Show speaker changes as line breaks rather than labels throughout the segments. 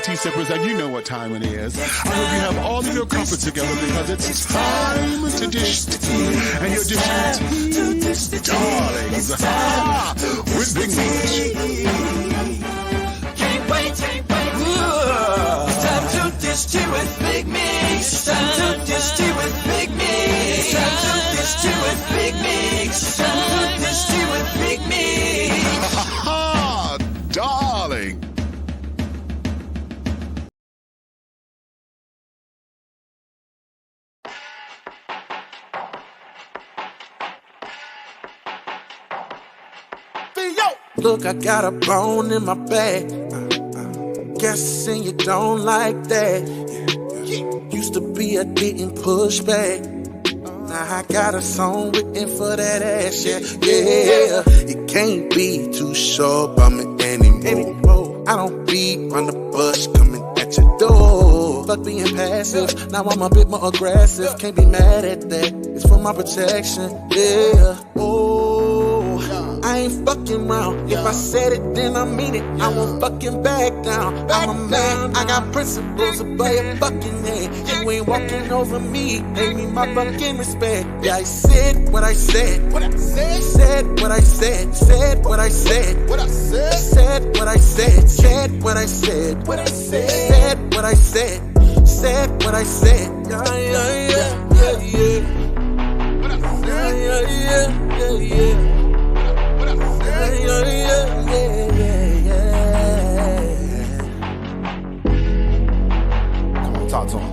tea sippers, and you know what time it is. I hope you have all of your crumpets together because it's time to dish tea. And you're dishing tea, darlings, with Big Meat.
Can't wait. It's time to dish tea with Big Meat. It's time to dish tea with Big Meat. It's time to dish tea with Big Meat. It's time to dish tea with Big Meat.
Darling.
Look, I got a bone in my bag. Guessing you don't like that. Used to be a didn't push back. Now I got a song written for that ass, yeah. It can't be too short by me anymore. I don't beat on the bush coming at your door. Fuck being passive, now I'm a bit more aggressive. Can't be mad at that, it's for my protection, yeah. I ain't fucking round. If I said it, then I mean it. I won't fucking back down. I'm a man, I got principles above your fucking head. You ain't walking over me, pay me my fucking respect. Yeah, I said what I said. Said what I said. Said what I said. Said what I said. Said what I said. Said what I said. Said what I said. Yeah.
Come on, talk to him.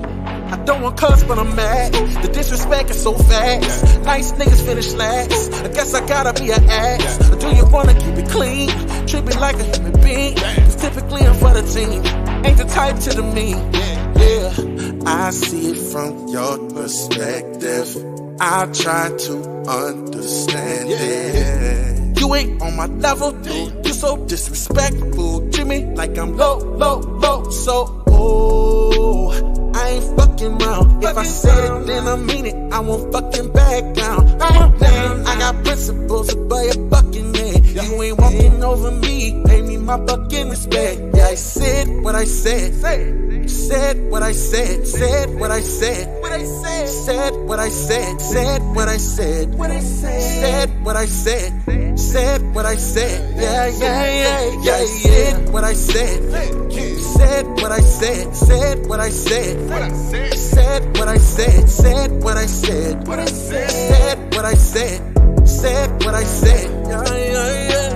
I don't want cuss, but I'm mad. The disrespect is so fast. Nice niggas finish last. I guess I gotta be an ass. Or do you wanna keep it clean? Treat me like a human being. Cause typically I'm for the team. Ain't the type to the mean. Yeah, I see it from your perspective. I try to understand it. You ain't on my level, dude. You so disrespectful. Treat me like I'm low. So, I ain't fucking round. If I said it, then I mean it. I won't fucking back down. I'm a man, I got principles above your fucking head. You ain't walking over me, pay me my fucking respect. Yeah, I said what I said. Said what I said. Said what I said. Said what I said. Said what I said. Said what I said. Said what I said. Yeah. Said what I said. Said what I said. Said what I said. Said what I said. Said what I said. Said what I said. Said what I said. Yeah.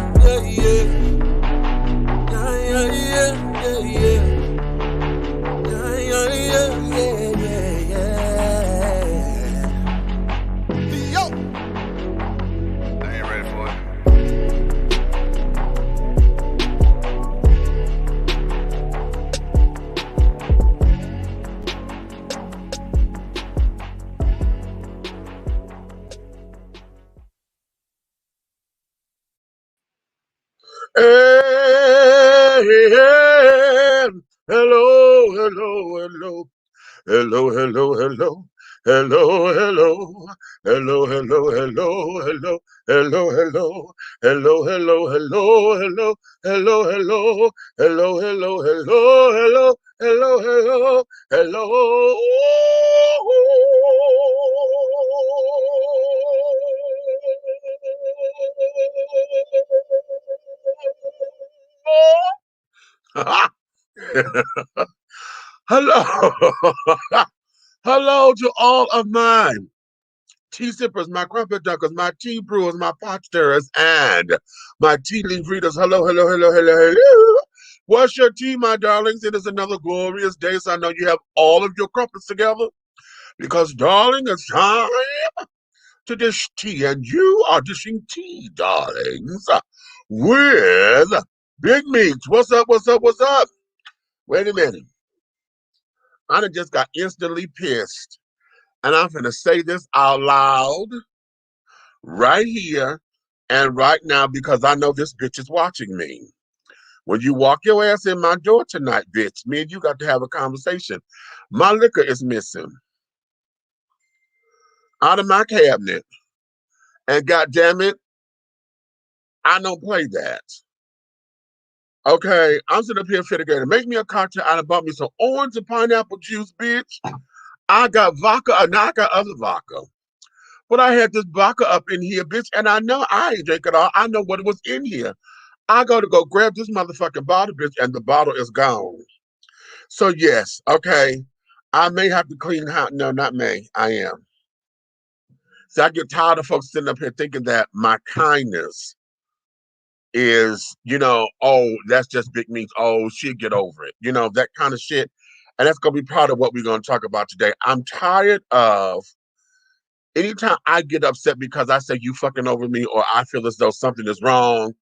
Yo! I ain't ready for it. Hello to all of my tea sippers, my crumpet dunkers, my tea brewers, my pot stirrers, and my tea leaf readers. Hello. What's your tea, my darlings? It is another glorious day, so I know you have all of your crumpets together because, darling, it's time to dish tea, and you are dishing tea, darlings, with Big Meats. What's up? Wait a minute. I done just got instantly pissed. And I'm going to say this out loud right here and right now because I know this bitch is watching me. When you walk your ass in my door tonight, bitch, me and you got to have a conversation. My liquor is missing out of my cabinet. And goddamn it, I don't play that. Okay, I'm sitting up here figuring, make me a cocktail. I done bought me some orange and pineapple juice, bitch. I got vodka, and I got other vodka. But I had this vodka up in here, bitch, and I know I ain't drink it all. I know what was in here. I go to go grab this motherfucking bottle, bitch, and the bottle is gone. So yes, okay, I may have to clean house. No, not may. I am. So I get tired of folks sitting up here thinking that my kindness is, oh, that's just big means. Oh, she'll get over it. That kind of shit. And that's gonna be part of what we're gonna talk about today. I'm tired of anytime I get upset because I say you fucking over me, or I feel as though something is wrong,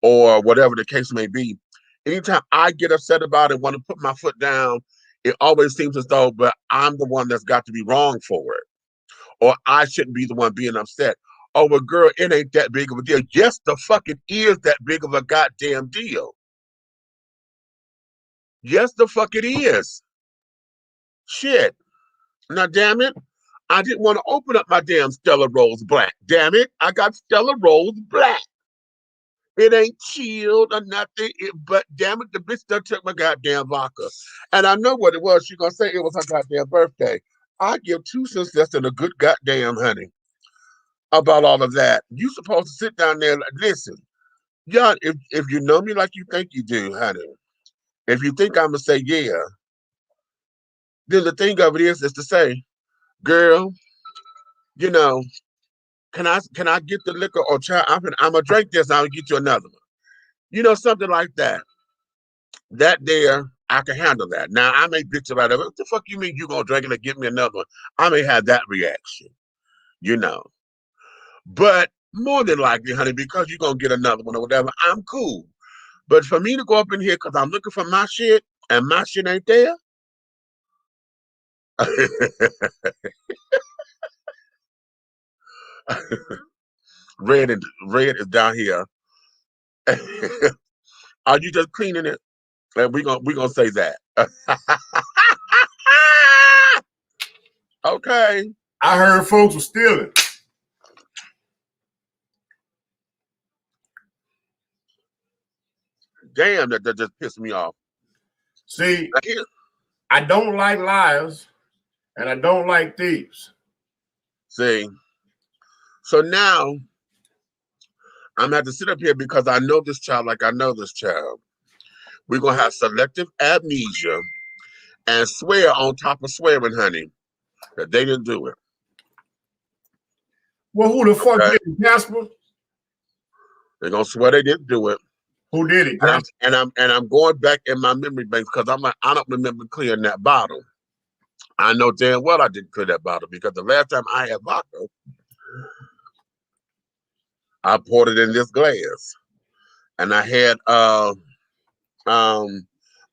or whatever the case may be. Anytime I get upset about it, want to put my foot down, it always seems as though, but I'm the one that's got to be wrong for it, or I shouldn't be the one being upset. Oh, well, girl, it ain't that big of a deal. Yes, the fuck it is that big of a goddamn deal. Yes, the fuck it is. Shit. Now, damn it, I didn't want to open up my damn Stella Rose Black. Damn it, I got Stella Rose Black. It ain't chilled or nothing, but damn it, the bitch done took my goddamn vodka. And I know what it was. She gonna say it was her goddamn birthday. I give 2 cents less than a good goddamn honey about all of that. You supposed to sit down there and listen. Yeah, if you know me like you think you do, honey, if you think I'm gonna say yeah, then the thing of it is to say, girl, you know, can I get the liquor or child? I'm gonna drink this. I'll get you another one. Something like that. That there, I can handle that. Now I may bitch about it. What the fuck you mean you gonna drink it and give me another one? I may have that reaction, you know. But more than likely, honey, because you're gonna get another one or whatever, I'm cool. But for me to go up in here because I'm looking for my shit and my shit ain't there. Red is down here. Are you just cleaning it? And we gonna say that. Okay.
I heard folks were stealing.
Damn, that just pissed me off.
See, I don't like liars and I don't like thieves.
See, so now I'm gonna have to sit up here because I know this child like I know this child. We're gonna have selective amnesia and swear on top of swearing, honey, that they didn't do it.
Well, who the fuck did it, Jasper?
They're gonna swear they didn't do it.
Who did it?
And I'm going back in my memory banks because I'm like, I don't remember clearing that bottle. I know damn well I didn't clear that bottle because the last time I had vodka, I poured it in this glass, and I had my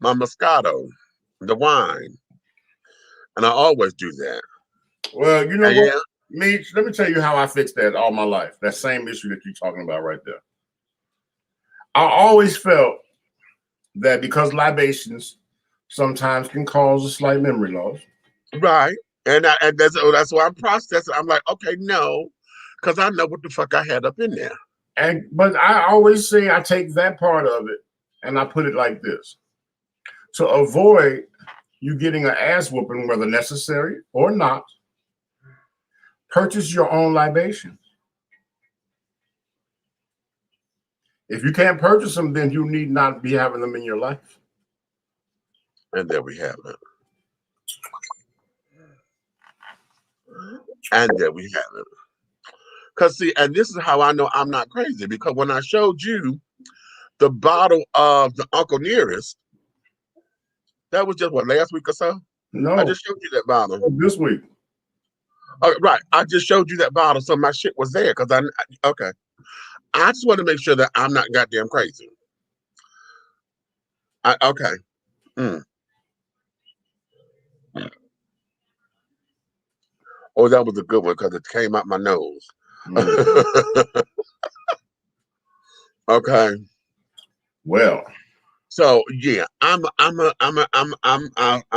Moscato, the wine, and I always do that.
Well, you know what, Meech, let me tell you how I fixed that all my life. That same issue that you're talking about right there. I always felt that because libations sometimes can cause a slight memory loss.
Right. And that's why I'm processing. I'm like, okay, no, because I know what the fuck I had up in there.
But I always say I take that part of it and I put it like this. To avoid you getting an ass whooping, whether necessary or not, purchase your own libation. If you can't purchase them, then you need not be having them in your life.
And there we have it. And there we have it. Because see, and this is how I know I'm not crazy, because when I showed you the bottle of the Uncle Nearest, that was just what, last week or so?
No.
I just showed you that bottle.
This week.
Right. I just showed you that bottle, so my shit was there because okay. I just want to make sure that I'm not goddamn crazy. Okay. Oh, that was a good one because it came out my nose. Okay.
Well.
So yeah, I'm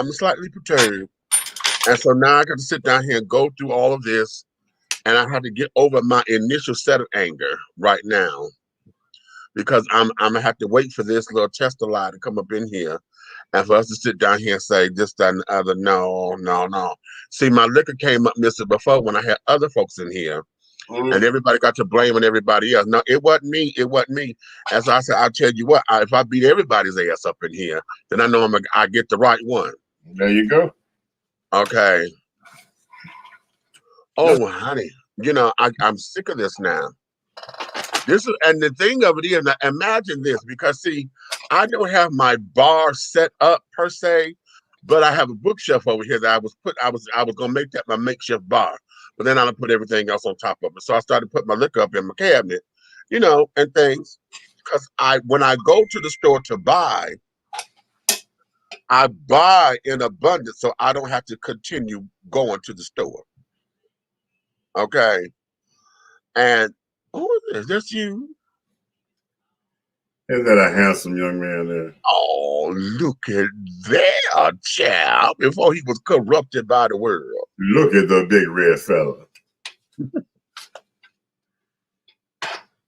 slightly perturbed, and so now I got to sit down here and go through all of this, and I have to get over my initial set of anger right now, because I'm gonna have to wait for this little tester lie to come up in here, and for us to sit down here and say this, that, and the other. No, no, no. See, my liquor came up, Mister, before when I had other folks in here, and everybody got to blaming everybody else. No, it wasn't me. It wasn't me. As I said, I'll tell you what. If I beat everybody's ass up in here, then I know I get the right one.
There you go.
Okay. Oh, honey, you know I'm sick of this now. And the thing of it is, now imagine this, because see, I don't have my bar set up per se, but I have a bookshelf over here that I was gonna make that my makeshift bar, but then I put everything else on top of it. So I started putting my liquor up in my cabinet, you know, and things. Because when I go to the store to buy, I buy in abundance, so I don't have to continue going to the store. Okay, and who is this? That's you.
Isn't that a handsome young man there?
Oh, look at that, child, before he was corrupted by the world.
Look at the big red fella.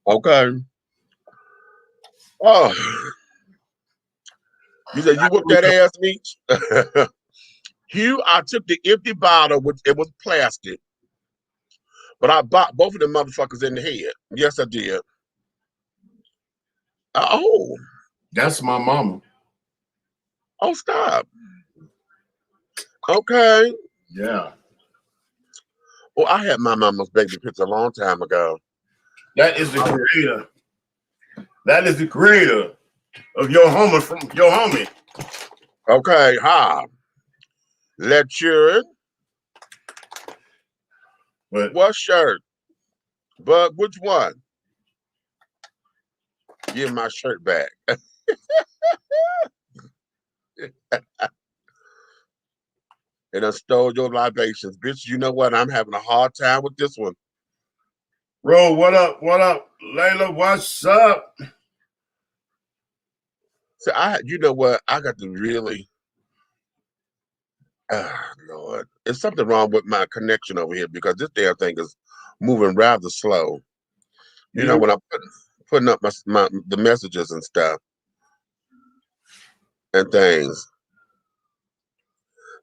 Okay. Oh, you said you whooped that ass, Meech? Hugh, I took the empty bottle, which it was plastic, but I bought both of them motherfuckers in the head. Yes, I did. Oh.
That's my mama.
Oh, stop. Okay.
Yeah.
Well, I had my mama's baby picture a long time ago.
That is the creator. That is the creator of your homie from your homie.
Okay, ha. Lecturing. What shirt? But which one? Give my shirt back. And I stole your libations. Bitch, you know what? I'm having a hard time with this one.
Bro, what up? What up? Layla, what's up?
So you know what? I got to really, Lord. There's something wrong with my connection over here because this damn thing is moving rather slow. You know, when I'm putting up the messages and stuff and things.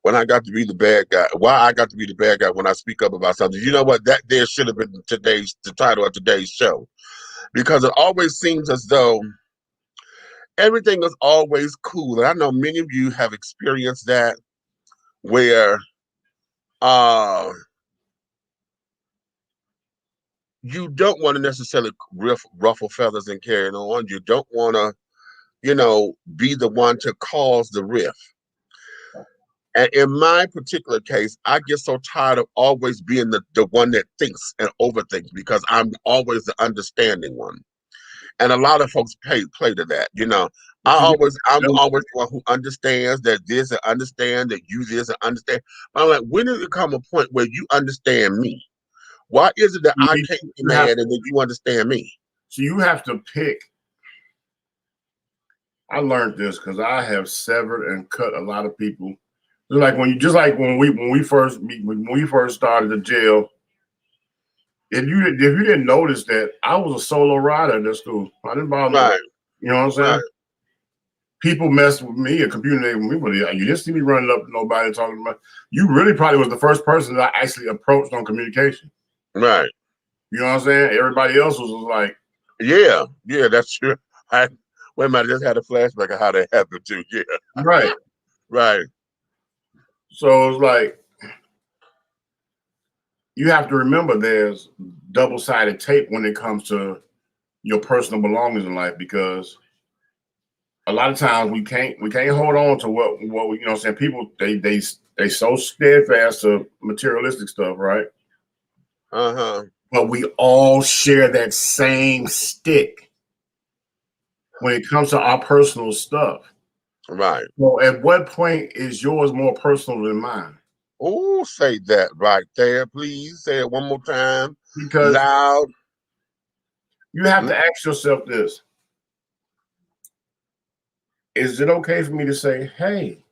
When I got to be the bad guy, why I got to be the bad guy when I speak up about something. You know what? That there should have been the title of today's show. Because it always seems as though everything is always cool. And I know many of you have experienced that where you don't want to necessarily ruffle feathers and carry on. You don't want to, you know, be the one to cause the rift. And in my particular case, I get so tired of always being the one that thinks and overthinks because I'm always the understanding one. And a lot of folks play to that, you know. I'm always the one who understands that this and understand that you this and understand. But I'm like, when does it come a point where you understand me? Why is it that I can't be mad and then you understand me?
So you have to pick. I learned this because I have severed and cut a lot of people. Just like when we first started the jail. If you didn't notice that I was a solo rider in this school, I didn't bother.
Right.
You know what I'm saying?
Right.
People messed with me and communicated with me, but you didn't see me running up to nobody talking about. You really probably was the first person that I actually approached on communication.
Right.
You know what I'm saying? Everybody else was like,
yeah, that's true. Wait a minute, I just had a flashback of how that happened too. Yeah.
Right.
Right.
So it's like, you have to remember there's double-sided tape when it comes to your personal belongings in life, because a lot of times we can't hold on to what we, you know what I'm saying? People, they so steadfast to materialistic stuff, right?
Uh-huh.
But we all share that same stick when it comes to our personal stuff.
Right.
So at what point is yours more personal than mine?
Oh, say that right there, please. Say it one more time.
Because
loud.
You have to ask yourself this. Is it okay for me to say, hey,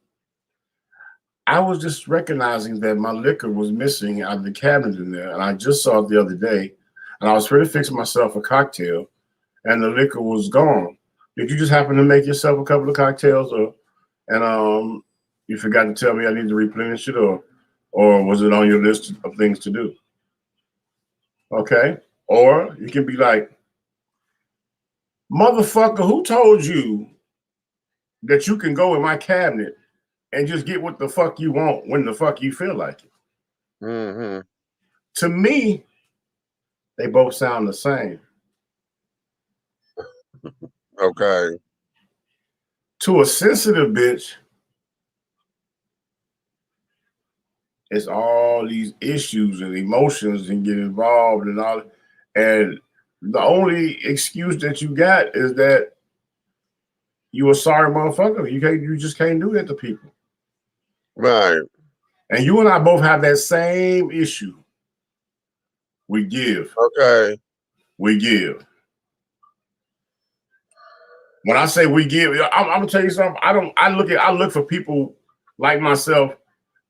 I was just recognizing that my liquor was missing out of the cabinet in there, and I just saw it the other day, and I was ready to fix myself a cocktail, and the liquor was gone. Did you just happen to make yourself a couple of cocktails, and you forgot to tell me I need to replenish it, or was it on your list of things to do? Okay. Or you can be like, motherfucker, who told you that you can go in my cabinet and just get what the fuck you want when the fuck you feel like it?
Mm-hmm.
To me, they both sound the same.
Okay.
To a sensitive bitch, it's all these issues and emotions and get involved and all. And the only excuse that you got is that you a sorry motherfucker. You just can't do that to people.
Right.
And you and I both have that same issue. We give.
Okay.
We give. When I say we give, I'm gonna tell you something. I look for people like myself.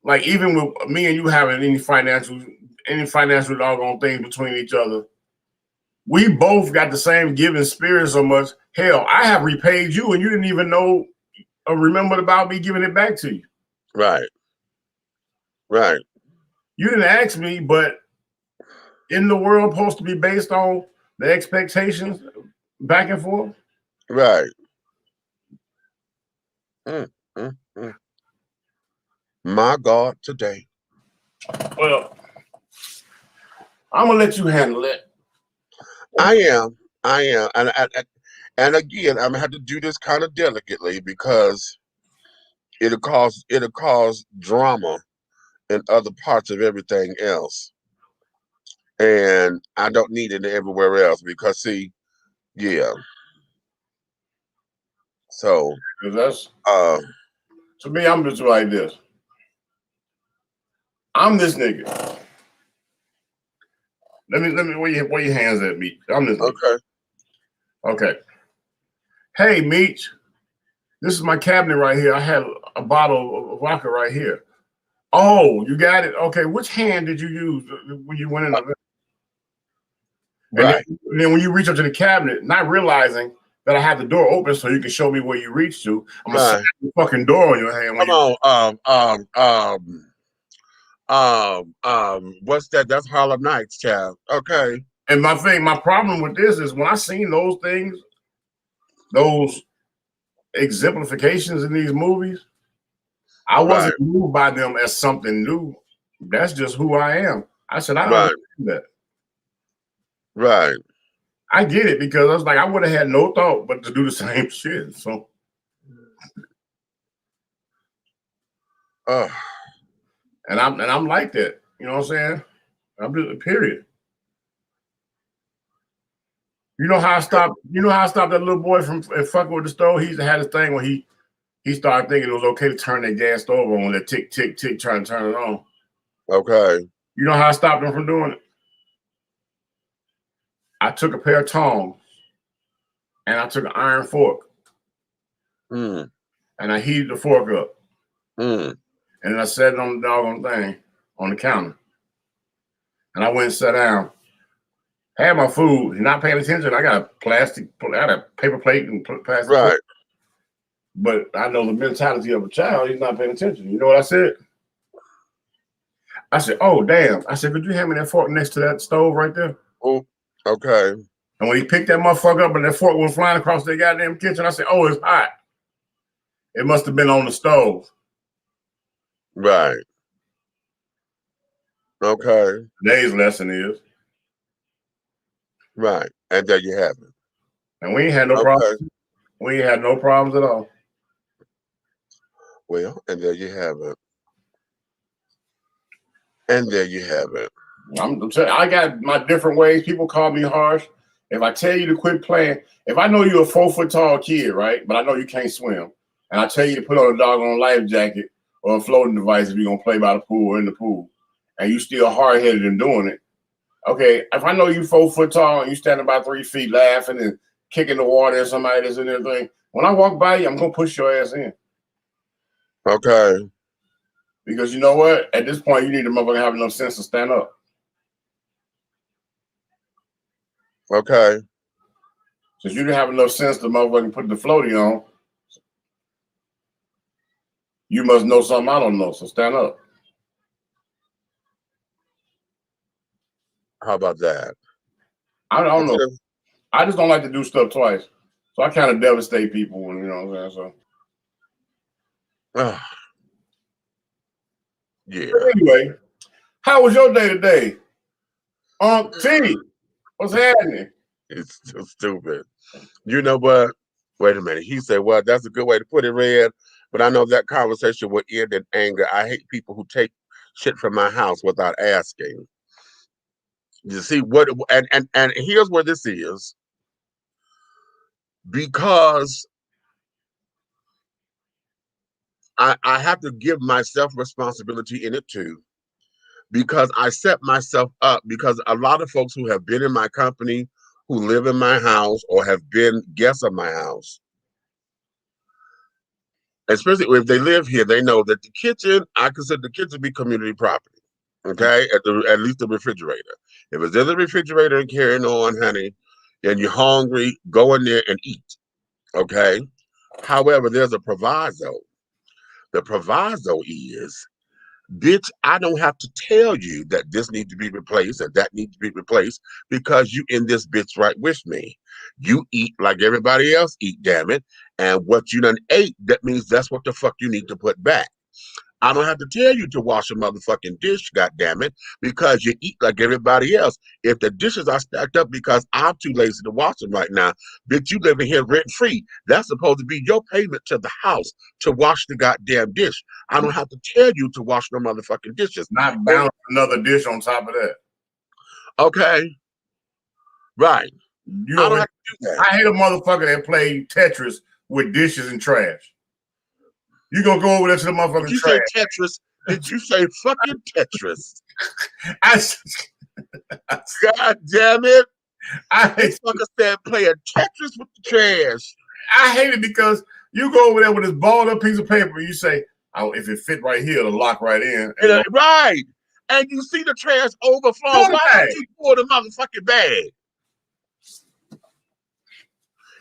Like even with me and you having any financial doggone things between each other, we both got the same giving spirit so much. Hell, I have repaid you and you didn't even know or remembered about me giving it back to you.
Right. Right.
You didn't ask me, but isn't the world supposed to be based on the expectations back and forth?
Right. My God, today.
Well, I'm gonna let you handle it.
I am, and again, I'm gonna have to do this kind of delicately because it'll cause drama in other parts of everything else, and I don't need it everywhere else because see, yeah. So,
That's to me, I'm just like this. I'm this nigga. Let me where your hands at, Meech. I'm this nigga. Okay. Hey, Meech. This is my cabinet right here. I had a bottle of vodka right here. Oh, you got it? Okay. Which hand did you use when you went in the
right.
And then when you reach up to the cabinet, not realizing that I have the door open so you can show me where you reach to, I'm gonna slam the fucking door on your hand.
What's that? That's Harlem Nights, child. Okay.
And my problem with this is when I seen those things, those exemplifications in these movies, I wasn't moved by them as something new. That's just who I am. I said, I don't do that.
Right.
I get it because I was like, I would have had no thought but to do the same shit. So, and I'm like that. You know what I'm saying? I'm just period. You know how I stopped? You know how I stopped that little boy from fucking with the stove? He had his thing when he started thinking it was okay to turn that gas stove on, that tick tick tick, trying to turn it on.
Okay.
You know how I stopped him from doing it? I took a pair of tongs and I took an iron fork and I heated the fork up and then I set it on the doggone thing on the counter and I went and sat down. Had my food, not paying attention. I got a paper plate and plastic.
Right.
But I know the mentality of a child. He's not paying attention. You know what I said? I said, "Oh damn!" I said, "Could you hand me that fork next to that stove right there?"
Oh, okay.
And when he picked that motherfucker up and that fork was flying across the goddamn kitchen, I said, "Oh, it's hot. It must have been on the stove."
Right. Okay.
Today's lesson is
right, and there you have it.
And we ain't had no problems. We ain't had no problems at all.
Well, and there you have it. And there you have it.
I got my different ways. People call me harsh. If I tell you to quit playing, if I know you're a 4 foot tall kid, right? But I know you can't swim, and I tell you to put on a doggone life jacket or a floating device if you're gonna play by the pool or in the pool, and you still hard headed in doing it. Okay, if I know you 4 foot tall and you standing by 3 feet laughing and kicking the water at somebody that's in there thing, when I walk by you, I'm gonna push your ass in.
Okay.
Because you know what? At this point, you need a motherfucker have enough sense to stand up.
Okay.
Since you didn't have enough sense to motherfucking put the floaty on, you must know something I don't know. So stand up.
How about that?
I don't know. I just don't like to do stuff twice. So I kind of devastate people when, you know what I'm saying? So
yeah.
But anyway, how was your day today? T, what's happening?
It's so stupid. You know what? Wait a minute. He said, well, that's a good way to put it, Red. But I know that conversation would end in anger. I hate people who take shit from my house without asking. You see what? And here's where this is. Because I have to give myself responsibility in it too. Because I set myself up. Because a lot of folks who have been in my company, who live in my house, or have been guests of my house, especially if they live here, they know that the kitchen, I consider the kitchen to be community property. Okay, at least the refrigerator. If it's in the refrigerator and carrying on, honey, and you're hungry, go in there and eat. Okay. However, there's a proviso. The proviso is, bitch, I don't have to tell you that this needs to be replaced and that needs to be replaced because you in this bitch right with me. You eat like everybody else eat, damn it. And what you done ate, that means that's what the fuck you need to put back. I don't have to tell you to wash a motherfucking dish, goddammit, because you eat like everybody else. If the dishes are stacked up because I'm too lazy to wash them right now, bitch, you living here rent free. That's supposed to be your payment to the house to wash the goddamn dish. I don't have to tell you to wash no motherfucking dishes.
Not balance another dish on top of that.
Okay. Right.
You
I
know,
don't have to do that.
I hate a motherfucker that play Tetris with dishes and trash. You gonna go over there to the motherfucking
Did you
trash.
say Tetris? Did you say fucking Tetris? God damn it. This fucker said playing Tetris with the trash.
I hate it because you go over there with this balled up piece of paper. You say, "Oh, if it fit right here, it'll lock right in."
Right. And you see the trash overflow. Why don't you pour the motherfucking bag?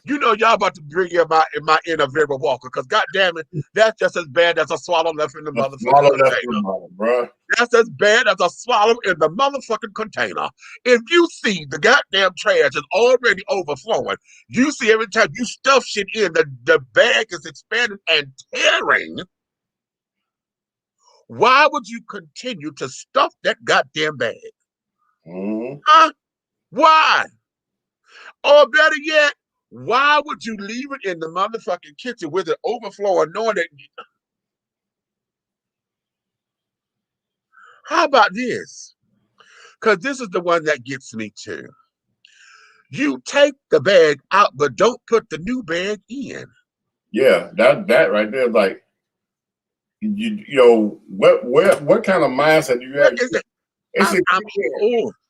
You know y'all about to bring in my inner Vera Walker, because goddamn it, that's just as bad as a swallow left in the motherfucking container. That's as bad as a swallow in the motherfucking container. If you see the goddamn trash is already overflowing, you see every time you stuff shit in, the bag is expanding and tearing. Why would you continue to stuff that goddamn bag? Huh? Why? Or better yet, why would you leave it in the motherfucking kitchen with it overflowing, knowing that? How about this? Because this is the one that gets me too. You take the bag out, but don't put the new bag in.
Yeah, that right there, like, you know, what kind of mindset do you have?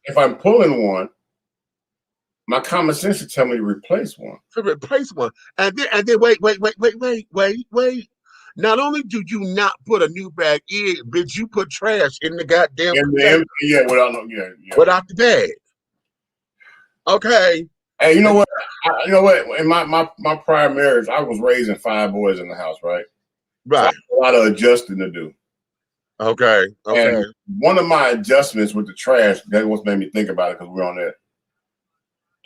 If I'm pulling one, my common sense would tell me to replace one.
To replace one. And then wait. Not only do you not put a new bag in, bitch, you put trash in the goddamn container. Without the bag. Okay.
Hey, you know what? In my prior marriage, I was raising 5 boys in the house, right?
Right.
So I had a lot of adjusting to do.
Okay.
And one of my adjustments with the trash, that was made me think about it because we're on that.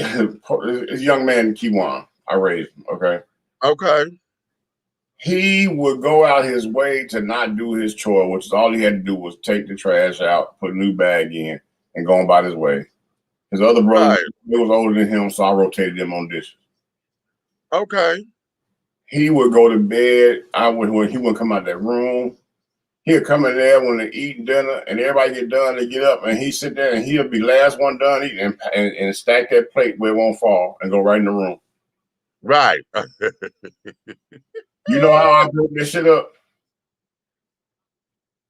This young man, Kiwan, I raised him, okay?
Okay.
He would go out his way to not do his chore, which is all he had to do was take the trash out, put a new bag in, and go about his way. His other brother, he was older than him, so I rotated him on dishes.
Okay.
He would go to bed. When he would come out that room, he'll come in there when they're eating dinner, and everybody get done, they get up, and he sit there, and he'll be last one done eating and stack that plate where it won't fall and go right in the room.
Right.
You know how I broke this shit up?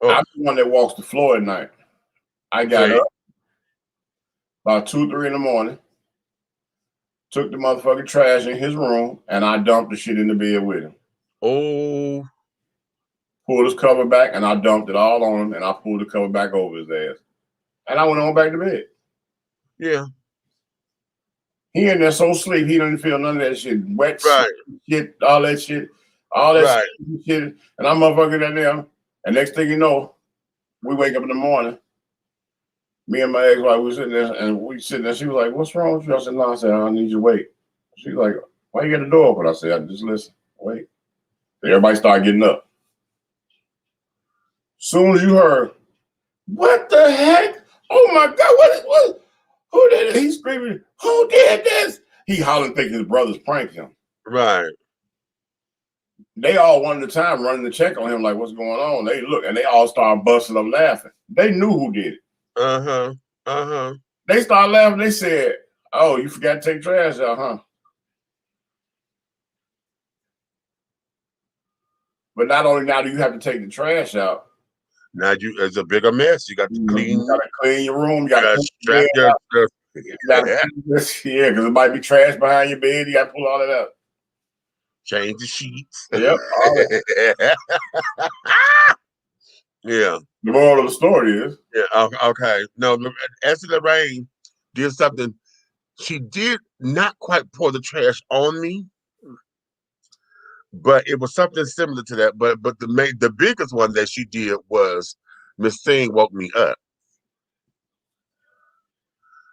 I'm the one that walks the floor at night. I got up about 2, 3 in the morning, took the motherfucking trash in his room, and I dumped the shit in the bed with him.
Oh.
Pulled his cover back, and I dumped it all on him, and I pulled the cover back over his ass. And I went on back to bed.
Yeah.
He in there so sleep, he don't feel none of that shit. Wet
Right.
shit, all that shit. Shit. And I'm motherfucking that there. And next thing you know, we wake up in the morning. Me and my ex-wife, we sitting there and we sitting there. She was like, "What's wrong with you?" I said, "No," I said, "I need you to wait." She's like, "Why you get the door open?" I said, "I just listen, wait." Everybody started getting up. Soon as you heard, "What the heck? Oh my God, what who did it?" He's screaming, "Who did this?" He hollering, thinking his brothers pranked him.
Right.
They all one at a time running to check on him, like, "What's going on?" They look and they all started busting up laughing. They knew who did it. They started laughing. They said, "Oh, you forgot to take trash out, huh?" But not only now do you have to take the trash out.
Now it's a bigger mess. You got to clean.
You gotta clean your room. You gotta
strap your
because it might be trash behind your bed. You gotta pull all that out.
Change the sheets.
Yep.
Yeah.
The moral of the story is.
Yeah. Okay. No, Esther Lorraine did something. She did not quite pour the trash on me, but it was something similar to that. But the biggest one that she did was Miss Thing woke me up.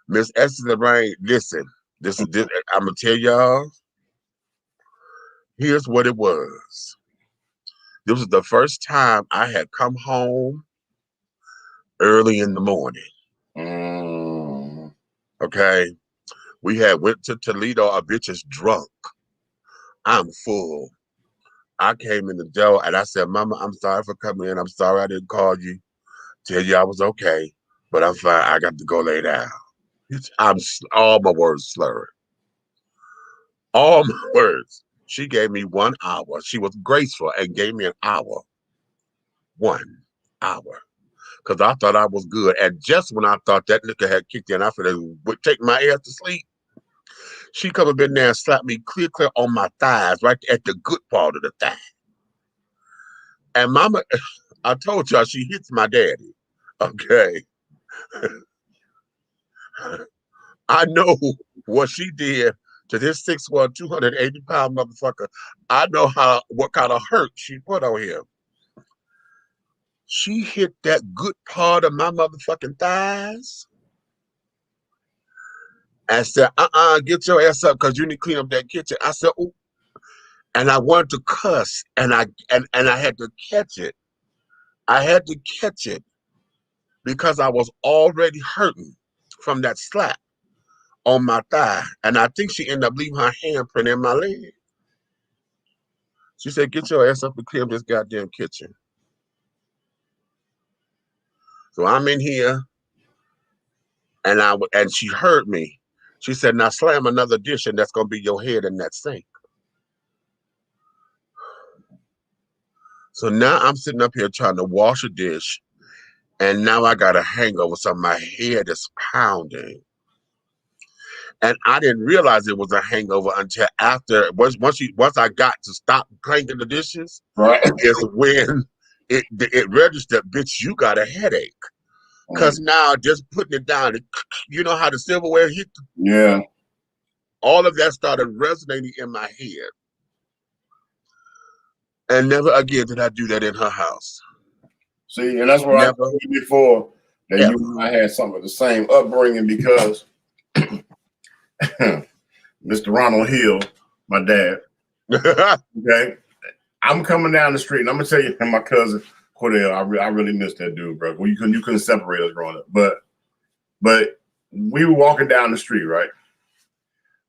Miss Esther Lorraine, listen, this I'm gonna tell y'all. Here's what it was. This was the first time I had come home early in the morning. Okay. We had went to Toledo. Our bitch is drunk. I'm full. I came in the door and I said, "Mama, I'm sorry for coming in. I'm sorry I didn't call you. Tell you I was okay, but I'm fine. I got to go lay down." I'm all my words slurred. All my words. She gave me 1 hour. She was graceful and gave me an hour. 1 hour. Because I thought I was good. And just when I thought that liquor had kicked in, I would take my ass to sleep. She come up in there and slapped me clear on my thighs, right at the good part of the thigh. And Mama, I told y'all she hits my daddy. Okay. I know what she did to this 6'1", 280-pound motherfucker. I know what kind of hurt she put on him. She hit that good part of my motherfucking thighs and said, "Get your ass up because you need to clean up that kitchen." I said, "Ooh." And I wanted to cuss, and I had to catch it. I had to catch it because I was already hurting from that slap on my thigh. And I think she ended up leaving her handprint in my leg. She said, "Get your ass up and clean up this goddamn kitchen." So I'm in here, and she heard me. She said, "Now slam another dish, and that's gonna be your head in that sink." So now I'm sitting up here trying to wash a dish, and now I got a hangover, so my head is pounding. And I didn't realize it was a hangover until after once I got to stop clanking the dishes.
Right.
Is when it registered, "Bitch, you got a headache." Because now just putting it down, you know how the silverware hit?
Yeah.
All of that started resonating in my head. And never again did I do that in her house.
See, and that's what I told you before, that you and I had some of the same upbringing, because Mr. Ronald Hill, my dad, okay, I'm coming down the street, and I'm gonna tell you, and my cousin Cordell, I really miss that dude, bro. Well, you couldn't separate us growing up, but we were walking down the street, right?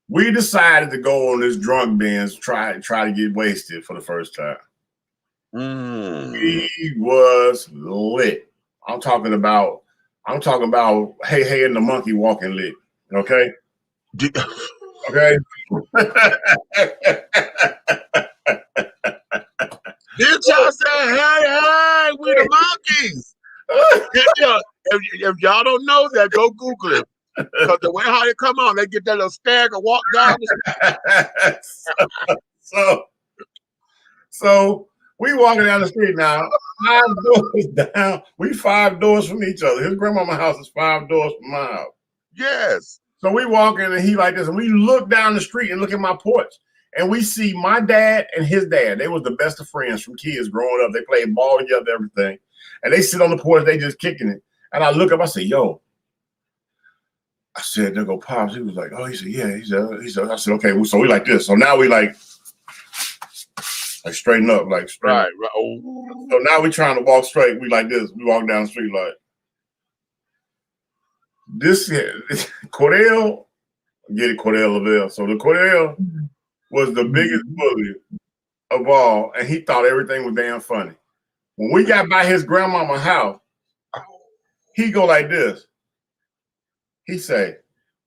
We decided to go on this drunk binge, try to get wasted for the first time. He was lit. I'm talking about hey and the monkey walking lit. Okay. Okay.
Did y'all say, "Hey, we the monkeys"? If y'all don't know that, go Google it. Because the way how they come on, they get that little stagger walk down.
So we walking down the street now, 5 doors down. We 5 doors from each other. His grandmama's house is 5 doors from my house.
Yes.
So we walk in and he like this, and we look down the street and look at my porch, and we see my dad and his dad. They was the best of friends from kids growing up. They played ball together, everything, and they sit on the porch. They just kicking it. And I look up. I say, "Yo." I said, "There go Pops." He was like, "Oh," he said, "Yeah." He said, I said, "Okay." So we like this. So now we like straighten up, like straight.
Right. Oh.
So now we trying to walk straight. We like this. We walk down the street like this. Cordell, get it, Cordell Lavelle. So the Cordell was the biggest bully of all, and he thought everything was damn funny. When we got by his grandmama's house, he go like this. He say,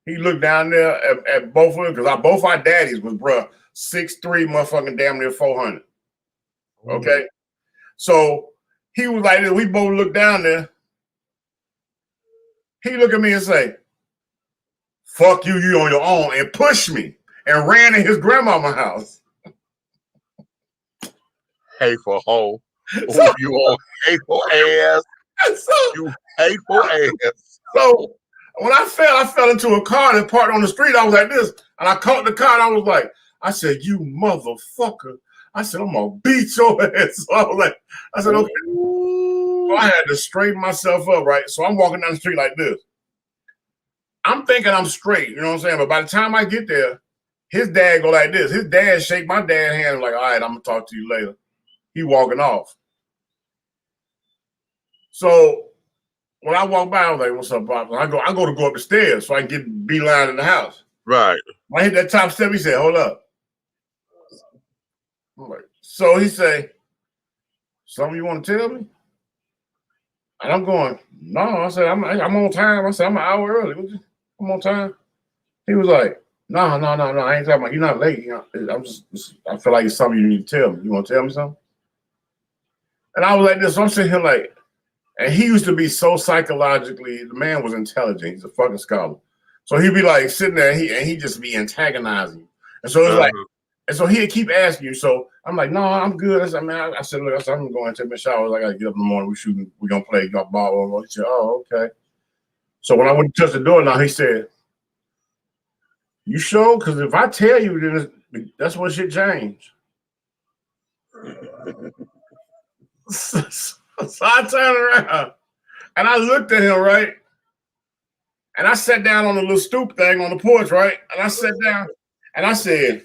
he looked down there at both of them, because both our daddies was, bruh, 6'3", motherfucking damn near 400. Okay? So he was like this. We both looked down there. He look at me and say, "Fuck you, you on your own," and pushed me and ran in his grandmama's house.
Hateful hoe. So, you old hateful ass.
So,
you hateful ass.
So when I fell into a car that parked on the street. I was like this, and I caught the car, and I was like, I said, "You motherfucker." I said, "I'm gonna beat your ass." So I was like, I said, "Okay." So I had to straighten myself up, right? So I'm walking down the street like this. I'm thinking I'm straight, you know what I'm saying? But by the time I get there, his dad go like this. His dad shake my dad's hand like, "All right, I'm gonna talk to you later." He walking off. So when I walk by, I was like, "What's up, Bob?" I go to go up the stairs so I can get beeline in the house.
Right.
When I hit that top step, he said, "Hold up." I'm like, so he say, "Something you want to tell me?" And I'm going, "No." I said, I'm on time. I said, "I'm an hour early. I'm on time." He was like, No. I ain't talking about, you're not late. You know, I feel like it's something you need to tell me. You want to tell me something? And I was like this. So I'm sitting here like, and he used to be so psychologically, the man was intelligent. He's a fucking scholar. So he'd be like sitting there and he'd just be antagonizing. And so it's like, and so he'd keep asking you. So I'm like, "No, I'm good." I said, "Man," I said, "Look," I'm going to take my shower. I got to get up in the morning. We're going to play ball. He said, "Oh, okay." So when I went to touch the door now, he said, "You sure? Because if I tell you, then that's when shit changed." So I turned around and I looked at him, right? And I sat down on the little stoop thing on the porch, right? And I sat down and I said,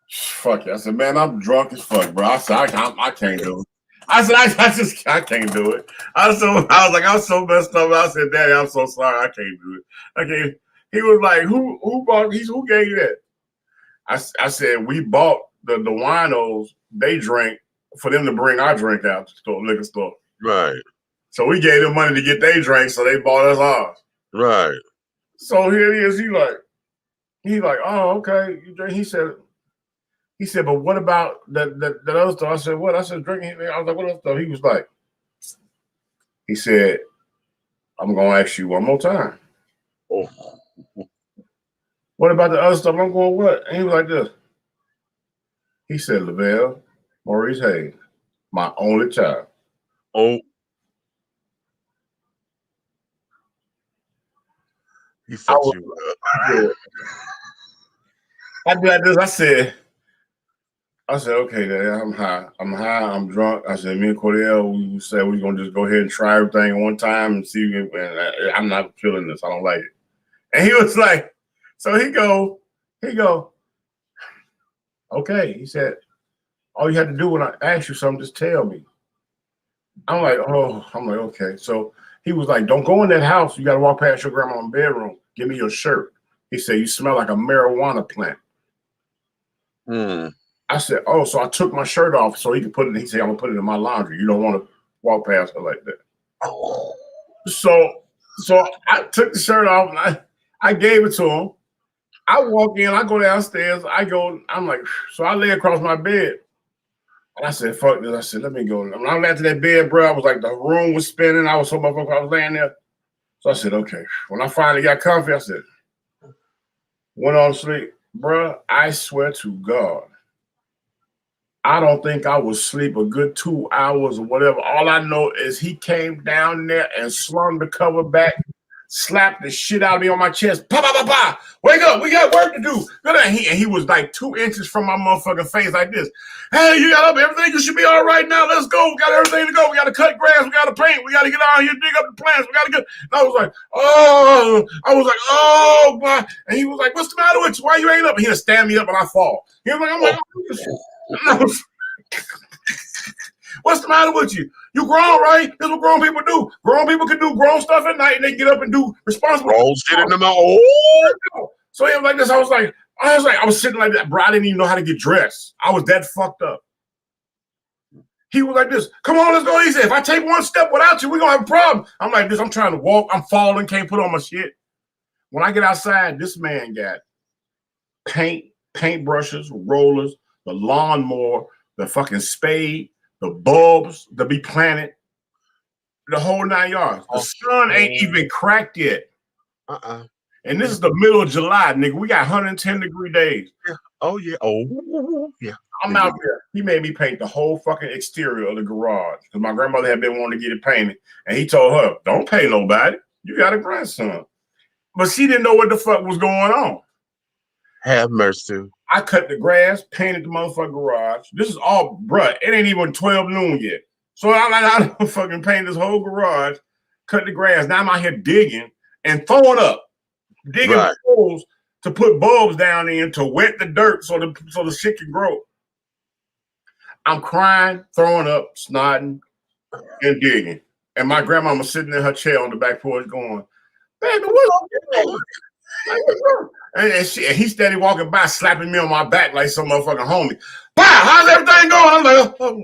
"Fuck it." I said, "Man, I'm drunk as fuck, bro." I said, I can't do it. I said, I can't do it. I was like, I was so messed up. I said, "Daddy, I'm so sorry. I can't do it." Okay. He was like, who gave you that? I said, "We bought the winos they drink for them to bring our drink out to the store, liquor store."
Right.
So we gave them money to get their drink, so they bought us ours.
Right.
So here he is. He like, "Oh, okay." He said, "But what about that other stuff?" I said, "What?" I said, "Drinking." I was like, "What other stuff?" He was like, he said, "I'm gonna ask you one more time.
Oh.
What about the other stuff?" I'm going, "What?" And he was like this. He said, "Lavelle, Maurice Hayes, my only child."
Oh. He set you up.
I did like this. I said, "Okay, Dad, I'm high. I'm drunk." I said, "Me and Cordell, we said we're gonna just go ahead and try everything at one time and see. I'm not feeling this. I don't like it." And he was like, so he go, "Okay." He said, "All you had to do when I ask you something, just tell me." I'm like, "Okay." So he was like, "Don't go in that house. You got to walk past your grandma's bedroom. Give me your shirt." He said, "You smell like a marijuana plant." I said, "Oh." So I took my shirt off so he could put it. He said, "I'm gonna put it in my laundry. You don't want to walk past her like that." So I took the shirt off and I gave it to him. I walk in, I go downstairs, I'm like, so I lay across my bed. And I said, "Fuck this." I said, "Let me go." And when I went to that bed, bro, I was like, the room was spinning. I was so motherfucker, I was laying there. So I said, "Okay." When I finally got comfy, I said, went on to sleep. Bro, I swear to God, I don't think I was asleep a good 2 hours or whatever. All I know is he came down there and slung the cover back slapped the shit out of me on my chest. Pa, pa, pa, pa. Wake up, we got work to do. And he was like 2 inches from my motherfucking face like this. Hey, you got up everything, you should be all right now. Let's go. We got everything to go. We got to cut grass, we got to paint, we got to get out here, dig up the plants, we got to get. And I was like, oh, boy. And he was like, what's the matter with you? Why you ain't up? And he just stand me up and I fall. He was like, I'm like, what's the matter with you? You grown, right? This is what grown people do. Grown people can do grown stuff at night and they get up and do responsible
shit in the mouth. Oh.
So he was like this. I was sitting like that, bro. I didn't even know how to get dressed. I was that fucked up. He was like this. Come on, let's go. He said, if I take one step without you, we're gonna have a problem. I'm like this. I'm trying to walk. I'm falling, can't put on my shit. When I get outside, this man got paint brushes, rollers, the lawnmower, the fucking spade, the bulbs to be planted, the whole 9 yards. The sun ain't even cracked yet. And this is the middle of July, nigga. We got 110-degree days.
Yeah. Oh, yeah. Oh, yeah.
I'm out there. He made me paint the whole fucking exterior of the garage because my grandmother had been wanting to get it painted. And he told her, don't pay nobody. You got a grandson. But she didn't know what the fuck was going on.
Have mercy.
I cut the grass, painted the motherfucking garage. This is all, bruh, it ain't even 12 noon yet. So I fucking paint this whole garage, cut the grass. Now I'm out here digging and throwing up. Digging holes to put bulbs down in to wet the dirt so the shit can grow. I'm crying, throwing up, snotting, and digging. And my grandmama sitting in her chair on the back porch going, baby, what's going on? And he steady walking by, slapping me on my back like some motherfucking homie. Wow, how's everything going? I'm like, oh.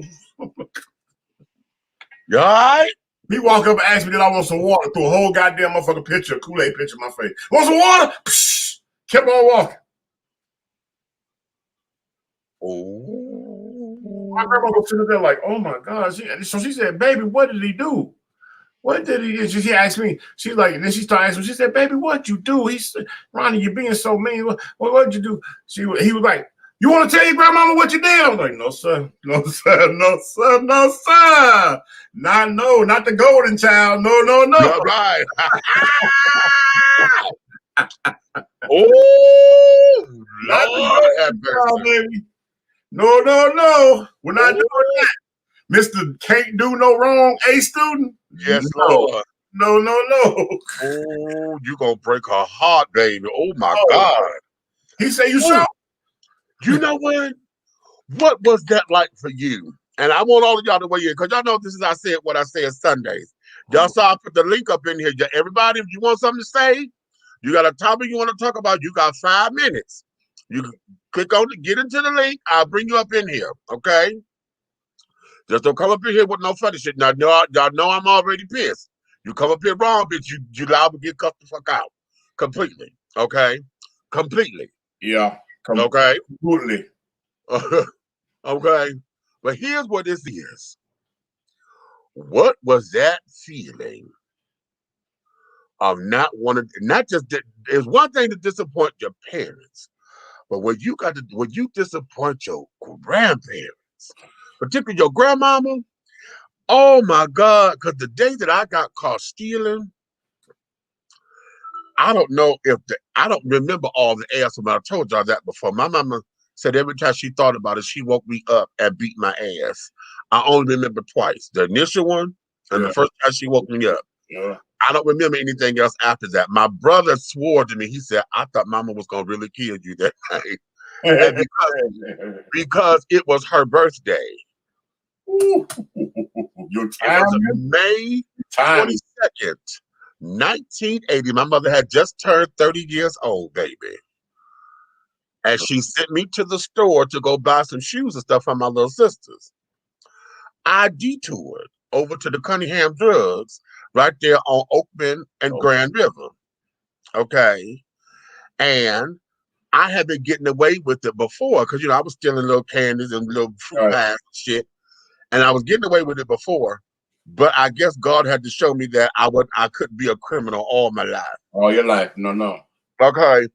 You all right?
He walk up and ask me, did I want some water? Threw a whole goddamn motherfucking picture, Kool-Aid picture in my face. Want some water? Psh, kept on walking.
Oh.
My grandma was sitting there like, oh my God. So she said, baby, what did he do? What did he do? She asked me, she's like, and then she started asking me, she said, baby, what'd you do? He said, Ronnie, you're being so mean. What'd you do? He was like, you want to tell your grandmama what you did? I was like, no, sir. No, sir. No, sir. No, sir. Not the golden child. No.
All right. Oh, Lord have mercy.
Baby. No. We're not doing that. Mr. Can't do no wrong, A student?
Yes, Lord.
No.
Oh, you gonna break her heart, baby. Oh, my God.
He said, you sure?
You know what was that like for you? And I want all of y'all to weigh in because y'all know this is what I say Sundays. Y'all saw I put the link up in here. Everybody, if you want something to say, you got a topic you want to talk about, you got 5 minutes. You can click on it, get into the link. I'll bring you up in here, okay? Just don't come up in here with no funny shit. Now, y'all know I'm already pissed. You come up here wrong, bitch, you liable to get cut the fuck out. Completely, okay? Completely.
Yeah.
Okay.
Completely.
Okay. But here's what this is. What was that feeling of not wanting, not just, it's one thing to disappoint your parents, but when you disappoint your grandparents, particularly your grandmama, oh my God, because the day that I got caught stealing, I don't remember all the ass, but I told y'all that before. My mama said every time she thought about it, she woke me up and beat my ass. I only remember twice. The initial one and the first time she woke me up.
Yeah. I
don't remember anything else after that. My brother swore to me, he said, I thought mama was going to really kill you that night. And because it was her birthday.
Your time.
It was May 22nd. 1980, my mother had just turned 30 years old, baby. And she sent me to the store to go buy some shoes and stuff for my little sisters. I detoured over to the Cunningham Drugs right there on Oakman and Grand River. Okay. And I had been getting away with it before because, I was stealing little candies and little fruit pies and shit. And I was getting away with it before. But I guess God had to show me that I couldn't be a criminal all my life.
All your life, no.
Okay,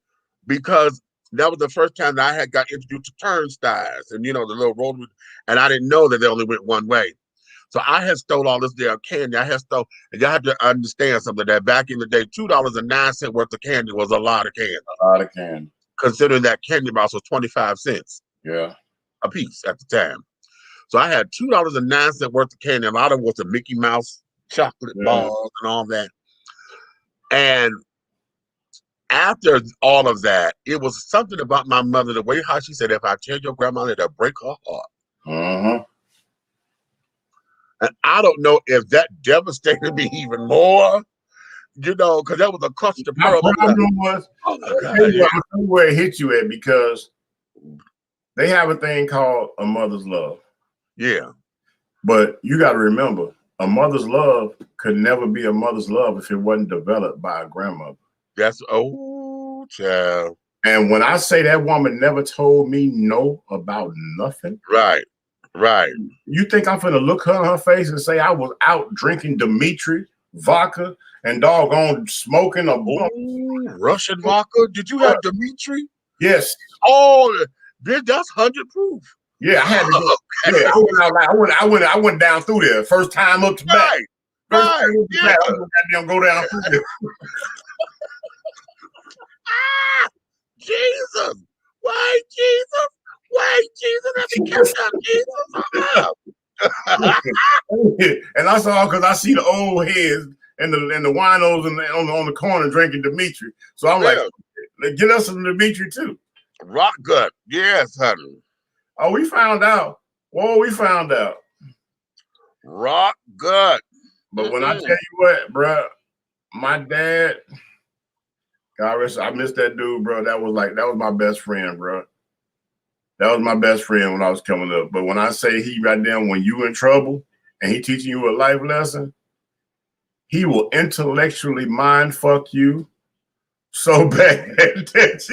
because that was the first time that I had got introduced to turnstiles and the little road, and I didn't know that they only went one way. So I had stole all this damn candy. I had stole, and y'all have to understand something that back in the day, $2.09 worth of candy was a lot of candy.
A lot of candy.
Considering that candy box was 25 cents.
Yeah.
A piece at the time. So I had $2.09 worth of candy. A lot of it was the Mickey Mouse chocolate balls and all that. And after all of that, it was something about my mother, the way how she said, if I tell your grandmother, it'll break her heart. And I don't know if that devastated me even more, because that was a clutch to pearl.
My problem was, where it hit you at, because they have a thing called a mother's love.
Yeah.
But you got to remember, a mother's love could never be a mother's love if it wasn't developed by a grandmother.
That's, child.
And when I say that woman never told me no about nothing.
Right.
You think I'm finna look her in her face and say I was out drinking Dimitri vodka and doggone smoking a
Russian vodka? Did you have Dimitri?
Yes.
Oh, that's 100 proof.
Yeah, I had to go. Yeah, I went down through there. First time up to back. First time up to back, I go down through there.
Jesus. Why, Jesus? Let me catch up, Jesus.
And I saw, because I see the old heads and the winos on the corner drinking Dimitri. So I'm like, get us some Dimitri too.
Rock gut. Yes, honey.
Oh, we found out. We found out.
Rock gut.
But when I tell you what, bro, my dad, God rest, I miss that dude, bro. That was my best friend, bro. That was my best friend when I was coming up. But when I say he right there, when you in trouble and he teaching you a life lesson, he will intellectually mind fuck you so bad that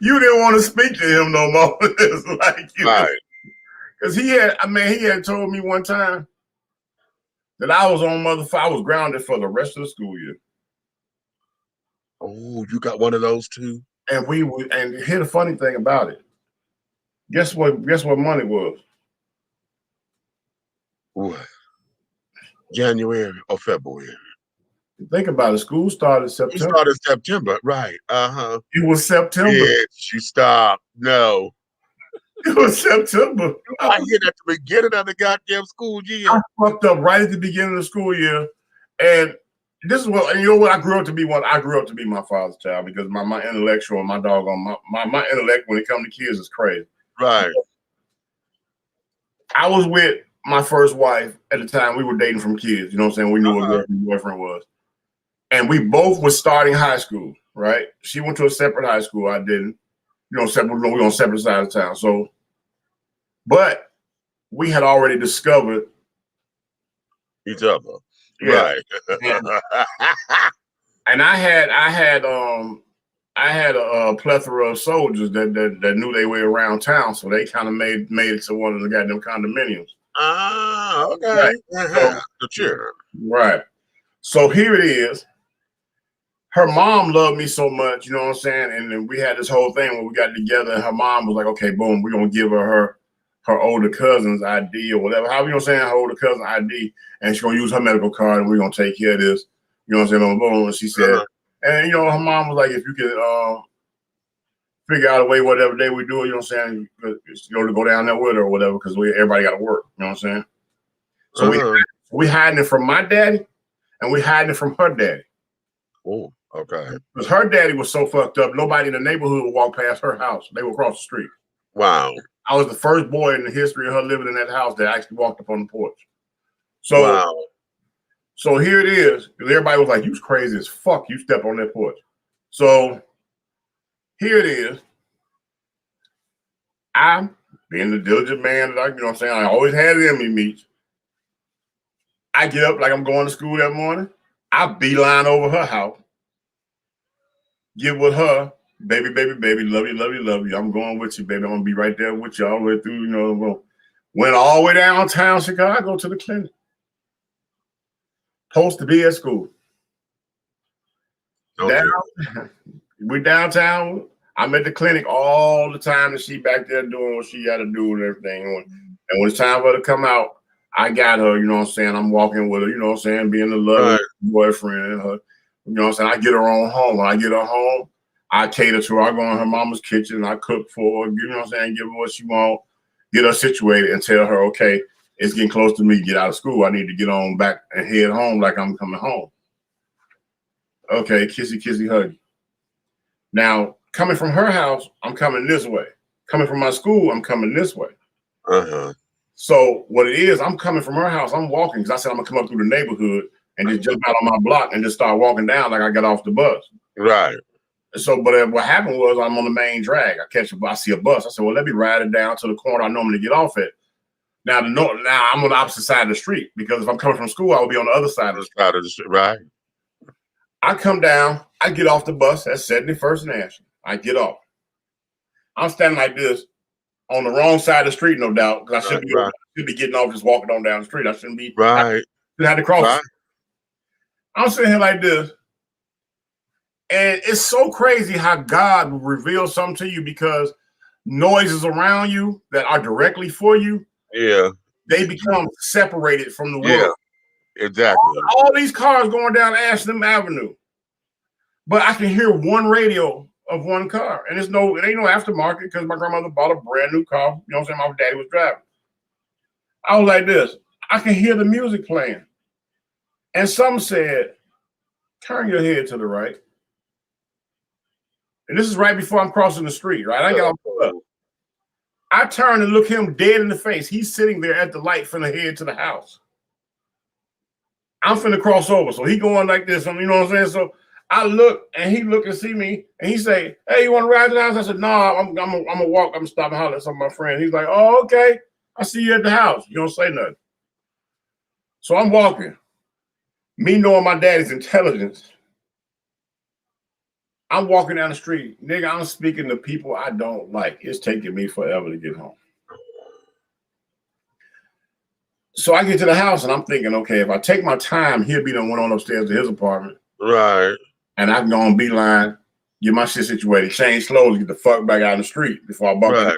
you didn't want to speak to him no more. It's like,
right.
Because he had told me one time that I was I was grounded for the rest of the school year.
Oh, you got one of those too?
And here's the funny thing about it. Guess what money was?
What? January or February?
Think about it. School started September.
It started September, right?
It was September.
Yeah, you stopped. No.
It was September.
I hit at the beginning of the goddamn school year.
I fucked up right at the beginning of the school year. And this is what, and you know what? I grew up to be my father's child, because my intellectual, my doggone, my intellect when it comes to kids is crazy.
Right.
I was with my first wife at the time. We were dating from kids. You know what I'm saying? We knew what her boyfriend was. And we both were starting high school, right? She went to a separate high school. I didn't. We're on separate sides of town. So, but we had already discovered
each other.
Yeah.
Right.
And I had a plethora of soldiers that knew their way around town, so they kind of made it to one of the goddamn condominiums.
Ah, okay.
Right.
So, the children.
Right. So here it is. Her mom loved me so much, you know what I'm saying? And then we had this whole thing when we got together, and her mom was like, okay, boom, we're going to give her older cousin's ID or whatever. How you know what I'm saying? Her older cousin ID, and she's going to use her medical card, and we're going to take care of this. You know what I'm saying? Boom. And she said, and, you know, her mom was like, if you could figure out a way, whatever day we do it, you know what I'm saying? To go down there with her or whatever, because everybody got to work, you know what I'm saying? So we hiding it from my daddy, and we hiding it from her daddy.
Oh, okay.
Because her daddy was so fucked up, nobody in the neighborhood would walk past her house. They would cross the street.
Wow.
I was the first boy in the history of her living in that house that actually walked up on the porch. So,
wow.
So here it is. Everybody was like, "You crazy as fuck. You step on that porch." So here it is. I'm being the diligent man that you know what I'm saying, I always had it in me, Meech. I get up like I'm going to school that morning. I beeline over her house. Get with her. Baby, love you. I'm going with you, baby. I'm going to be right there with you all the way through, you know. Went all the way downtown Chicago to the clinic. Supposed to be at school. Okay. We downtown. I'm at the clinic all the time, and she back there doing what she got to do and everything. And when it's time for her to come out, I got her, you know what I'm saying? I'm walking with her, you know what I'm saying? Being a loving boyfriend. Her, you know what I'm saying? I get her on home. When I get her home, I cater to her. I go in her mama's kitchen. I cook for her, you know what I'm saying? Give her what she want, get her situated and tell her, okay, it's getting close to me. Get out of school. I need to get on back and head home like I'm coming home. Okay, kissy, kissy, huggy. Now, coming from her house, I'm coming this way. Coming from my school, I'm coming this way. So what it is, I'm coming from her house. I'm walking because I said I'm gonna come up through the neighborhood and just jump out on my block and just start walking down like I got off the bus.
Right.
So, but what happened was I'm on the main drag. I see a bus. I said, well, let me ride it down to the corner I normally get off at. Now I'm on the opposite side of the street because if I'm coming from school, I would be on the other side of the street.
Right.
I come down. I get off the bus at 71st and Ashland. I get off. I'm standing like this on the wrong side of the street, no doubt, because I should be getting off just walking on down the street. I shouldn't be I had to cross. I'm sitting here like this. And it's so crazy how God will reveal something to you because noises around you that are directly for you, they become separated from the world.
Exactly.
All these cars going down Ashland Avenue, but I can hear one radio of one car, and it ain't no aftermarket because my grandmother bought a brand new car. You know what I'm saying? My daddy was driving. I was like this. I can hear the music playing, and some said, "Turn your head to the right." And this is right before I'm crossing the street, right? I got off the bus. I turn and look him dead in the face. He's sitting there at the light finna head to the house. I'm finna cross over. So he going like this, you know what I'm saying? So I look and he look and see me and he say, "Hey, you want to ride to the house?" I said, "No, I'm gonna walk. I'm stopping holler at some of my friends." He's like, "Oh, okay. I see you at the house." You don't say nothing. So I'm walking. Me knowing my daddy's intelligence, I'm walking down the street. Nigga, I'm speaking to people I don't like. It's taking me forever to get home. So I get to the house and I'm thinking, okay, if I take my time, he'll be the one on upstairs to his apartment.
Right.
And I can go on beeline, get my shit situated, change clothes, get the fuck back out in the street before I bump him.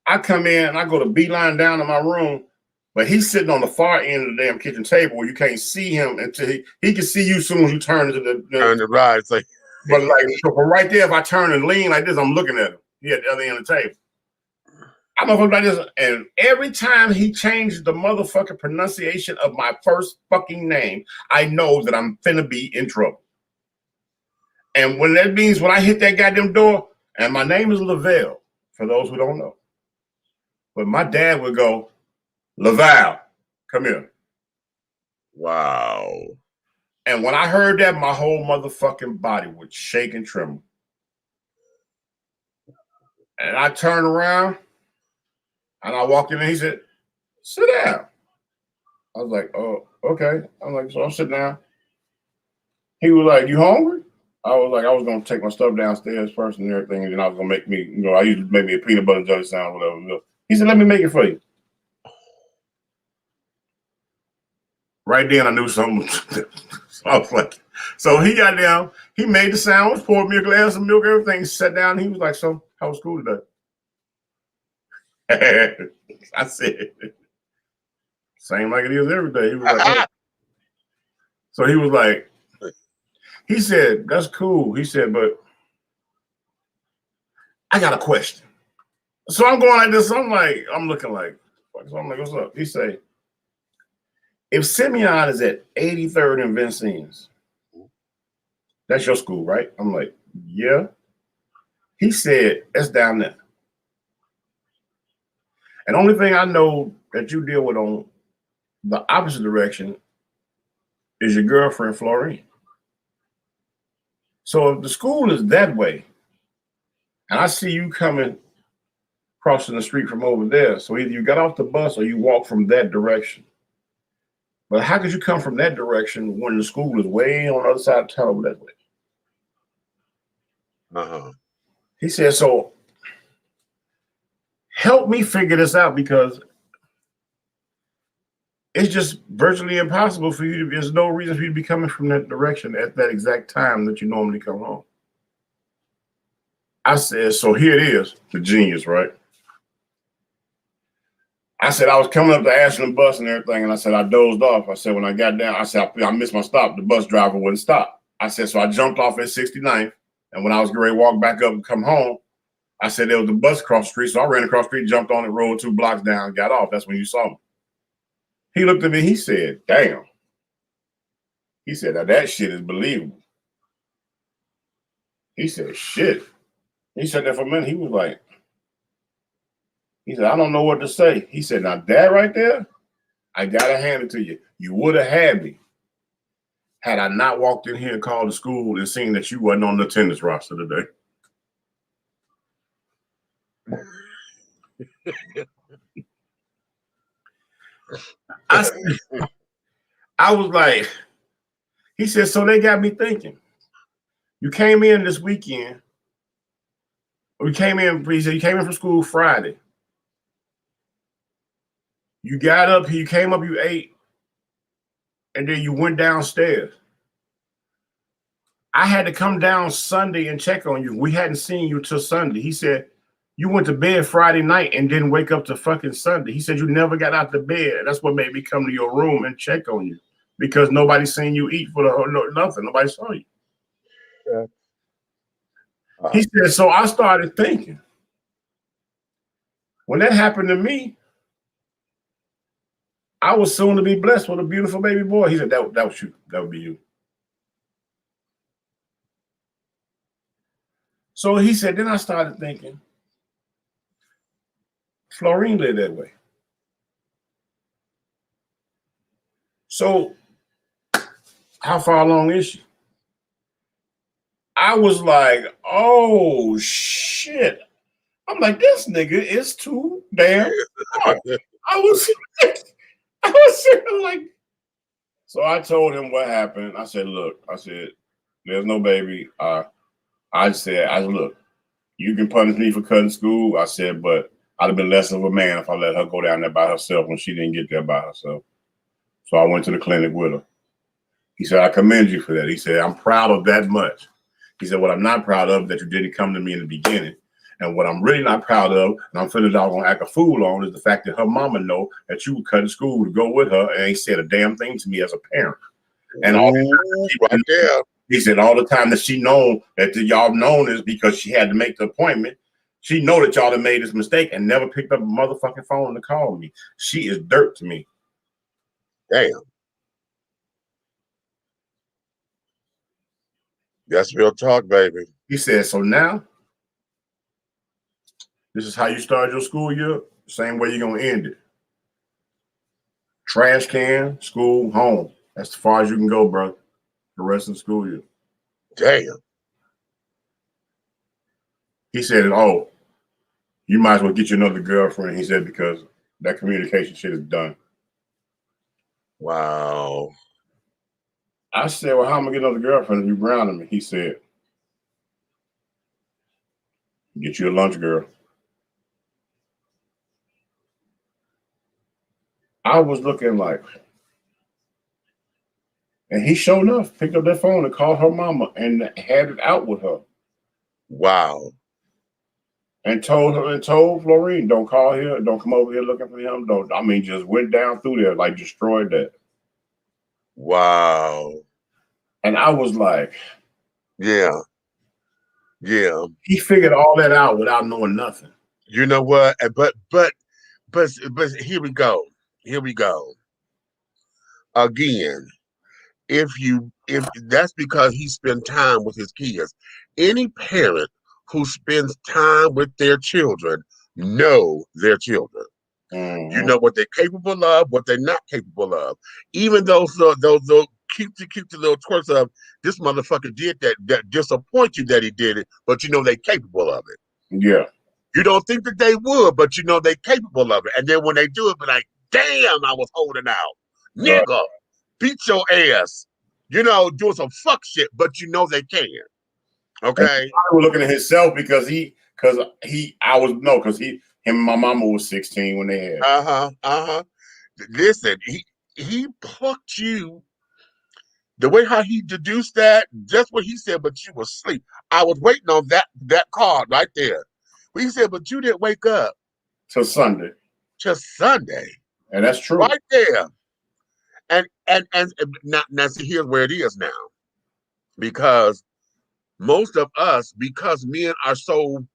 I come in and I go to beeline down to my room, but he's sitting on the far end of the damn kitchen table where you can't see him until he can see you as soon as you turn to the
right. It's like,
but like so from right there, if I turn and lean like this, I'm looking at him. He at the other end of the table. I'm gonna like this, and every time he changes the motherfucking pronunciation of my first fucking name, I know that I'm finna be in trouble. And when that means when I hit that goddamn door, and my name is Lavelle, for those who don't know. But my dad would go, "Laval, come here."
Wow.
And when I heard that, my whole motherfucking body would shake and tremble. And I turned around and I walked in and he said, "Sit down." I was like, "Oh, okay." I'm like, so I'm sitting down. He was like, "You hungry?" I was like, I was going to take my stuff downstairs first and everything. And then I was going to make me, you know, I usually make me a peanut butter jelly sandwich, whatever. He said, "Let me make it for you." Right then, I knew something. So I was like, so he got down, he made the sandwich, poured me a glass of milk, everything, sat down. He was like, "So, how was school today?" I said, "Same like it is every day." He was like, "Oh." So he was like, he said, "That's cool." He said, "But I got a question." So I'm going like this. I'm looking like, so I'm like, "What's up?" He say, "If Simeon is at 83rd and Vincennes, that's your school, right?" I'm like, "Yeah." He said, "That's down there. And the only thing I know that you deal with on the opposite direction is your girlfriend, Florine. So if the school is that way, and I see you coming, crossing the street from over there, so either you got off the bus or you walk from that direction. But how could you come from that direction when the school is way on the other side of town over that way?" He said, "So help me figure this out because it's just virtually impossible for you to, there's no reason for you to be coming from that direction at that exact time that you normally come home." I said, so here it is, the genius, right? I said I was coming up the Ashland bus and everything, and I said I dozed off. I said when I got down, I said I missed my stop. The bus driver wouldn't stop. I said so I jumped off at 69th, and when I was ready to walk back up and come home, I said there was a bus across the street, so I ran across the street, jumped on it, rolled 2 blocks down, got off. That's when you saw me. He looked at me. He said, "Damn." He said, "Now that shit is believable." He said, "Shit." He said that for a minute. He was like. He said, "I don't know what to say." He said, "Now that right there, I gotta hand it to you. You would have had me had I not walked in here and called the school and seen that you wasn't on the attendance roster today." I was like, he said, "So they got me thinking. You came in this weekend. He said, you came in from school Friday. You got up here, you came up, you ate, and then you went downstairs. I had to come down Sunday and check on you. We hadn't seen you till Sunday." He said, "You went to bed Friday night and didn't wake up to fucking Sunday." He said, "You never got out the bed. That's what made me come to your room and check on you because nobody seen you eat for nothing. Nobody saw you." Yeah. He said, "So I started thinking, when that happened to me, I was soon to be blessed with a beautiful baby boy." He said, that was you. That would be you. So he said, then I started thinking, Florine lived that way. So how far along is she? I was like, oh shit. I'm like, this nigga is too damn hard. I was sitting like, so I told him what happened. I said, look, there's no baby. I said, look, you can punish me for cutting school. I said, but I'd have been less of a man if I let her go down there by herself when she didn't get there by herself. So I went to the clinic with her. He said, I commend you for that. He said, I'm proud of that much. He said, what I'm not proud of that you didn't come to me in the beginning. And what I'm really not proud of, and I'm feeling I'm gonna act a fool on, is the fact that her mama know that you were cutting school to go with her and ain't said a damn thing to me as a parent. And all right there. He said all the time that she known that y'all known is because she had to make the appointment. She know that y'all have made this mistake and never picked up a motherfucking phone to call me. She is dirt to me. Damn.
That's real talk, baby.
He said, so now, this is how you start your school year, same way you're going to end it. Trash can, school, home. That's as far as you can go, bro, the rest of the school year.
Damn.
He said, oh, you might as well get you another girlfriend. He said, because that communication shit is done.
Wow.
I said, well, how am I going to get another girlfriend if you grounded me? He said, get you a lunch girl. I was looking like, and he sure enough picked up that phone and called her mama and had it out with her.
Wow.
And told Florine, don't call here, don't come over here looking for him. Just went down through there, like destroyed that.
Wow.
And I was like,
yeah. Yeah.
He figured all that out without knowing nothing.
You know what? But here we go. Here we go. Again, if that's because he spent time with his kids. Any parent who spends time with their children know their children. Mm-hmm. You know what they're capable of, what they're not capable of. Even those cute little twerks of this motherfucker did that disappoint you that he did it, but you know they're capable of it.
Yeah.
You don't think that they would, but you know they're capable of it. And then when they do it, be like, damn, I was holding out. Nigga, right. Beat your ass. You know, doing some fuck shit, but you know they can. Okay.
I was looking at himself because him and my mama was 16 when they had.
Listen, he plucked you. The way how he deduced that, that's what he said, but you were asleep. I was waiting on that card right there. He said, but you didn't wake up
till Sunday.
to Sunday.
And that's true.
Right there. And now see, here's where it is now. Because most of us, because men are so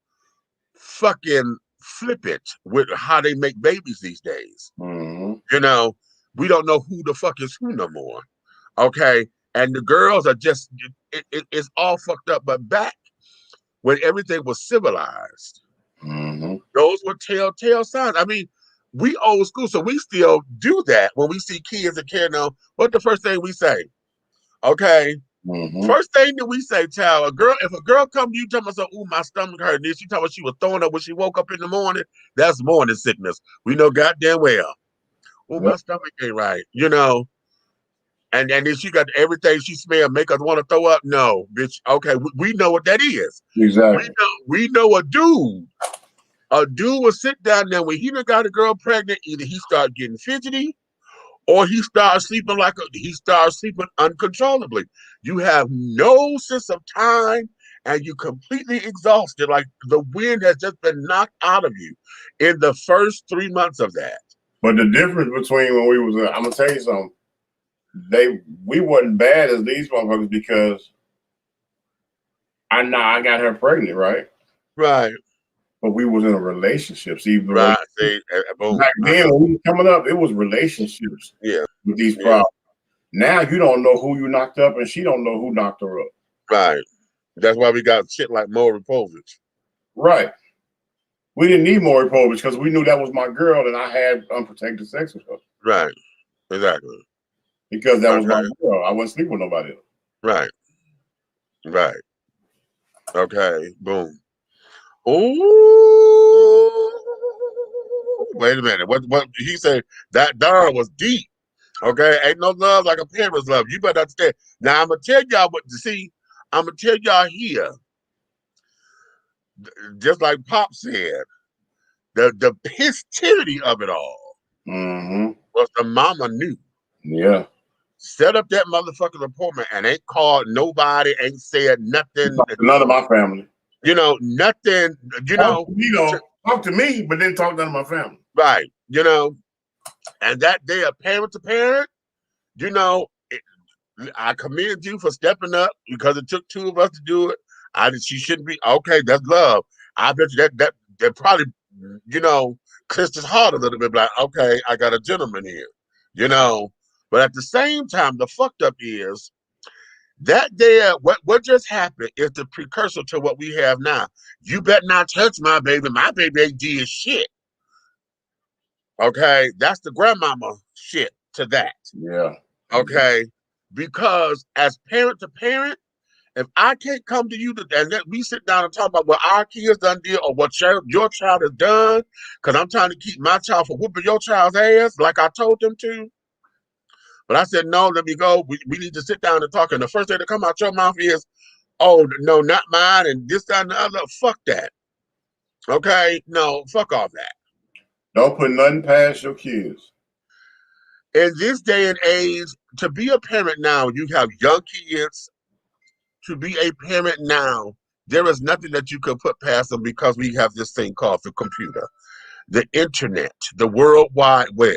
fucking flippant with how they make babies these days. You know, we don't know who the fuck is who no more. Okay. And the girls are just, it's all fucked up. But back when everything was civilized, those were telltale signs. I mean, we old school, so we still do that when we see kids and carrying on. What's the first thing we say? Okay. First thing that we say, child, if a girl come to you telling us, "Ooh, my stomach hurt," and she told us she was throwing up when she woke up in the morning, that's morning sickness. We know goddamn well. Oh, my stomach ain't right, you know. And then she got everything she smelled make us want to throw up. No, bitch. Okay, we know what that is.
Exactly.
We know a dude. A dude will sit down there when he done got a girl pregnant. Either he start getting fidgety, or he starts sleeping uncontrollably. You have no sense of time, and you completely exhausted, like the wind has just been knocked out of you in the first 3 months of that.
But the difference between when we was, I'm gonna tell you something. We wasn't bad as these motherfuckers because I got her pregnant, right?
Right.
But we was in a relationship. See,
right.
Back then when we were coming up, it was relationships.
Yeah.
With these problems. Now you don't know who you knocked up, and she don't know who knocked her up.
Right. That's why we got shit like Maury Povich.
Right. We didn't need Maury Povich because we knew that was my girl and I had unprotected sex with her.
Right. Exactly.
Because that was my girl. I wasn't sleeping with nobody else.
Right. Right. Okay. Boom. Ooh. Wait a minute. What he said? That darn was deep. Okay. Ain't no love like a parent's love. You better understand. Now I'm gonna tell y'all what to see. I'm gonna tell y'all here. Just like Pop said, the pistivity of it all was the mama knew.
Yeah.
Set up that motherfucking appointment and ain't called nobody, ain't said nothing.
None of my family.
You know, nothing, you know.
Talk to me, but then talk to none of my family.
Right. You know, and that day of parent to parent, you know, I commend you for stepping up because it took two of us to do it. She shouldn't be, okay, that's love. I bet you that probably, you know, kissed his heart a little bit, like, okay, I got a gentleman here, you know. But at the same time, the fucked up is that there, what just happened is the precursor to what we have now. You better not touch my baby. My baby ain't did shit. Okay, that's the grandmama shit to that.
Yeah.
Okay, because as parent to parent, if I can't come to you and let we sit down and talk about what our kids done did or what your child has done, because I'm trying to keep my child from whooping your child's ass like I told them to. But I said, no, let me go. We need to sit down and talk. And the first thing to come out your mouth is, oh, no, not mine, and this, that, and the other. Fuck that. Okay? No, fuck all that.
Don't put nothing past your kids.
In this day and age, to be a parent now, you have young kids. To be a parent now, there is nothing that you can put past them because we have this thing called the computer, the internet, the World Wide Web.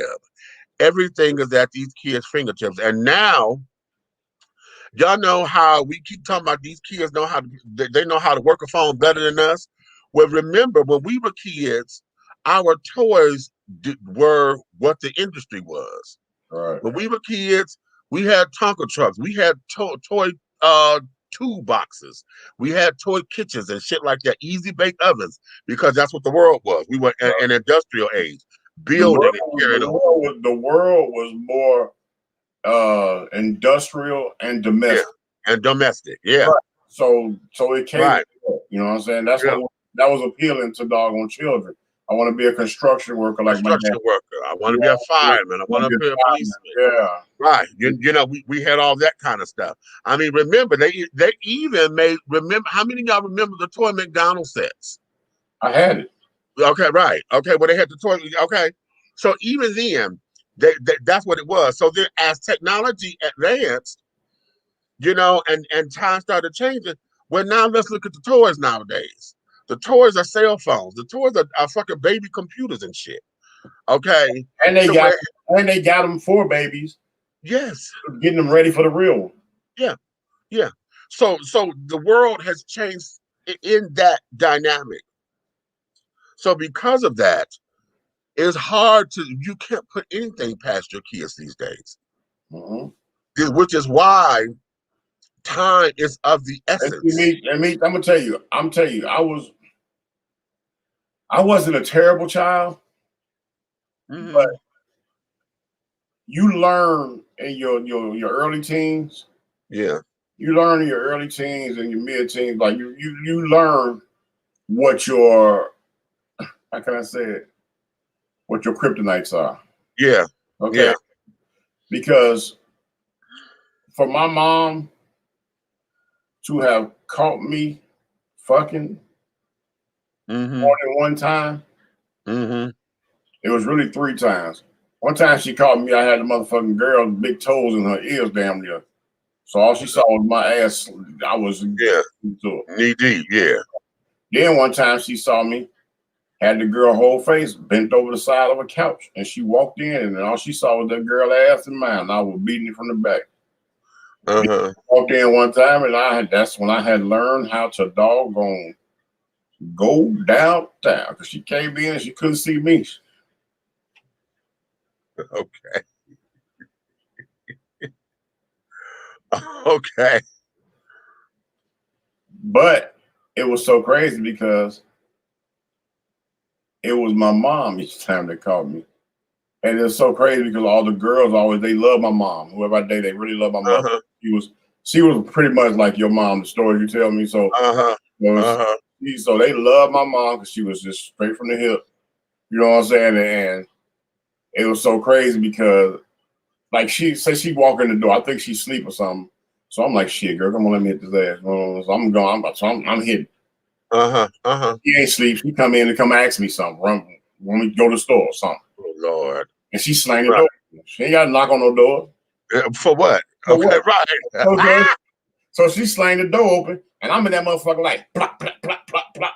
Everything is at these kids' fingertips. And now, y'all know how we keep talking about these kids they know how to work a phone better than us. Well, remember, when we were kids, our toys were what the industry was.
Right.
When we were kids, we had Tonka trucks. We had toy toolboxes. We had toy kitchens and shit like that, easy bake ovens, because that's what the world was. We were an industrial age, building and carrying on.
The world was more industrial and domestic.
Yeah. And domestic, yeah.
Right. So it came, right. You know what I'm saying? That's what that was appealing to doggone children. I want to be a construction worker like my dad.
I want to be a fireman. I want to be a policeman.
Yeah.
Right. You know, we had all that kind of stuff. I mean, remember, they even remember, how many of y'all remember the toy McDonald's sets?
I had it.
Okay, right. Okay, well, they had the toy. Okay. So even then, that's what it was. So then as technology advanced, you know, and time started changing, well, now let's look at the toys nowadays. The toys are cell phones. The toys are fucking baby computers and shit. Okay.
And they got them 4 babies.
Yes.
Getting them ready for the real one.
Yeah. Yeah. So the world has changed in that dynamic. So because of that, it's hard you can't put anything past your kids these days. Which is why time is of the essence.
I'm gonna tell you, I wasn't a terrible child, but you learn in your early teens.
Yeah.
You learn in your early teens and your mid-teens, like you learn what your, how can I say it, what your kryptonites are.
Yeah.
Okay.
Yeah.
Because for my mom to have caught me fucking more than one time, it was really 3 times. One time she caught me, I had a motherfucking girl with big toes in her ears damn near. So all she saw was my ass. I was
knee deep, yeah.
Then one time she saw me, had the girl whole face bent over the side of a couch, and she walked in, and all she saw was that girl ass and mine. I was beating it from the back. Walked in one time, and that's when I had learned how to doggone go downtown, because she came in and she couldn't see me.
Okay. Okay.
But it was so crazy because it was my mom each time they called me. And it was so crazy because all the girls they love my mom. Whoever I date, they really love my mom. She was pretty much like your mom, the stories you tell me. So, so they love my mom because she was just straight from the hip. You know what I'm saying? And it was so crazy because, like, she said she walk in the door. I think she sleep or something. So I'm like, shit, girl, come on, let me hit this ass. So I'm going. I'm hitting. She ain't sleep. She come in and come ask me something. When we go to the store or something.
Oh Lord.
And she slammed the door. She ain't got to knock on no door.
For what? Okay, right.
Okay. So she slammed the door open, and I'm in that motherfucker like plop, plop, plop, plop, plop.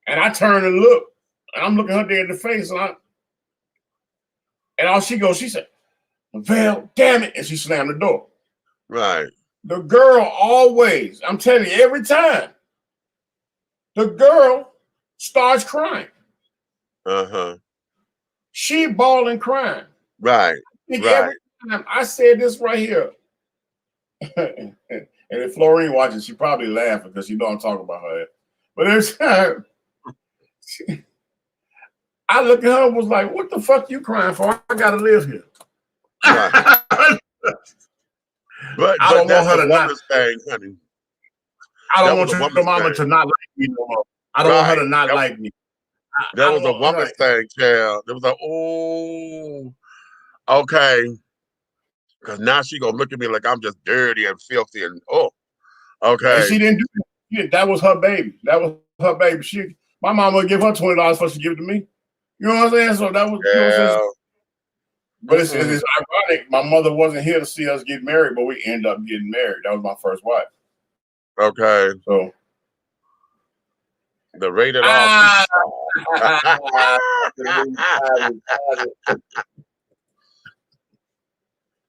And I turn and look, and I'm looking her dead in the face, and all she goes, she said, "Well, damn it," and she slammed the door.
Right.
The girl always, I'm telling you, every time, the girl starts crying. She bawling, crying.
Right.
Every time I said this right here, and if Florine watches, she probably laughing because she don't talk about her. But every time I look at her and was like, "What the fuck you crying for? I gotta live here."
Right. but
I don't want her to
not thing, honey.
I don't want your mama to not like me no more. I don't want her to not like me.
That was a woman's thing, child. There was like, oh, okay. Because now she gonna look at me like I'm just dirty and filthy and okay.
And she didn't do that. That was her baby. That was her baby. My mama would give her $20 for she give it to me. You know what I'm saying? So that was, you know what I'm saying? But it's ironic. My mother wasn't here to see us get married, but we ended up getting married. That was my first wife.
Okay.
So
the rated R.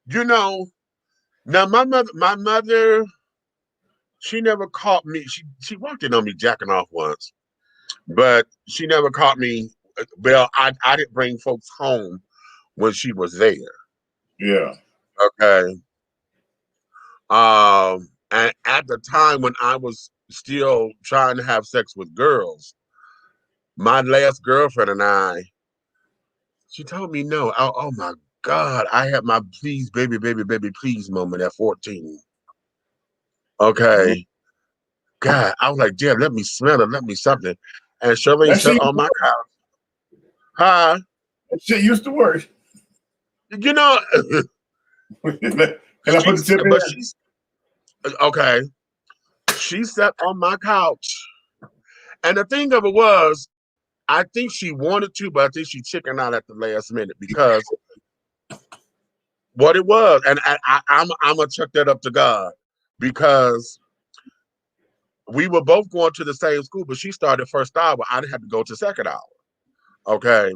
You know, now my mother, she never caught me. She walked in on me jacking off once, but she never caught me. Well, I didn't bring folks home when she was there.
Yeah.
Okay. And at the time when I was still trying to have sex with girls, my last girlfriend and I, she told me no. Oh my God, I had my please, baby, baby, baby, please moment at 14. Okay. God, I was like, damn, let me smell it, let me something. And Shirley sat on my couch. Huh?
That shit used to work.
You know,
can I put the tip in?
Okay. She sat on my couch. And the thing of it was, I think she wanted to, but I think she chickened out at the last minute because what it was, and I'm gonna chuck that up to God because we were both going to the same school, but she started first hour. I had to go to second hour. Okay,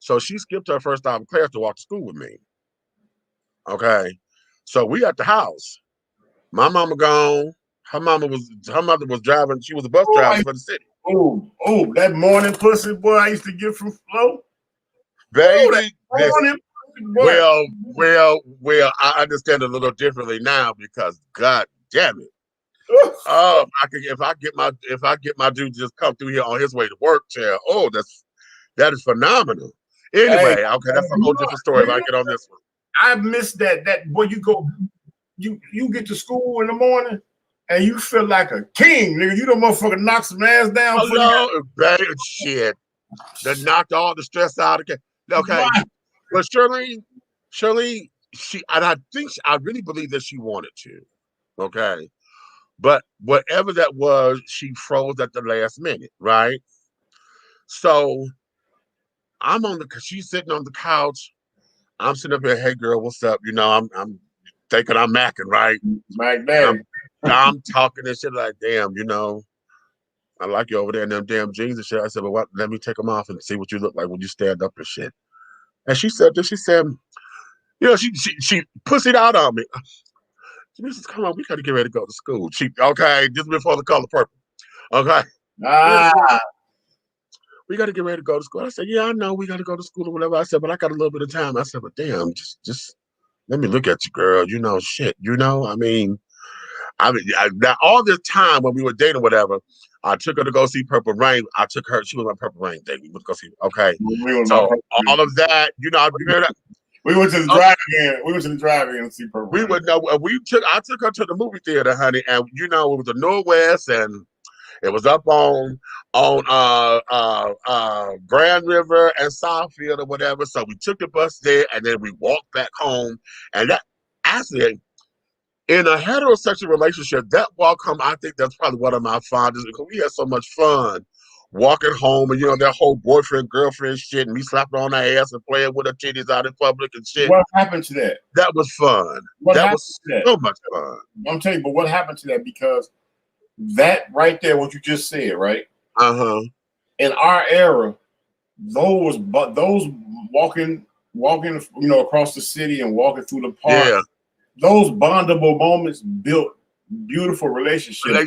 So she skipped her first time in class to walk to school with me. Okay. So we at the house. My mama gone. Her mother was driving. She was a bus driver for the city.
Oh, that morning pussy boy I used to get from Flo.
Baby, well, I understand a little differently now because God damn it. Oh, if I get my dude to just come through here on his way to work, chair. Oh, that is phenomenal. Anyway,
hey,
okay, that's a whole different story if I get on this one.
I miss that boy, you get to school in the morning and you feel like a king, nigga. You don't motherfucker knock some ass down.
Hello, baby, shit. That knocked all the stress out of it. Okay. But Shirley, I really believe that she wanted to. Okay. But whatever that was, she froze at the last minute, right? So she's sitting on the couch. I'm sitting up here, hey girl, what's up? You know, I'm thinking I'm macking, right?
Mac Daddy.
I'm talking and shit like, damn, you know, I like you over there in them damn jeans and shit. I said, well, let me take them off and see what you look like when you stand up and shit. And she said, you know, she pussied out on me. She says, come on, we got to get ready to go to school. Okay, just before the color purple. Okay. We got to get ready to go to school. I said, yeah, I know we got to go to school or whatever. I said, but I got a little bit of time. I said, but damn, just let me look at you, girl. You know, shit. You know, I mean, now all this time when we were dating, whatever, I took her to go see Purple Rain. She was on Purple Rain thing. We went to go see. Okay, so all of that, you know, you hear that?
We went to the drive-in. We went to the drive-in and see Purple Rain.
I took her to the movie theater, honey, and you know it was the Northwest, and it was up on Grand River and Southfield or whatever. So we took the bus there, and then we walked back home. And that actually, in a heterosexual relationship, that walk home, I think that's probably one of my fondest because we had so much fun walking home, and you know that whole boyfriend girlfriend shit, and me slapping on her ass and playing with her titties out in public and shit.
What happened to that?
That was fun. That was so much fun.
I'm telling you, but what happened to that? Because that right there, what you just said, right? In our era, those walking, you know, across the city and walking through the park, those bondable moments built beautiful relationships.
Right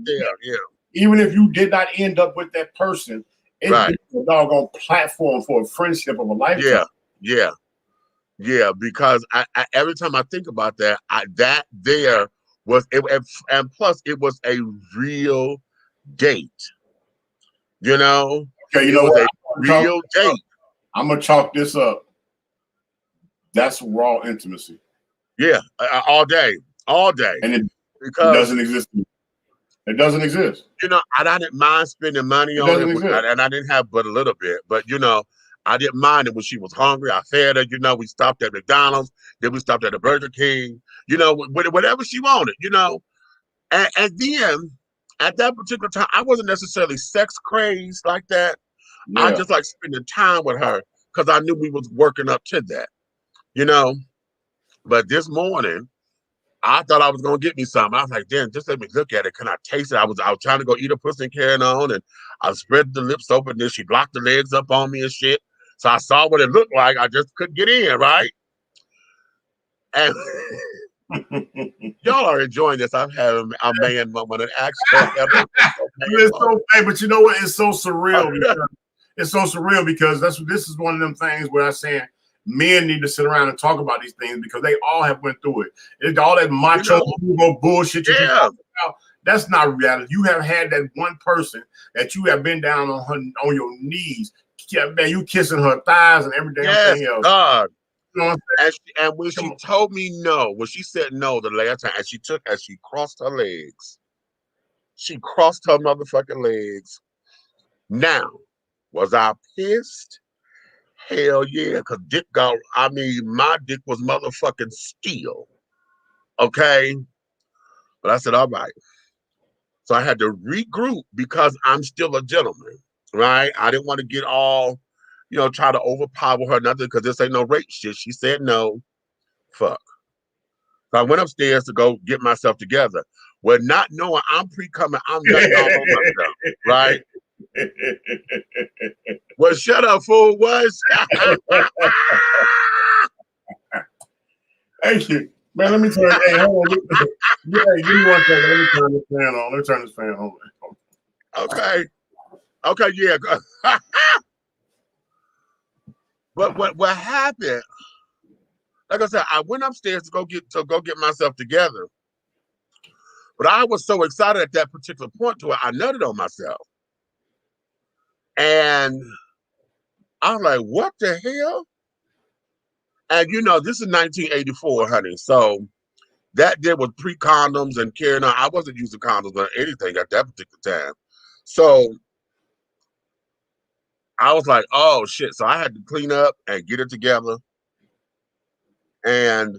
there, yeah.
Even if you did not end up with that person, it's a doggone platform for a friendship of a lifetime.
Yeah. Because I every time I think about that, that there was it, and plus it was a real date. You know,
okay, you know what?
Real date.
I'm gonna chalk this up. That's raw intimacy.
Yeah, all day,
and it doesn't exist. It doesn't exist.
You know, I didn't mind spending money on it, and I didn't have but a little bit. But you know, I didn't mind it when she was hungry. I fed her. You know, we stopped at McDonald's, then we stopped at the Burger King. You know, whatever she wanted. You know, and then at that particular time, I wasn't necessarily sex crazed like that. Yeah. I just like spending time with her because I knew we was working up to that. You know, but this morning, I thought I was gonna get me something. I was like, damn, just let me look at it. Can I taste it? I was trying to go eat a pussy and carrying on, and I spread the lips open. Then she blocked the legs up on me and shit. So I saw what it looked like. I just couldn't get in, right? And y'all are enjoying this. I'm having a man moment, an actual.
It's so, hey, but you know what? It's so surreal. It's so surreal because this is one of them things where I'm saying men need to sit around and talk about these things because they all have went through it. It's all that macho bullshit you talk about. That's not reality. You have had that one person that you have been down on your knees. Man, you kissing her thighs and everything else.
God. You know and when she told me no, when she said no the last time, and she crossed her legs. She crossed her motherfucking legs. Now, was I pissed? Hell yeah, because my dick was motherfucking steel. Okay? But I said, all right. So I had to regroup because I'm still a gentleman, right? I didn't want to get all, you know, try to overpower her, nothing, because this ain't no rape shit. She said no. Fuck. So I went upstairs to go get myself together. Well, not knowing I'm pre-coming, I'm nutting all over myself, right? Well, shut up, fool. What?
Thank you. Man, let me turn. Hey, hold on. Hey, give me 1 second. Let me turn this fan on. Let me turn this fan on.
Okay. Okay, yeah. But what happened? Like I said, I went upstairs to go get myself together. But I was so excited at that particular point to where I nutted on myself. And I was like, what the hell? And you know, this is 1984, honey. So that did was pre-condoms and carrying on. I wasn't using condoms or anything at that particular time. So I was like, oh shit. So I had to clean up and get it together. And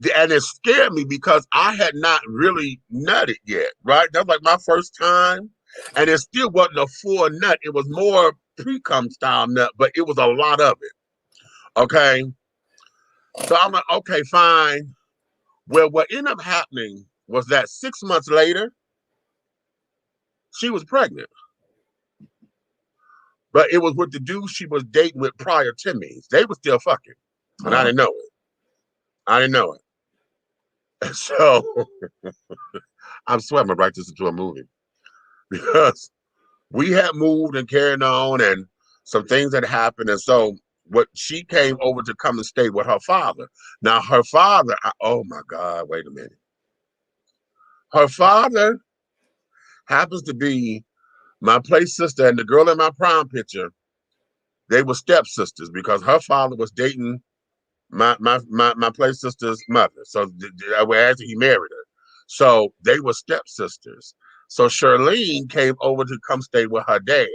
it scared me because I had not really nutted yet, right? That was like my first time. And it still wasn't a full nut. It was more pre-cum style nut, but it was a lot of it. Okay. So I'm like, okay, fine. Well, what ended up happening was that 6 months later, she was pregnant. But it was with the dude she was dating with prior to me. They were still fucking. And I didn't know it. I didn't know it. And so I'm sweating to write this into a movie. Because we had moved and carried on and some things had happened. And so she came over to come and stay with her father. Now her father, oh my God, wait a minute. Her father happens to be my play sister and the girl in my prom picture. They were stepsisters because her father was dating my play sister's mother. So after he married her. So they were stepsisters. So Charlene came over to come stay with her dad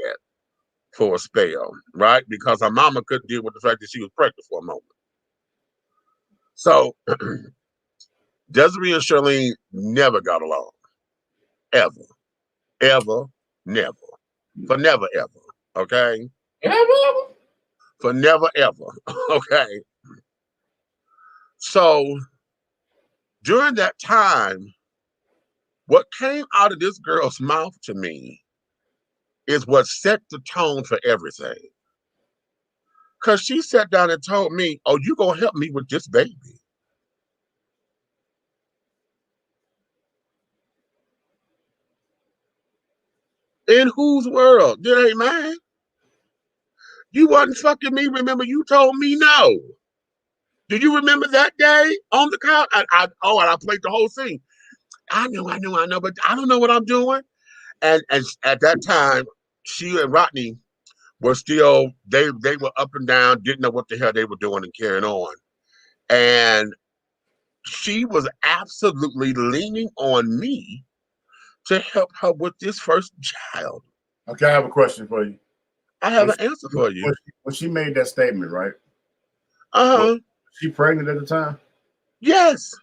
for a spell, right? Because her mama couldn't deal with the fact that she was pregnant for a moment. So Desiree and Charlene never got along. Ever. Ever. Never. For never ever. Okay?
Ever?
For never ever. Okay? So during that time, what came out of this girl's mouth to me is what set the tone for everything. Because she sat down and told me, oh, you gonna help me with this baby. In whose world? It ain't mine. You wasn't fucking me. Remember, you told me no. Do you remember that day on the couch? And I played the whole thing. I know, but I don't know what I'm doing. And at that time, she and Rodney were still, they were up and down, didn't know what the hell they were doing and carrying on. And she was absolutely leaning on me to help her with this first child.
Okay, I have a question for you.
I have an answer for you.
When she made that statement, right?
Was
she pregnant at the time?
Yes.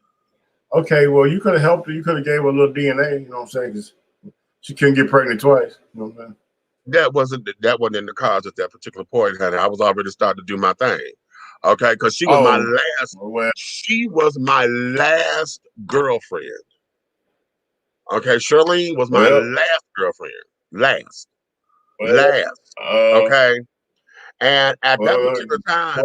Okay, well, you could have helped her. You could have gave her a little DNA, you know what I'm saying? Because she couldn't get pregnant twice. You know what I'm saying?
That wasn't in the cards at that particular point, honey. I was already starting to do my thing. Okay, because she was she was my last girlfriend. Okay, Charlene was my last girlfriend. Last. Okay. And at that particular time,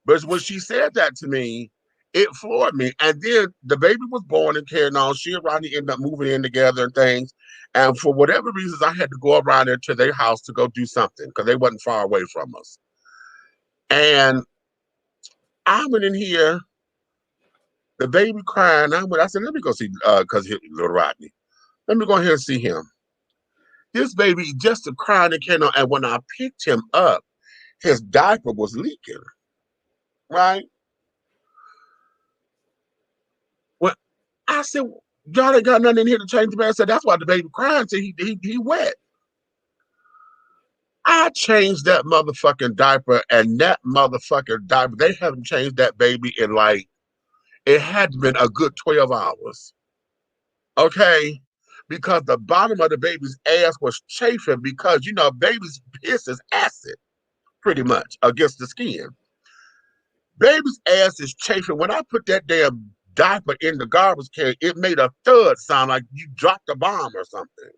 but when she said that to me, it floored me. And then the baby was born and carrying on. She and Rodney ended up moving in together and things. And for whatever reasons, I had to go around there to their house to go do something because they wasn't far away from us. And I went in here, the baby crying. I said, let me go see, because little Rodney. Let me go in here and see him. This baby just crying and carrying on. And when I picked him up, his diaper was leaking. Right? Well, I said, y'all ain't got nothing in here to change the man. I said, that's why the baby crying. So he wet. I changed that motherfucking diaper, and that motherfucking diaper, they haven't changed that baby in it had been a good 12 hours. Okay? Because the bottom of the baby's ass was chafing because, you know, baby's piss is acid, pretty much, against the skin. Baby's ass is chafing. When I put that damn diaper in the garbage can, it made a thud sound like you dropped a bomb or something.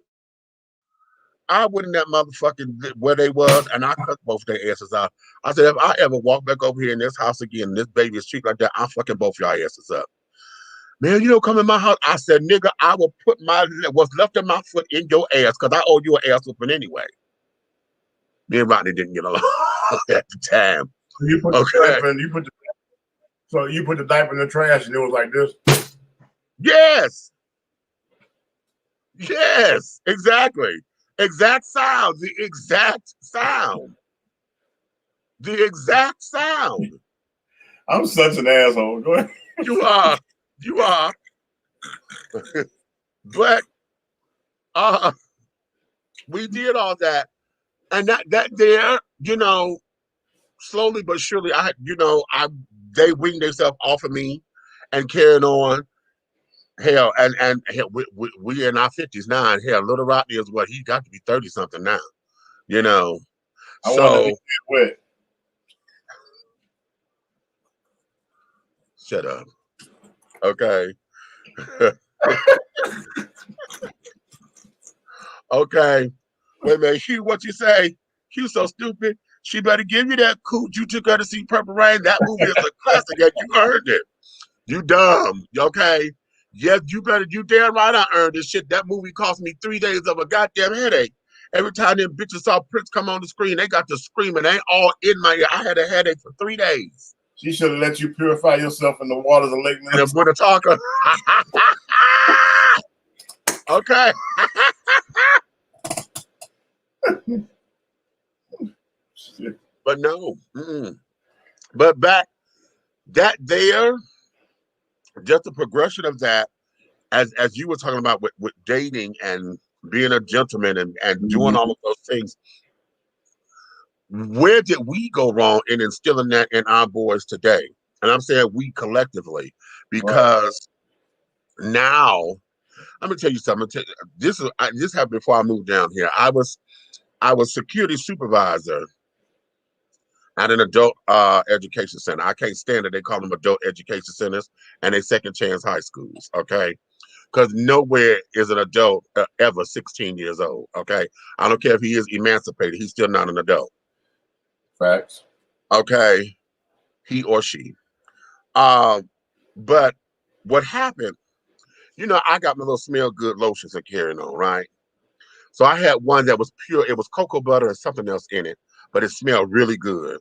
I went in that motherfucking where they was, and I cut both their asses out. I said, if I ever walk back over here in this house again, this baby is treated like that, I'm fucking both y'all asses up. Man, you don't come in my house. I said, nigga, I will put what's left of my foot in your ass because I owe you an ass whooping anyway. Me and Rodney didn't get along at the time.
You put the diaper in the trash and it was like this?
Yes. Yes, exactly. Exact sound. The exact sound. The exact sound.
I'm such an asshole. Go ahead.
You are. You are. But we did all that. And that there, you know, slowly but surely, they weaned themselves off of me and carried on. Hell, and hell, we in our 50s now, and hell, little Rodney is what, he got to be 30 something now, you know. So shut up. Okay. Okay. Wait a minute, Hugh, what you say? Hugh so stupid. She better give you that coot. You took her to see Purple Rain. That movie is a classic. Yeah, you earned it. You dumb. Okay. Yes, you damn right I earned this shit. That movie cost me 3 days of a goddamn headache. Every time them bitches saw Prince come on the screen, they got to screaming. They ain't all in my ear. I had a headache for 3 days.
She should have let you purify yourself in the waters of Lake Minnesota.
With a talker. Okay. But no. But back that there, just the progression of that, as you were talking about with dating and being a gentleman and doing all of those things, where did we go wrong in instilling that in our boys today? And I'm saying we collectively, because now, I'm gonna tell you something. This happened before I moved down here. I was security supervisor at an adult education center. I can't stand it. They call them adult education centers and they second chance high schools. Okay. Because nowhere is an adult ever 16 years old. Okay. I don't care if he is emancipated. He's still not an adult.
Facts.
Okay. He or she. But what happened, you know, I got my little smell good lotions and carrying on, right? So I had one that was pure. It was cocoa butter and something else in it, but it smelled really good.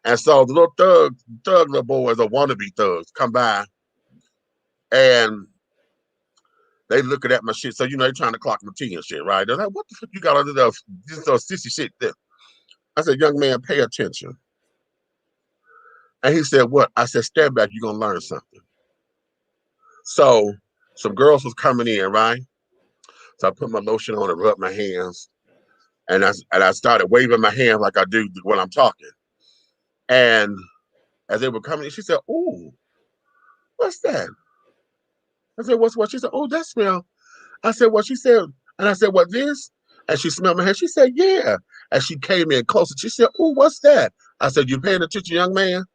And so the little thug little boys or wannabe thugs come by and they looking at my shit. So, you know, they trying to clock my tea and shit, right? They're like, what the fuck you got under this sissy shit there? I said, young man, pay attention. And he said, what? I said, stand back, you're going to learn something. So some girls was coming in, right? So I put my lotion on and rubbed my hands. And I started waving my hand like I do when I'm talking. And as they were coming in, she said, ooh, what's that? I said, what's what? She said, oh, that smell. I said, what? She said, and I said, what, this? And she smelled my hand. She said, yeah. And she came in closer. She said, oh, what's that? I said, you paying attention, young man?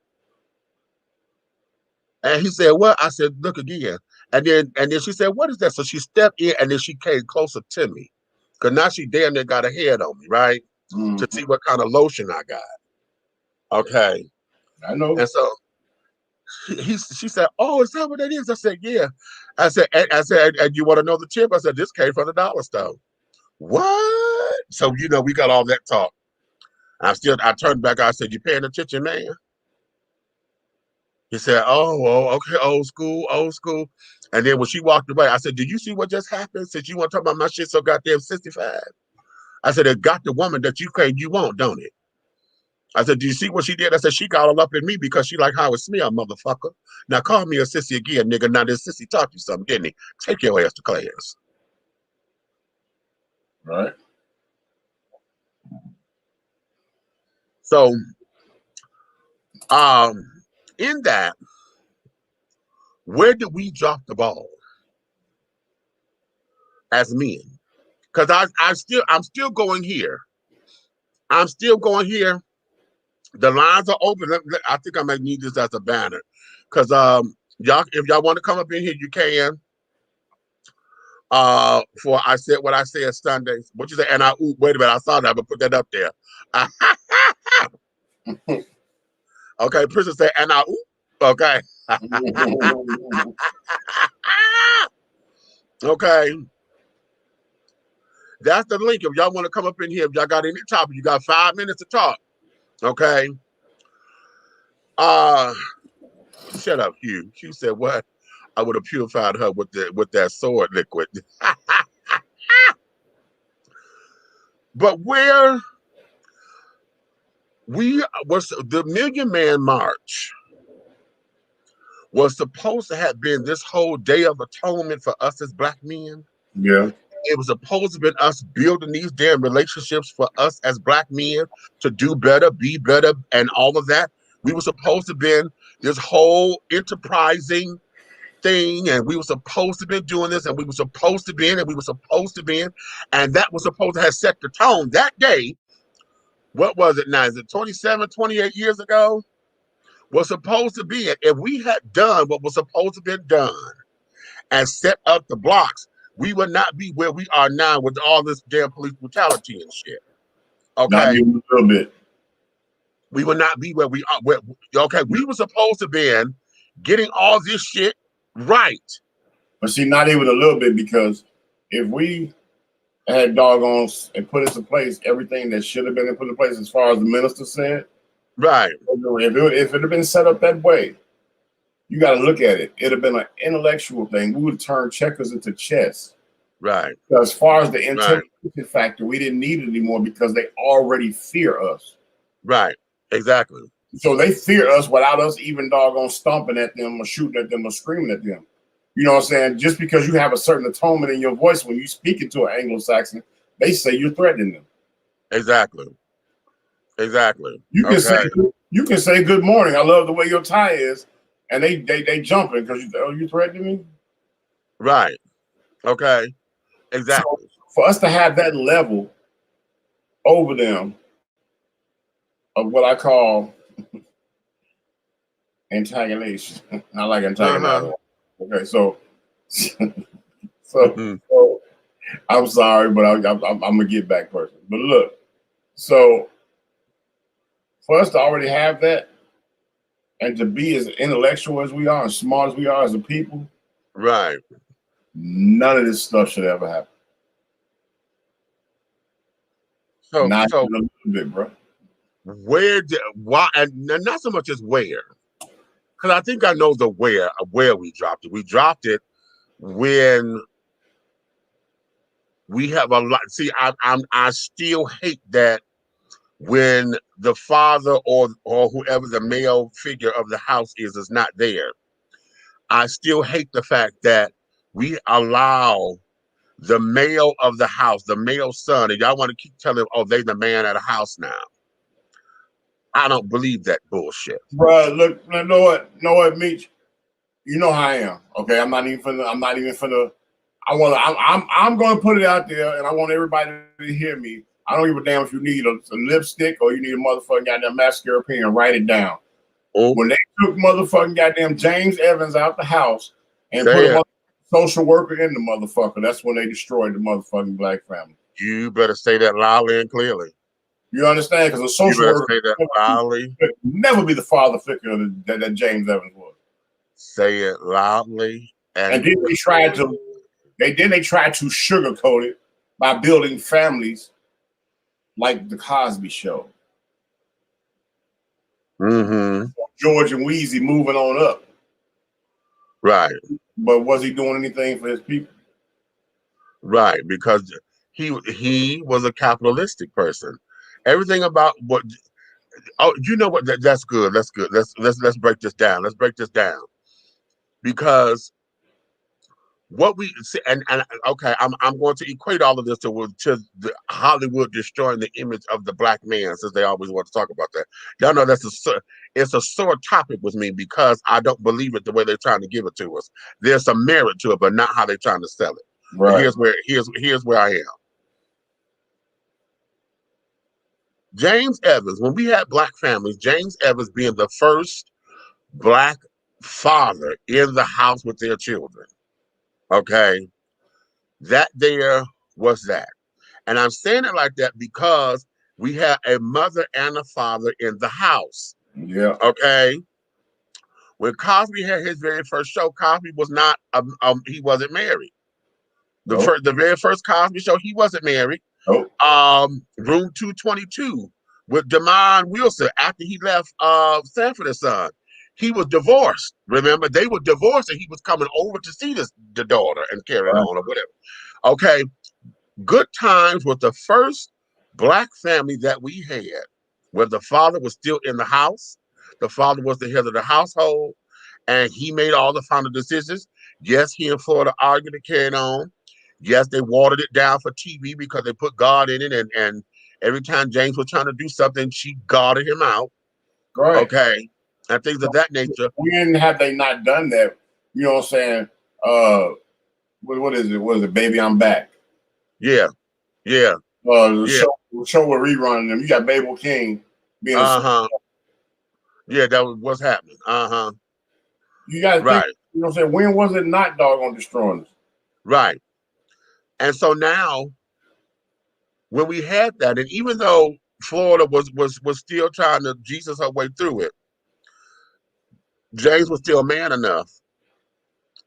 And he said, what? I said, look again. And then she said, what is that? So she stepped in and then she came closer to me. Because now she damn near got a head on me, right? To see what kind of lotion I got. Okay.
I know.
And so she said, oh, is that what that is? I said, yeah. I said, and you want to know the tip? I said, this came from the dollar store. What? So, you know, we got all that talk. I turned back. I said, you paying attention, man? He said, oh, okay, old school. And then when she walked away, I said, did you see what just happened? Since you want to talk about my shit so goddamn 65. I said, it got the woman that you claim you want, don't it? I said, do you see what she did? I said, she got all up in me because she like how it smell, motherfucker. Now call me a sissy again, nigga. Now this sissy taught you something, didn't he? Take your ass to class.
Right.
So, in that, where did we drop the ball as men? Because I'm still going here. I'm still going here. The lines are open. I think I might need this as a banner. Because Y'all, if y'all want to come up in here, you can. For I said what I said Sundays. What you say? And wait a minute, I saw that, but put that up there. Okay, Princess said, and okay. Okay. That's the link. If y'all want to come up in here, if y'all got any topic, you got 5 minutes to talk. Okay. Shut up, Hugh. Hugh said, what? I would have purified her with that sword liquid. But where we was the Million Man March was supposed to have been this whole day of atonement for us as black men.
Yeah.
It was supposed to have been us building these damn relationships for us as black men to do better, be better, and all of that. We were supposed to have been this whole enterprising thing, and we were supposed to have been doing this, and we were supposed to be in, and we were supposed to be in, and that was supposed to have set the tone that day. What was it now? Is it 27, 28 years ago? Was supposed to be it. If we had done what was supposed to have been done and set up the blocks, we would not be where we are now with all this damn police brutality and shit.
Not
Okay.
even a little bit.
We would not be where we are. Okay, we were supposed to be getting all this shit right.
But see, not even a little bit, because if we had doggone and put into place everything that should have been put in place as far as the minister said,
right?
If it had been set up that way, you got to look at it. It'd have been an intellectual thing. We would turn checkers into chess.
Right.
As far as the intimidation factor, we didn't need it anymore because they already fear us.
Right. Exactly.
So they fear us without us even doggone stomping at them or shooting at them or screaming at them. You know what I'm saying? Just because you have a certain atonement in your voice when you speak into an Anglo-Saxon, they say you're threatening them.
Exactly. Exactly.
You can say good morning. I love the way your tie is, and they jumping because you threatening me.
Right. Okay. Exactly.
So for us to have that level over them of what I call antagonization. I like antagonizing. Okay, so I'm sorry, but I'm a get back person. But look, so for us to already have that and to be as intellectual as we are, as smart as we are as a people,
right?
None of this stuff should ever happen.
So,
not even a little bit, bro.
Why, and not so much as where, because I think I know the where we dropped it. We dropped it when we have a lot. See, I still hate that when the father or whoever the male figure of the house is not there. I still hate the fact that we allow the male of the house, the male son, and y'all want to keep telling them, oh, they the man of the house now. I don't believe that bullshit.
Bro, look, you know what, Meech? You know how I am. Okay, I'm not even finna. I'm gonna put it out there, and I want everybody to hear me. I don't give a damn if you need a lipstick or you need a motherfucking goddamn mascara pen. Write it down. Oh. When they took motherfucking goddamn James Evans out the house and put a social worker in the motherfucker, that's when they destroyed the motherfucking black family.
You better say that loudly and clearly.
You understand? Because a social worker never be the father figure that James Evans was.
Say it loudly.
And then they tried to sugarcoat it by building families like the Cosby Show.
Mm-hmm.
George and Wheezy moving on up.
Right.
But was he doing anything for his people?
Right, because he was a capitalistic person. Everything about what you know what that's good. That's good. Let's break this down. Let's break this down. Because what we see, and okay, I'm going to equate all of this to the Hollywood destroying the image of the black man, since they always want to talk about that. Y'all know it's a sore topic with me because I don't believe it the way they're trying to give it to us. There's some merit to it, but not how they're trying to sell it. Right. Here's where I am. James Evans, when we had black families, James Evans being the first black father in the house with their children. Okay, that there was that. And I'm saying it like that because we have a mother and a father in the house.
Yeah.
Okay. When Cosby had his very first show, Cosby was not, he wasn't married. The very first Cosby show, he wasn't married.
Nope.
Room 222 with Damon Wilson after he left Sanford and Son. He was divorced. Remember, they were divorced and he was coming over to see the daughter and carrying on or whatever. Okay. Good Times was the first black family that we had where the father was still in the house. The father was the head of the household and he made all the final decisions. Yes, he and Florida argued and carried on. Yes, they watered it down for TV because they put God in it. And every time James was trying to do something, she guarded him out.
Right.
Okay. And things of that nature.
When have they not done that? You know what I'm saying? What is it? What is it? Baby, I'm Back.
Yeah. Yeah.
The show with rerunning them. You got Babel King being
yeah, that was what's happening.
You got to
right.
think, you know what I'm saying? When was it not doggone destroying us?
Right. And so now, when we had that, and even though Florida was still trying to Jesus her way through it, James was still man enough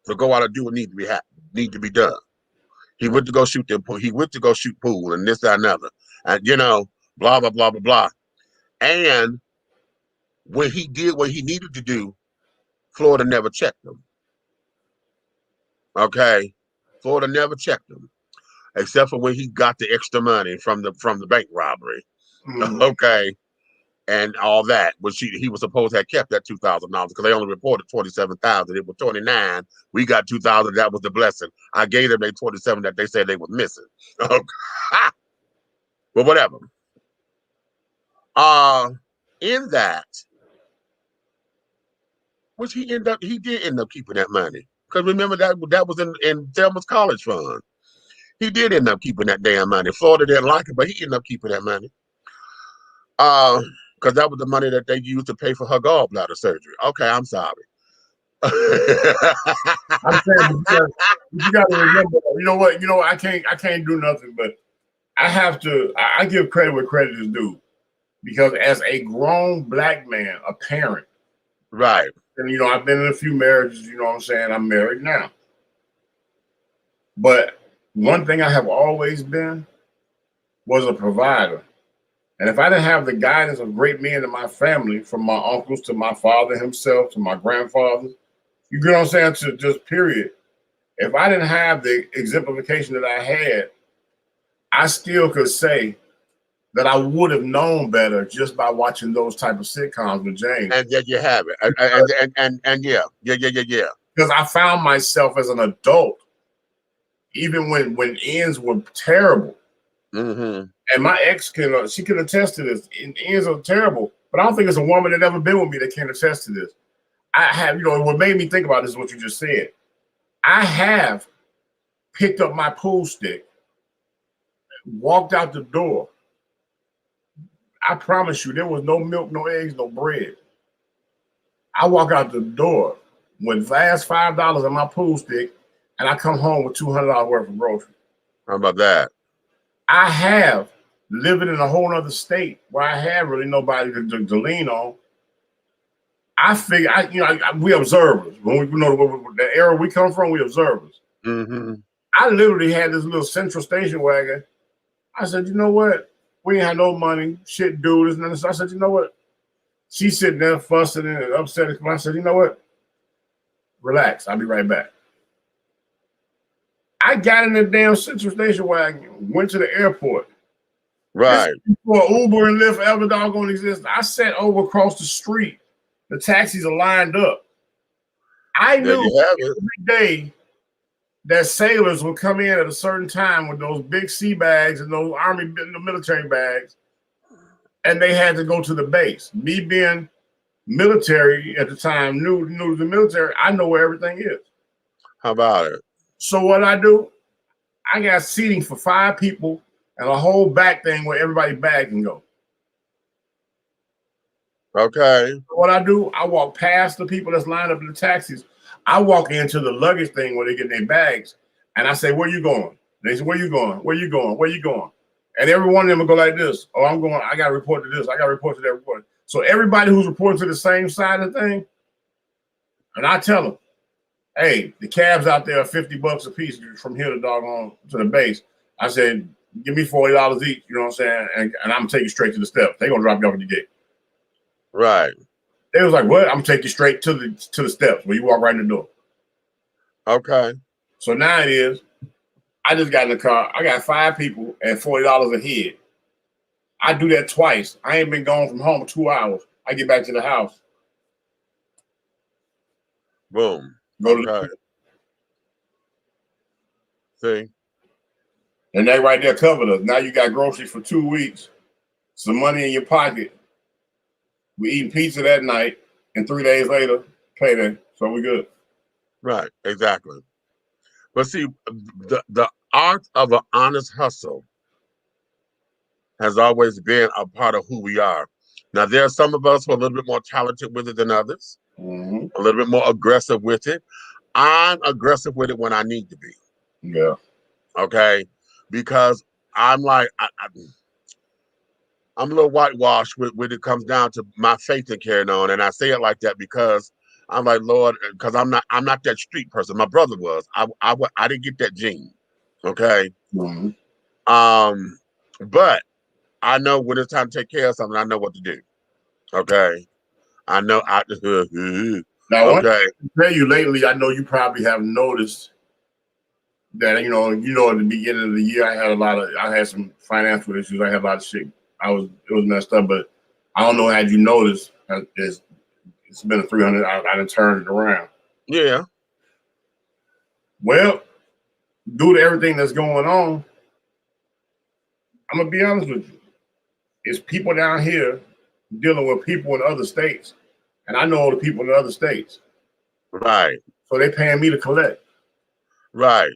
to go out and do what need to be done. He went to go shoot them. He went to go shoot pool and this, that, and another, and blah blah blah blah blah. And when he did what he needed to do, Florida never checked him. Okay, Florida never checked him, except for when he got the extra money from the bank robbery. Okay, and all that, which he was supposed to have kept that $2,000 because they only reported 27,000. It was 29. We got 2,000. That was the blessing. I gave them a 27 that they said they was missing. Okay. But whatever. In that, which he did end up keeping that money. Because remember that was in Thelma's college fund. He did end up keeping that damn money. Florida didn't like it, but he ended up keeping that money. Because that was the money that they used to pay for her gallbladder surgery. Okay, I'm sorry.
I'm saying, you got to remember. You know what? I can't do nothing, but I have to. I give credit where credit is due, because as a grown black man, a parent,
right?
And I've been in a few marriages. You know what I'm saying? I'm married now, but one thing I have always been was a provider. And if I didn't have the guidance of great men in my family, from my uncles to my father himself to my grandfather, you get what I'm saying, to just period. If I didn't have the exemplification that I had, I still could say that I would have known better just by watching those type of sitcoms with James.
And yet you have it. And yeah.
Because I found myself as an adult, even when ends were terrible. And my ex she can attest to this. Ends are terrible, but I don't think there's a woman that ever been with me that can attest to this. I have, what made me think about this is what you just said. I have picked up my pool stick, walked out the door. I promise you, there was no milk, no eggs, no bread. I walk out the door with last $5 on my pool stick, and I come home with $200 worth of groceries.
How about that?
I have living in a whole other state where I have really nobody to lean on. I figure, we observers. When we know the era we come from, we observers. I literally had this little central station wagon. I said, you know what? We ain't had no money. Shit, dude. And I said, you know what? She's sitting there fussing and upset. I said, you know what? Relax. I'll be right back. I got in the damn central station wagon, went to the airport.
Right.
Before Uber and Lyft ever doggone exist, I sat over across the street. The taxis are lined up. I knew every day that sailors would come in at a certain time with those big sea bags and those military bags, and they had to go to the base. Me being military at the time, knew the military, I know where everything is.
How about it?
So what I do, I got seating for 5 people and a whole back thing where everybody's bag can go.
Okay.
So what I do, I walk past the people that's lined up in the taxis. I walk into the luggage thing where they get their bags, and I say, "Where you going?" They say, "Where you going? Where you going? Where you going?" And every one of them will go like this. "Oh, I'm going. I got to report to this. I got to report to that report." So everybody who's reporting to the same side of the thing, and I tell them, "Hey, the cabs out there are $50 a piece from here to doggone to the base." I said, "Give me $40 each." You know what I'm saying? And I'm gonna take you straight to the steps. They're gonna drop you off at the gate.
Right.
They was like, "What?" "I'm gonna take you straight to the steps where you walk right in the door."
Okay.
So now it is. I just got in the car. I got 5 people and $40 a head. I do that twice. I ain't been gone from home 2 hours. I get back to the house.
Boom.
Go
okay. See?
And that right there covered us. Now you got groceries for 2 weeks, some money in your pocket. We eating pizza that night, and 3 days later, payday. So we good.
Right. Exactly. But see, the art of an honest hustle has always been a part of who we are. Now, there are some of us who are a little bit more talented with it than others, a little bit more aggressive with it. I'm aggressive with it when I need to be.
Yeah.
Okay. Because I'm like, I'm a little whitewashed when it comes down to my faith in carrying on. And I say it like that because I'm like, Lord, because I'm not that street person. My brother was. I didn't get that gene. Okay. But I know when it's time to take care of something, I know what to do. Okay. I know
Now,
okay.
I tell you lately, I know you probably have noticed that, you know, at the beginning of the year, I had some financial issues. I had a lot of shit. It was messed up, but I don't know, had you noticed, it's been a 300, I done turned it around.
Yeah.
Well, due to everything that's going on, I'm gonna be honest with you. It's people down here dealing with people in other states, and I know the people in the other states.
Right.
So they paying me to collect.
Right.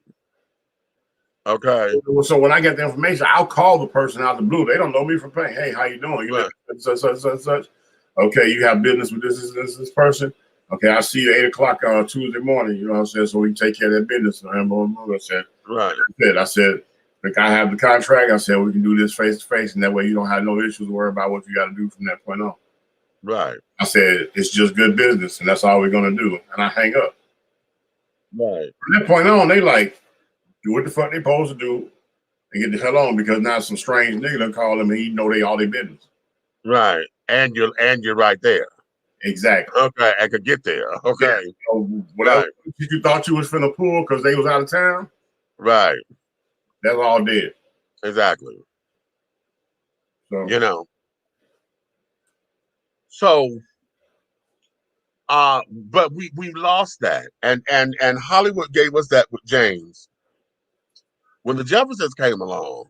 Okay.
So when I get the information, I'll call the person out of the blue. They don't know me from paying. "Hey, how you doing? You live such. Okay, you have business with this person. Okay, I'll see you at 8 o'clock on Tuesday morning." You know what I'm saying? So we can take care of that business. I said,
right.
I said, "Look, I have the contract." I said, "We can do this face to face, and that way you don't have no issues to worry about what you got to do from that point on."
Right.
I said, "It's just good business, and that's all we're gonna do." And I hang up.
Right.
From that point on, they like, do what the fuck they supposed to do and get the hell on, because now some strange nigga done call them and he know they all their business.
Right. And you're right there.
Exactly.
Okay, I could get there. Okay.
Yeah. So whatever you thought you was finna pull because they was out of town.
Right.
That's all dead.
Exactly.
So
you know. So but we lost that. And Hollywood gave us that with James. When the Jeffersons came along,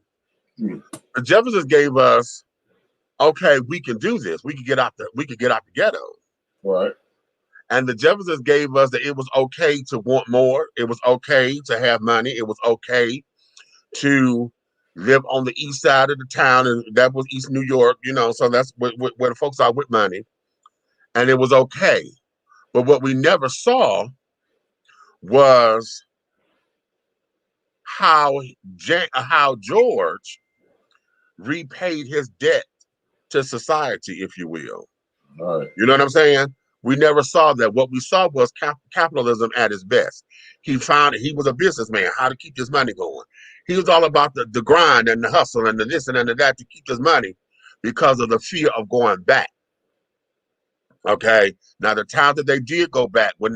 the Jeffersons gave us, okay, we can do this. We could get out the ghetto.
Right.
And the Jeffersons gave us that it was okay to want more. It was okay to have money. It was okay to live on the east side of the town, and that was East New York, so that's where the folks are with money. And it was okay. But what we never saw was how George repaid his debt to society, if you will.
Right.
You know what I'm saying? We never saw that. What we saw was capitalism at its best. He was a businessman, how to keep his money going. He was all about the grind and the hustle and the this and the that to keep his money because of the fear of going back. Okay. Now the time that they did go back, when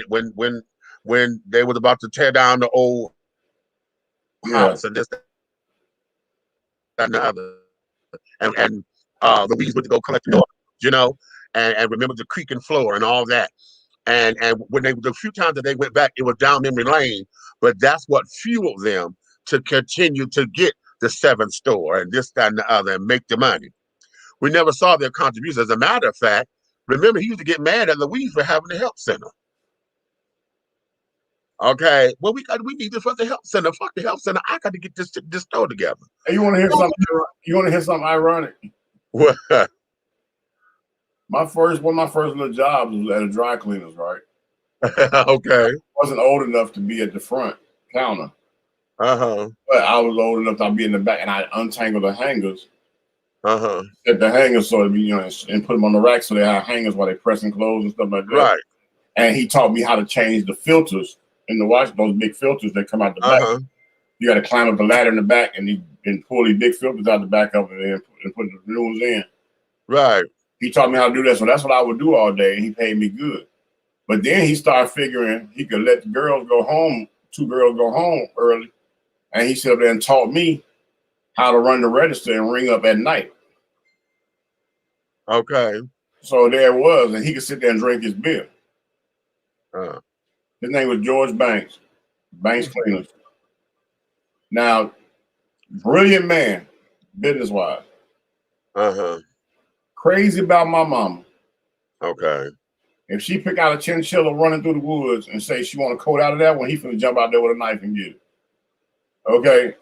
they was about to tear down the old house and this, that, and the other, and Louise went to go collect the door, and remember the creaking floor and all that. And when the few times that they went back, it was down memory lane, but that's what fueled them to continue to get the 7th store and this, that, and the other and make the money. We never saw their contributions. As a matter of fact, remember, he used to get mad at Louise for having the help center. Okay, well, we need this for the help center. Fuck the help center. I got to get this store together.
Hey, you want to hear something? You want to hear something ironic?
What?
one of my first little jobs was at a dry cleaners, right?
Okay.
I wasn't old enough to be at the front counter.
Uh-huh.
But I was old enough to be in the back, and I untangled the hangers.
Uh-huh.
Set the hangers so it'd be, and put them on the rack so they have hangers while they pressing clothes and stuff like that.
Right.
And he taught me how to change the filters in the wash, those big filters that come out the back. You got to climb up the ladder in the back and pull these big filters out the back of it and put the new ones in.
Right.
He taught me how to do that, so that's what I would do all day, and he paid me good. But then he started figuring he could let the girls go home, 2 girls go home early, and he sat up there and taught me how to run the register and ring up at night.
Okay.
So there it was, and he could sit there and drink his beer. His name was George Banks, Banks Cleaners. Now, brilliant man, business-wise. Crazy about my mama.
Okay.
If she pick out a chinchilla running through the woods and say she want a coat out of that one, he finna jump out there with a knife and get it. Okay.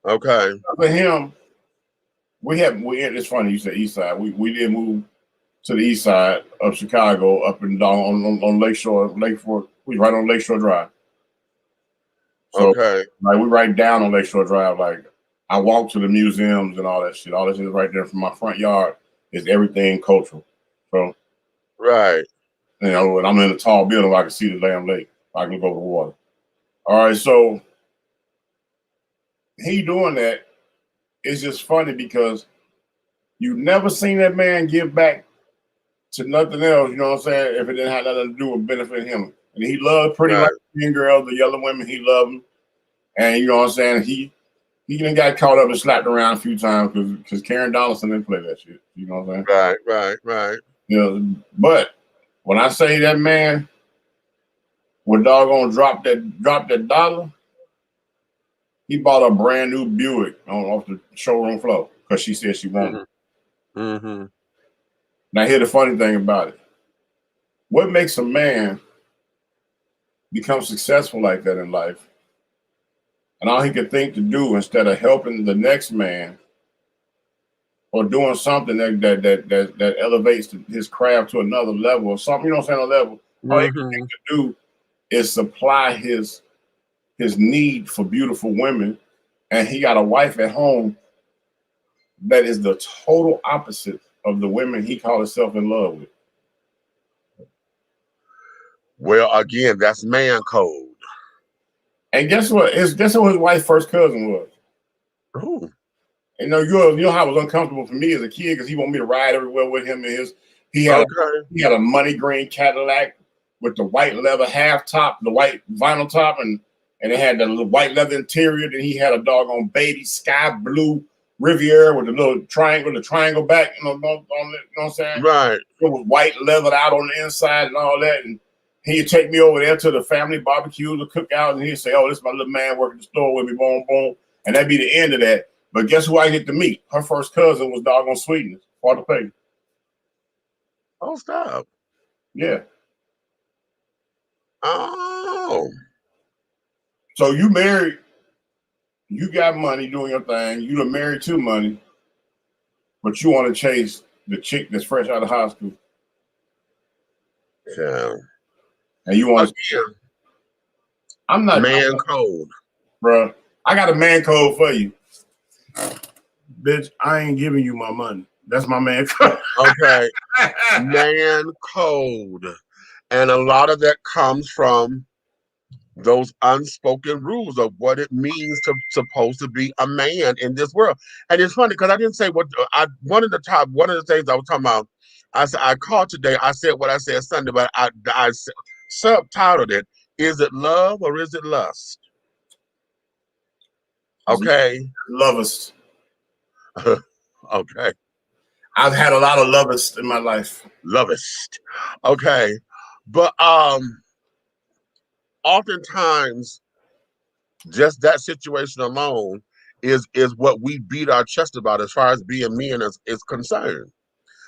Okay.
For him, it's funny you said east side. We did move to the east side of Chicago, up and down on Lakeshore, we right on Lakeshore Drive. So,
okay.
Like we right down on Lakeshore Drive. Like I walk to the museums and all that shit. All that shit is right there from my front yard. Is everything cultural. So
right.
And I'm in a tall building where I can see the damn lake. I can go to the water. All right, so he doing that. It's just funny because you never seen that man give back to nothing else, you know what I'm saying, if it didn't have nothing to do with benefit him. And he loved pretty light skin girls, the yellow women, he loved them. And you know what I'm saying, he done got caught up and slapped around a few times because Karen Donaldson didn't play that shit. You know what I'm saying?
Right.
But when I say that man would doggone drop that dollar, he bought a brand new Buick off the showroom floor because she said she wanted it. Now, here's the funny thing about it. What makes a man become successful like that in life? And all he could think to do instead of helping the next man or doing something that elevates his craft to another level or something, you know what I'm saying, a level, all he could think to do is supply his need for beautiful women. And he got a wife at home that is the total opposite of the women he called himself in love with.
Well, again, that's man code.
And guess what? Guess who his wife's first cousin was?
Who?
You know how it was uncomfortable for me as a kid because he wanted me to ride everywhere with him. And he had a money green Cadillac with the white leather half top, the white vinyl top, and it had the little white leather interior. Then he had a doggone baby sky blue Riviera with the little triangle back. You know what I'm saying?
Right.
It was white leathered out on the inside and all that. And he'd take me over there to the family barbecue, the cookout, and he'd say, "Oh, this is my little man working the store with me, boom, boom." And that'd be the end of that. But guess who I get to meet? Her first cousin was doggone Sweetness, Walter Payton.
Oh, stop.
Yeah.
Oh.
So you married, you got money doing your thing, you done married to money, but you want to chase the chick that's fresh out of high school.
Yeah.
And you want
to.
I'm not
man code.
Bro, I got a man code for you. Bitch, I ain't giving you my money. That's my man code.
Okay. Man code. And a lot of that comes from those unspoken rules of what it means to supposed to be a man in this world. And it's funny because I didn't say one of the things I was talking about. I called today. I said what I said Sunday, but I subtitled it. Is it love or is it lust? Okay.
Lovest.
Okay.
I've had a lot of lovest in my life.
Lovest. Okay. But oftentimes just that situation alone is what we beat our chest about as far as being men is concerned.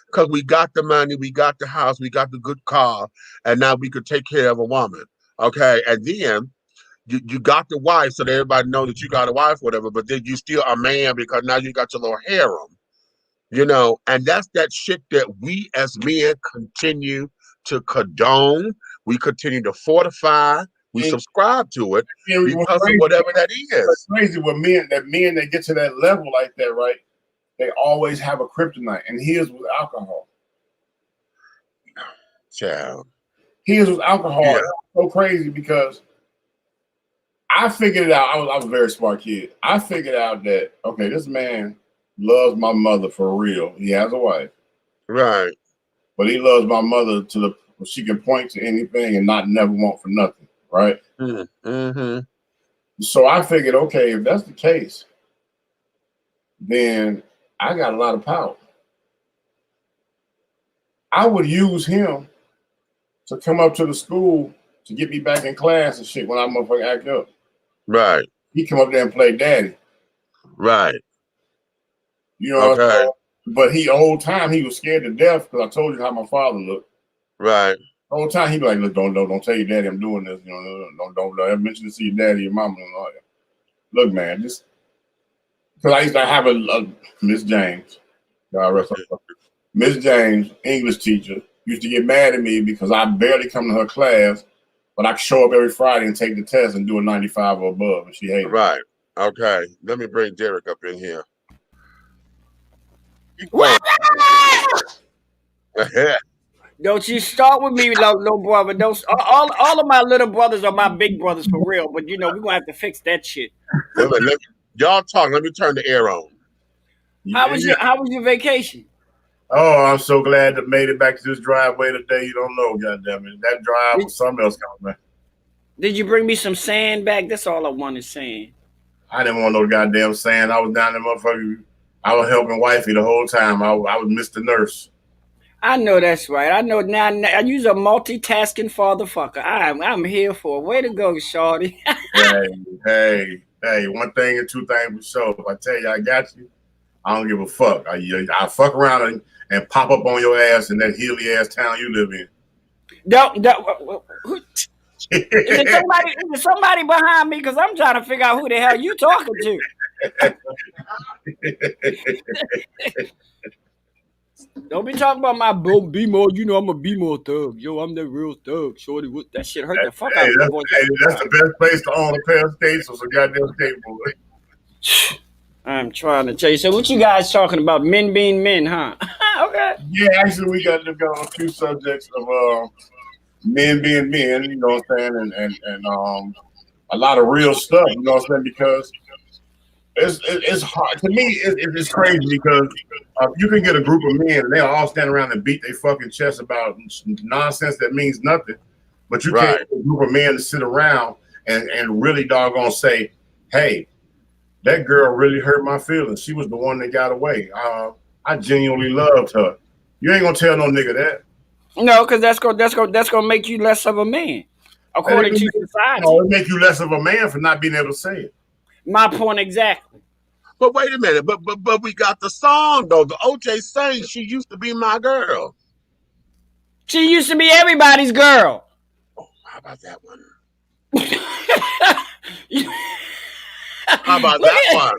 Because we got the money, we got the house, we got the good car, and now we could take care of a woman. Okay. And then you got the wife so that everybody knows that you got a wife, whatever, but then you still a man because now you got your little harem. You know, and that's that shit that we as men continue to condone. We continue to fortify. We
And,
subscribe to it
what's
because of
crazy,
whatever that
what's
is.
crazy with men that get to that level like that, right? They always have a kryptonite, and his was alcohol.
Child.
His was alcohol.
Yeah.
So crazy because I figured it out. I was a very smart kid. I figured out that, okay, this man loves my mother for real. He has a wife.
Right.
But he loves my mother to the she can point to anything and not never want for nothing. Right.
Mm-hmm.
So I figured, okay, if that's the case, then I got a lot of power. I would use him to come up to the school to get me back in class and shit when I motherfucking act up.
Right.
He come up there and play daddy.
Right.
You know,
okay.
But he old time he was scared to death because I told you how my father looked.
Right.
The whole time he be like, look, don't tell your daddy I'm doing this. You know, don't ever mention to see your daddy, your mama, and all that. Look, man, just because I used to have a Miss James, God rest her soul. Miss James, English teacher, used to get mad at me because I barely come to her class, but I could show up every Friday and take the test and do a 95 or above, and she hated it.
Right. Okay. Let me bring Derek up in here.
Don't you start with me, little brother. Don't all of my little brothers are my big brothers for real. But you know we're gonna have to fix that shit.
Y'all talk. Let me turn the air on.
How was your vacation?
Oh, I'm so glad to made it back to this driveway today. You don't know, goddamn it. That drive was something else coming, man.
Did you bring me some sand back? That's all I wanted, sand.
I didn't want no goddamn sand. I was down there, motherfucker. I was helping wifey the whole time. I was Mr. Nurse.
I know that's right. I know now. I use a multitasking fatherfucker. I'm here for it. Way to go, shorty.
hey. One thing and two things for sure. If I tell you I got you, I don't give a fuck. I fuck around and pop up on your ass in that hilly ass town you live in.
Is there somebody behind me? Because I'm trying to figure out who the hell you talking to. Don't be talking about my B-more. You know I'm a B-more thug. Yo, I'm the real thug. Shorty, that shit hurt the fuck out of my voice.
That's the best place to own a pair of skates or some goddamn skateboard.
I'm trying to tell you. So what you guys talking about? Men being men, huh? Okay.
Yeah, actually we got to go on two subjects of men being men, you know what I'm saying, and a lot of real stuff, you know what I'm saying, because it's hard to me. It's crazy because you can get a group of men and they all stand around and beat their fucking chest about nonsense that means nothing, but you can't get a group of men to sit around and really doggone say, hey, that girl really hurt my feelings. She was the one that got away. I genuinely loved her. You ain't gonna tell no nigga that.
No, because that's gonna make you less of a man, according to society.
No, it make you less of a man for not being able to say it.
My point exactly.
But wait a minute. But we got the song though. The OJ saying she used to be my girl.
She used to be everybody's girl.
Oh, how about that one? How about that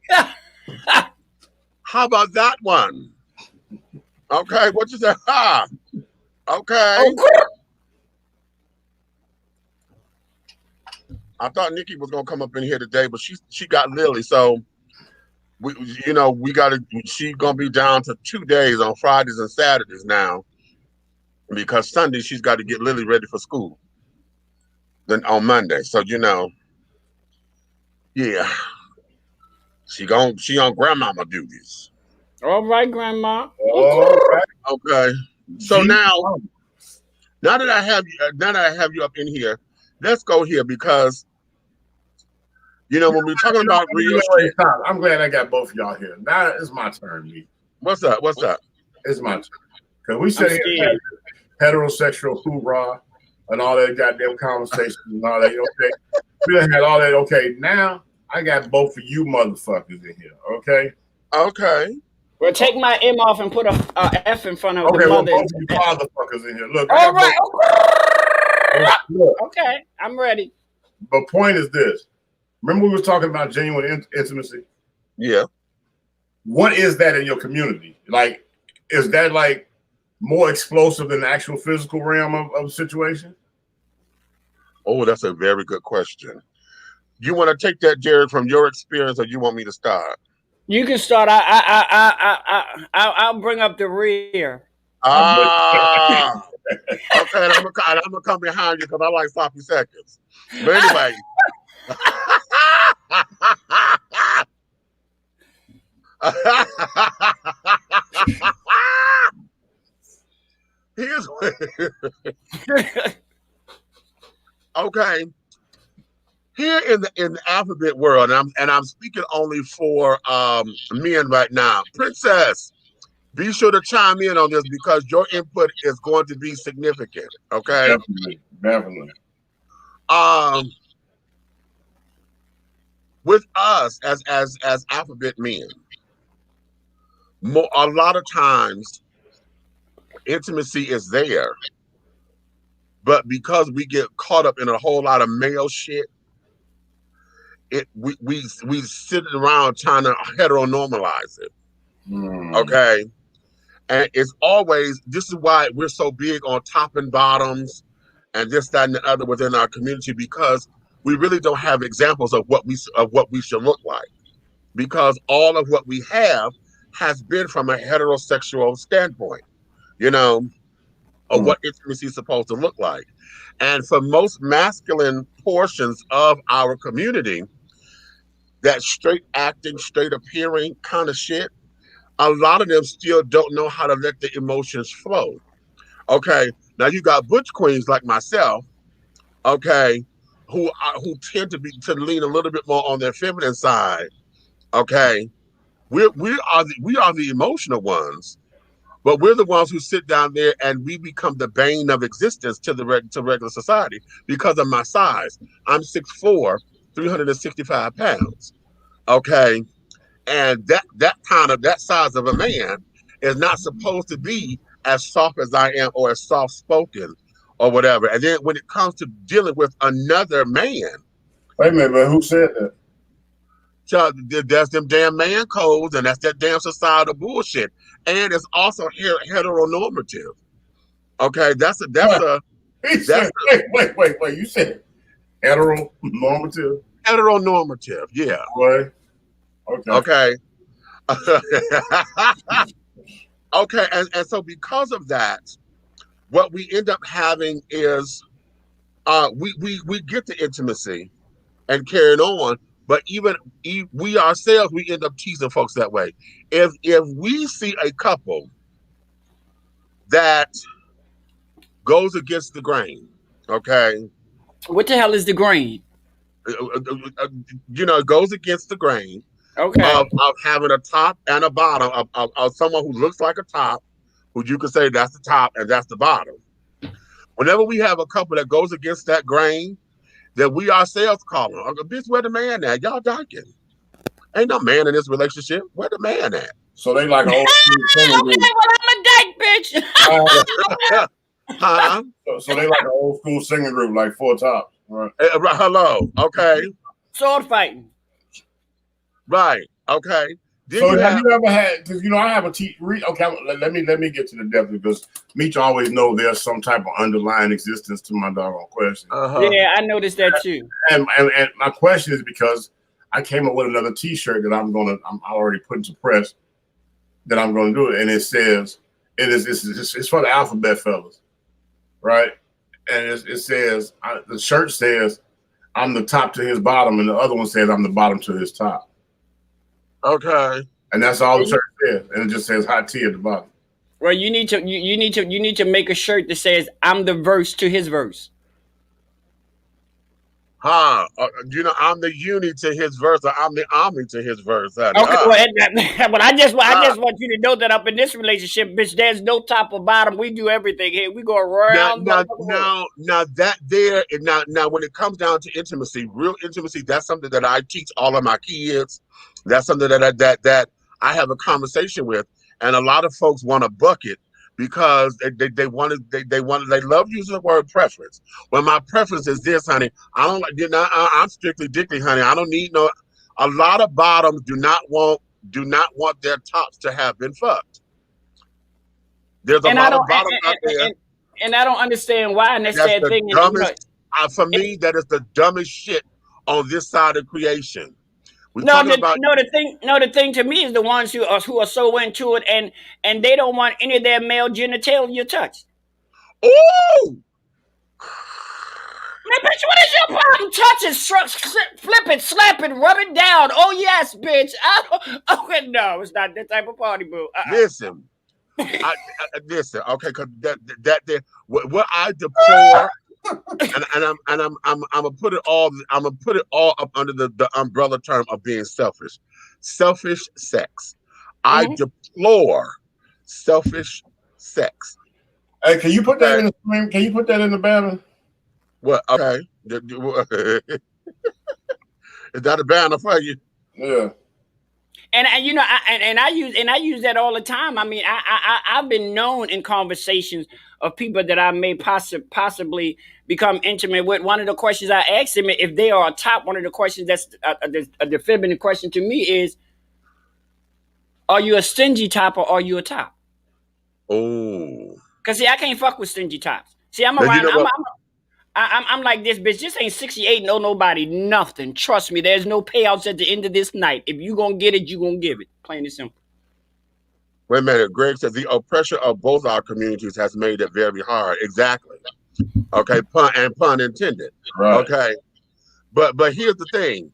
one? How about that one? Okay, what you say? Okay. I thought Nikki was gonna come up in here today, but she got Lily, so we gotta. She's gonna be down to 2 days on Fridays and Saturdays now, because Sunday she's got to get Lily ready for school. Then on Monday, so yeah, she on grandmama duties.
All right, grandma.
All right.
Okay. So now that I have you up in here, let's go here because when we're talking about real shit.
I'm glad I got both of y'all here. Now it's my turn, me.
What's up?
It's my turn. Because we said heterosexual hoorah and all that goddamn conversation and all that. Okay. We done had all that. Okay. Now I got both of you motherfuckers in here. Okay.
Okay.
Well, take my M off and put a F in front of the mother.
Both of you motherfuckers in here. Look.
All right. Okay. I'm ready.
But point is this. Remember we were talking about genuine intimacy?
Yeah.
what is that in your community? Like, is that like more explosive than the actual physical realm of the situation?
Oh, that's a very good question. You want to take that, Jared, from your experience, or you want me to start?
You can start. I'll bring up the rear.
Ah, okay. I'm gonna come behind you because I like sloppy seconds. But anyway, here's what, okay. Here in the alphabet world, and I'm speaking only for men right now. Princess, be sure to chime in on this because your input is going to be significant. Okay.
Definitely.
With us as alphabet men, a lot of times intimacy is there, but because we get caught up in a whole lot of male shit, we sitting around trying to heteronormalize it. Okay. And it's always, this is why we're so big on top and bottoms and this, that, and the other within our community, because we really don't have examples of what we should look like. Because all of what we have has been from a heterosexual standpoint, you know, of what intimacy is supposed to look like. And for most masculine portions of our community, that straight acting, straight appearing kind of shit, a lot of them still don't know how to let the emotions flow. Okay, now you got butch queens like myself, okay, who tend to lean a little bit more on their feminine side. Okay, we are the emotional ones, but we're the ones who sit down there and we become the bane of existence to regular society because of my size. I'm 6'4", 365 pounds. Okay. And that size of a man is not supposed to be as soft as I am or as soft spoken or whatever. And then when it comes to dealing with another man,
wait a minute, but who said that?
So there's them damn man codes, and that's that damn societal bullshit. And it's also heteronormative. Okay,
wait. You said heteronormative?
Heteronormative, yeah.
Boy.
Okay. Okay, and so because of that, what we end up having is we get the intimacy and carrying on, but even we ourselves, we end up teasing folks that way. If we see a couple that goes against the grain, okay?
What the hell is the grain?
You know, it goes against the grain.
Okay.
Of having a top and a bottom of someone who looks like a top, who you can say that's the top and that's the bottom. Whenever we have a couple that goes against that grain, then we ourselves call them, bitch, where the man at? Y'all dyking. Ain't no man in this relationship. Where the man at?
So they like an old school
okay, well, I'm a dyke, bitch.
So they like an old school singing group, like Four Tops. Right.
Hello. Okay.
Sword fighting.
Right. Okay.
So have you ever had? Because I have a okay. Let me get to the depth because Meech always know there's some type of underlying existence to my doggone question.
Yeah, I noticed that too.
And my question is because I came up with another T-shirt that I'm already putting to press. That I'm going to do it, and it says it's for the alphabet fellas, right? And it says the shirt says I'm the top to his bottom, and the other one says I'm the bottom to his top.
Okay.
And that's all the shirt says, and it just says hot tea at the bottom.
Well, you need to make a shirt that says I'm the verse to his verse.
I'm the uni to his verse, or I'm the omni to his verse. Honey.
Okay, but I just want you to know that up in this relationship, bitch, there's no top or bottom. We do everything here. We go around.
Now when it comes down to intimacy, real intimacy, that's something that I teach all of my kids. That's something that I have a conversation with, and a lot of folks want a bucket because they love using the word preference. Well, my preference is this, honey. I'm strictly dickly, honey. I don't need no. A lot of bottoms do not want do not want their tops to have been fucked. There's a
And I
lot of
don't
bottoms out there.
and I don't understand why. And that's
That's
sad
the
thing. And,
dumbest. For me, that is the dumbest shit on this side of creation. We're
no,
talking about
the thing to me is the ones who are so into it and they don't want any of their male genitalia touched.
ooh.
Man, bitch, what is your problem? touch it, flip it, slap it, rub it down. Oh yes, bitch. No, it's not that type of party, boo.
Listen, listen, okay, because that what I deplore, and I'm gonna put it all up under the umbrella term of being selfish. Selfish sex. I deplore selfish sex.
Hey, can you put that in the stream? Can you put that in the banner?
What? Okay. Is that a banner for you?
Yeah.
And you know, I use that all the time. I mean, I've been known in conversations of people that I may possibly become intimate with. One of the questions I asked them, if they are a top, one of the questions that's the feminine question to me is, are you a stingy top or are you a top?
Oh.
Because see, I can't fuck with stingy tops. See, I'm like this, bitch. This ain't 68, no nobody, nothing. Trust me, there's no payouts at the end of this night. If you gonna get it, you gonna give it. Plain and simple.
Wait a minute. Greg says the oppression of both our communities has made it very hard. Exactly. Okay, pun intended.
Right.
Okay. But here's the thing.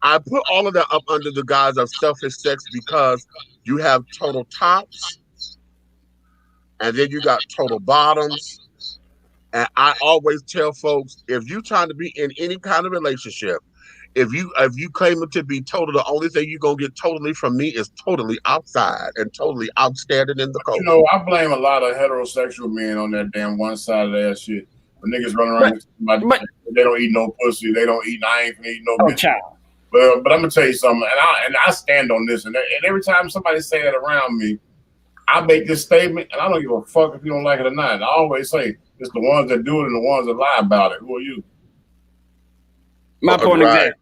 I put all of that up under the guise of selfish sex because you have total tops and then you got total bottoms. And I always tell folks, if you're trying to be in any kind of relationship, if you claim it to be total, the only thing you're gonna get totally from me is totally outside and totally outstanding in the cold.
You know, I blame a lot of heterosexual men on that damn one side of that shit. When niggas run around, they don't eat no pussy, they don't eat. I ain't finna eat no bitch.
Child.
But I'm gonna tell you something, and I stand on this. And every time somebody say that around me, I make this statement, and I don't give a fuck if you don't like it or not. I always say it's the ones that do it and the ones that lie about it. Who are you?
My point exactly.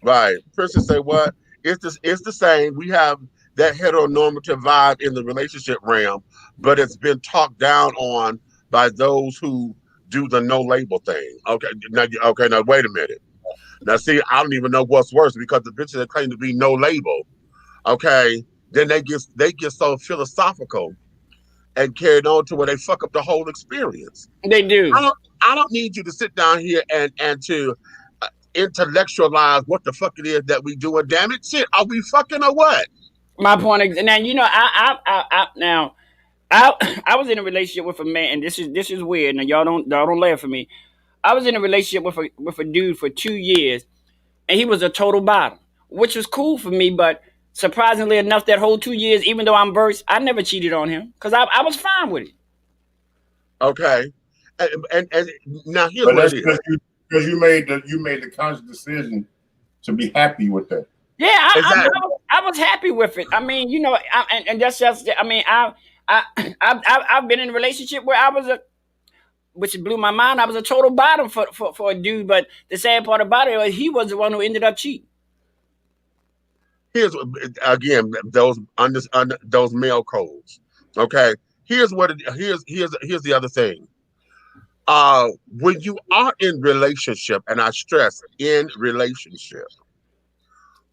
Right. Person say what? It's the same. We have that heteronormative vibe in the relationship realm, but it's been talked down on by those who do the no label thing. Okay, now wait a minute. Now see, I don't even know what's worse because the bitches that claim to be no label, okay, then they get so philosophical and carried on to where they fuck up the whole experience.
They do.
I don't need you to sit down here and to intellectualize what the fuck it is that we do. And damn it, shit, are we fucking or what?
My point. Now you know, I was in a relationship with a man, and this is weird. Now y'all don't laugh at me. I was in a relationship with a dude for 2 years, and he was a total bottom, which was cool for me. But surprisingly enough, that whole 2 years, even though I'm versed, I never cheated on him because I was fine with it.
Okay, and now here's what it is.
Because you made the conscious decision to be happy with that.
Yeah, I was happy with it. I mean, you know, and that's just. I mean, I've been in a relationship where I was which blew my mind. I was a total bottom for a dude. But the sad part about it was he was the one who ended up cheating.
Here's again those male codes. Okay, here's the other thing. When you are in relationship, and I stress in relationship,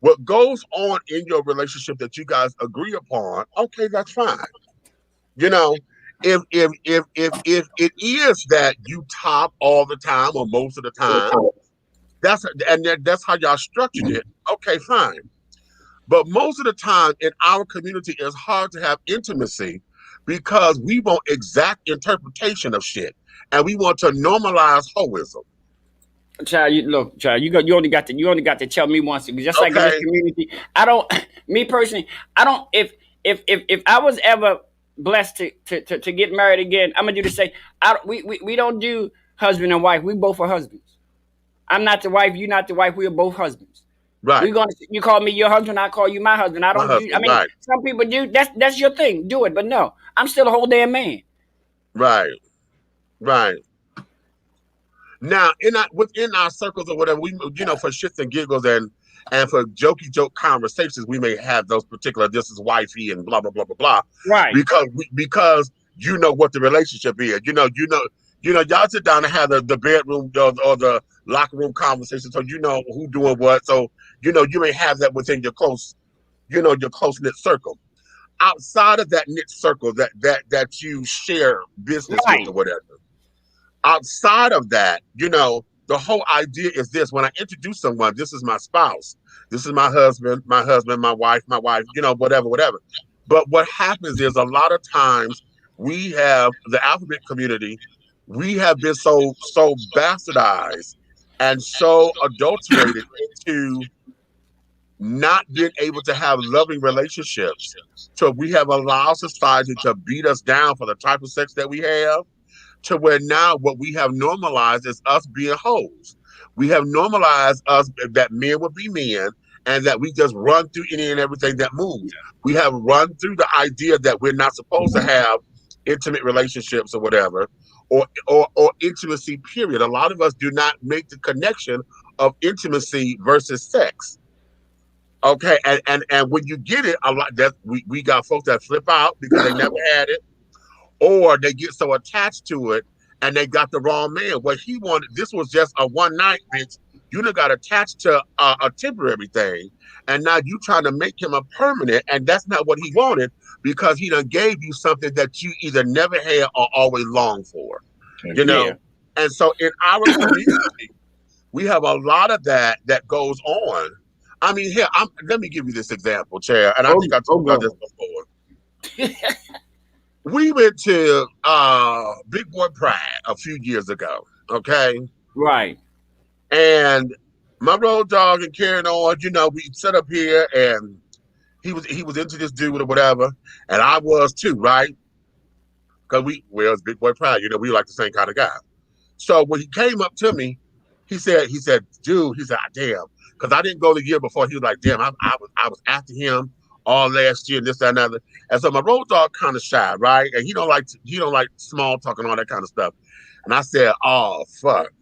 what goes on in your relationship that you guys agree upon, okay, that's fine. You know, if it is that you top all the time or most of the time, that's how y'all structured it. Okay, fine. But most of the time in our community, it's hard to have intimacy because we want exact interpretation of shit. And we want to normalize hoism.
Child, you only got to tell me once. Just like in this community, me personally, if I was ever blessed to get married again, I'm gonna do the same. We don't do husband and wife. We both are husbands. I'm not the wife. You're not the wife. We are both husbands.
Right.
You call me your husband. I call you my husband. Some people do. That's your thing. Do it. But no, I'm still a whole damn man.
Right. Now, within our circles or whatever, we for shits and giggles and for jokey joke conversations, we may have those particular this is wifey and blah blah blah blah blah.
Right.
Because you know what the relationship is. Y'all sit down and have the bedroom or the locker room conversation, so you know who doing what. So you may have that within your close knit circle. Outside of that knit circle that you share business with or whatever. Outside of that, the whole idea is this: when I introduce someone, this is my spouse, this is my husband, my wife, whatever. But what happens is a lot of times we have the alphabet community, we have been so bastardized and so adulterated into not being able to have loving relationships. So we have allowed society to beat us down for the type of sex that we have, to where now what we have normalized is us being hoes. We have normalized us that men will be men and that we just run through any and everything that moves. We have run through the idea that we're not supposed to have intimate relationships or whatever, or intimacy, period. A lot of us do not make the connection of intimacy versus sex. Okay, and when you get it, a lot that we got folks that flip out because they never had it, or they get so attached to it and they got the wrong man. What he wanted, this was just a one night, bitch. You done got attached to a temporary thing, and now you trying to make him a permanent, and that's not what he wanted, because he done gave you something that you either never had or always longed for. And so in our community, we have a lot of that goes on. I mean, here, let me give you this example, Chair, and I think I talked about this before. We went to Big Boy Pride a few years ago, okay?
Right.
And my road dog and carrying on, we set up here, and he was into this dude or whatever, and I was too, right? Because it's Big Boy Pride, we like the same kind of guy. So when he came up to me, he said, dude, damn, because I didn't go the year before. He was like, damn, I was after him all last year, and this, that, and other. And so my road dog kind of shy, right? And he don't like small talk and all that kind of stuff. And I said, oh, fuck.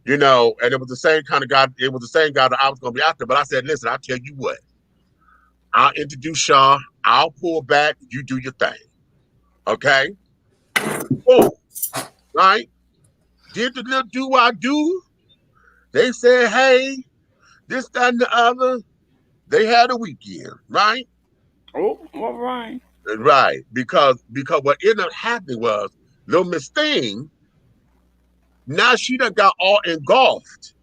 And it was the same kind of guy. It was the same guy that I was going to be after. But I said, listen, I'll tell you what. I'll introduce y'all. I'll pull back. You do your thing. Okay? Oh, right? Did the little do I do? They said, hey, this, that, and the other. They had a weekend, right?
Oh, all right.
Right, because what ended up happening was little Miss Thing, now she done got all engulfed.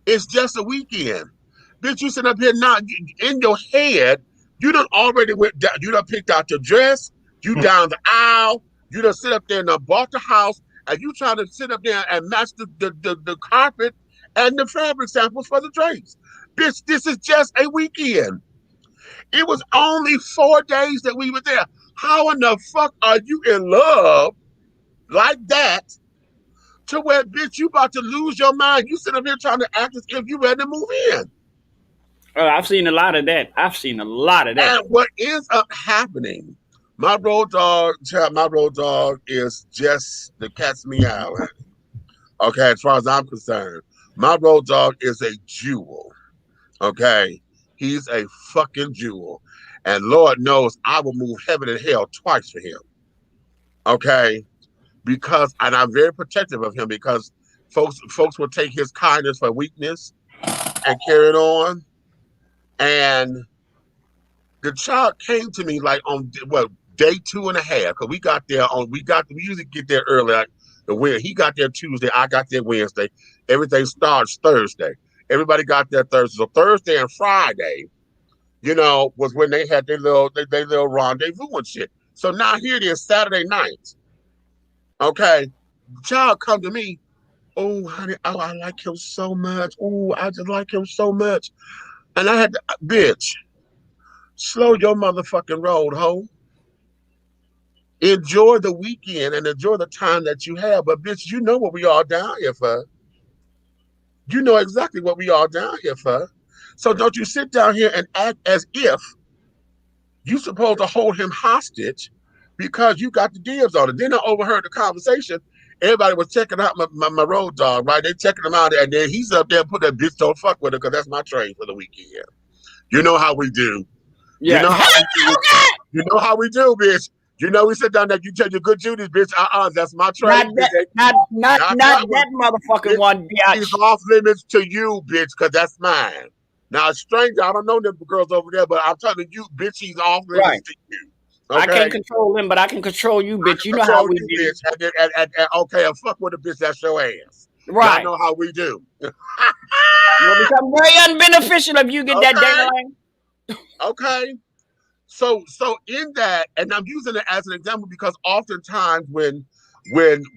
It's just a weekend. Bitch, you sit up here now, in your head, you done already went down, you done picked out your dress, you down the aisle, you done sit up there and done bought the house, and you trying to sit up there and match the carpet and the fabric samples for the drapes. Bitch, this is just a weekend. It was only 4 days that we were there. How in the fuck are you in love like that to where, bitch, you about to lose your mind? You sit up here trying to act as if you ready to move in.
Oh, I've seen a lot of that. And
what ends up happening, my road dog is just the cat's meow. Okay, as far as I'm concerned, my road dog is a jewel. Okay, he's a fucking jewel, and Lord knows I will move heaven and hell twice for him. Okay, and I'm very protective of him, because folks will take his kindness for weakness and carry it on. And the child came to me like on day 2.5, because we usually get there early. Like he got there Tuesday, I got there Wednesday. Everything starts Thursday. Everybody got there Thursday. So Thursday and Friday, was when they had their little rendezvous and shit. So now here it is, Saturday night. Okay, the child come to me. Oh, honey, I like him so much. Oh, I just like him so much. And I had to, bitch, slow your motherfucking road, ho. Enjoy the weekend and enjoy the time that you have. But bitch, you know what we all down here for. You know exactly what we all down here for. So don't you sit down here and act as if you're supposed to hold him hostage because you got the dibs on it. Then I overheard the conversation, everybody was checking out my road dog, right? They checking him out, and then he's up there put that bitch don't fuck with her because that's my trade for the weekend. You know how we do. You
Yeah.
know how we do. You know how we do, bitch. You know we sit down there, you tell your good Judy's, bitch. That's my trade.
Not that motherfucking
bitch,
one, bitch.
he's off limits to you, bitch, because that's mine. Now, a stranger, I don't know them girls over there, but I'm telling you, bitch, he's off limits to you. Okay?
I can't control them, but I can control you, bitch. You know how we do.
Bitch. And, okay, and fuck with a bitch, that's your ass.
Right.
Y'all know how we do.
It'll become very unbeneficial if you get that data.
Okay. So in that, and I'm using it as an example because oftentimes when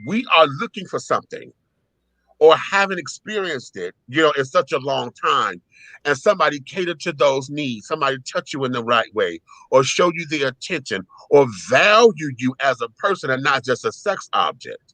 we are looking for something or haven't experienced it, in such a long time, and somebody catered to those needs, somebody touch you in the right way, or show you the attention, or value you as a person and not just a sex object,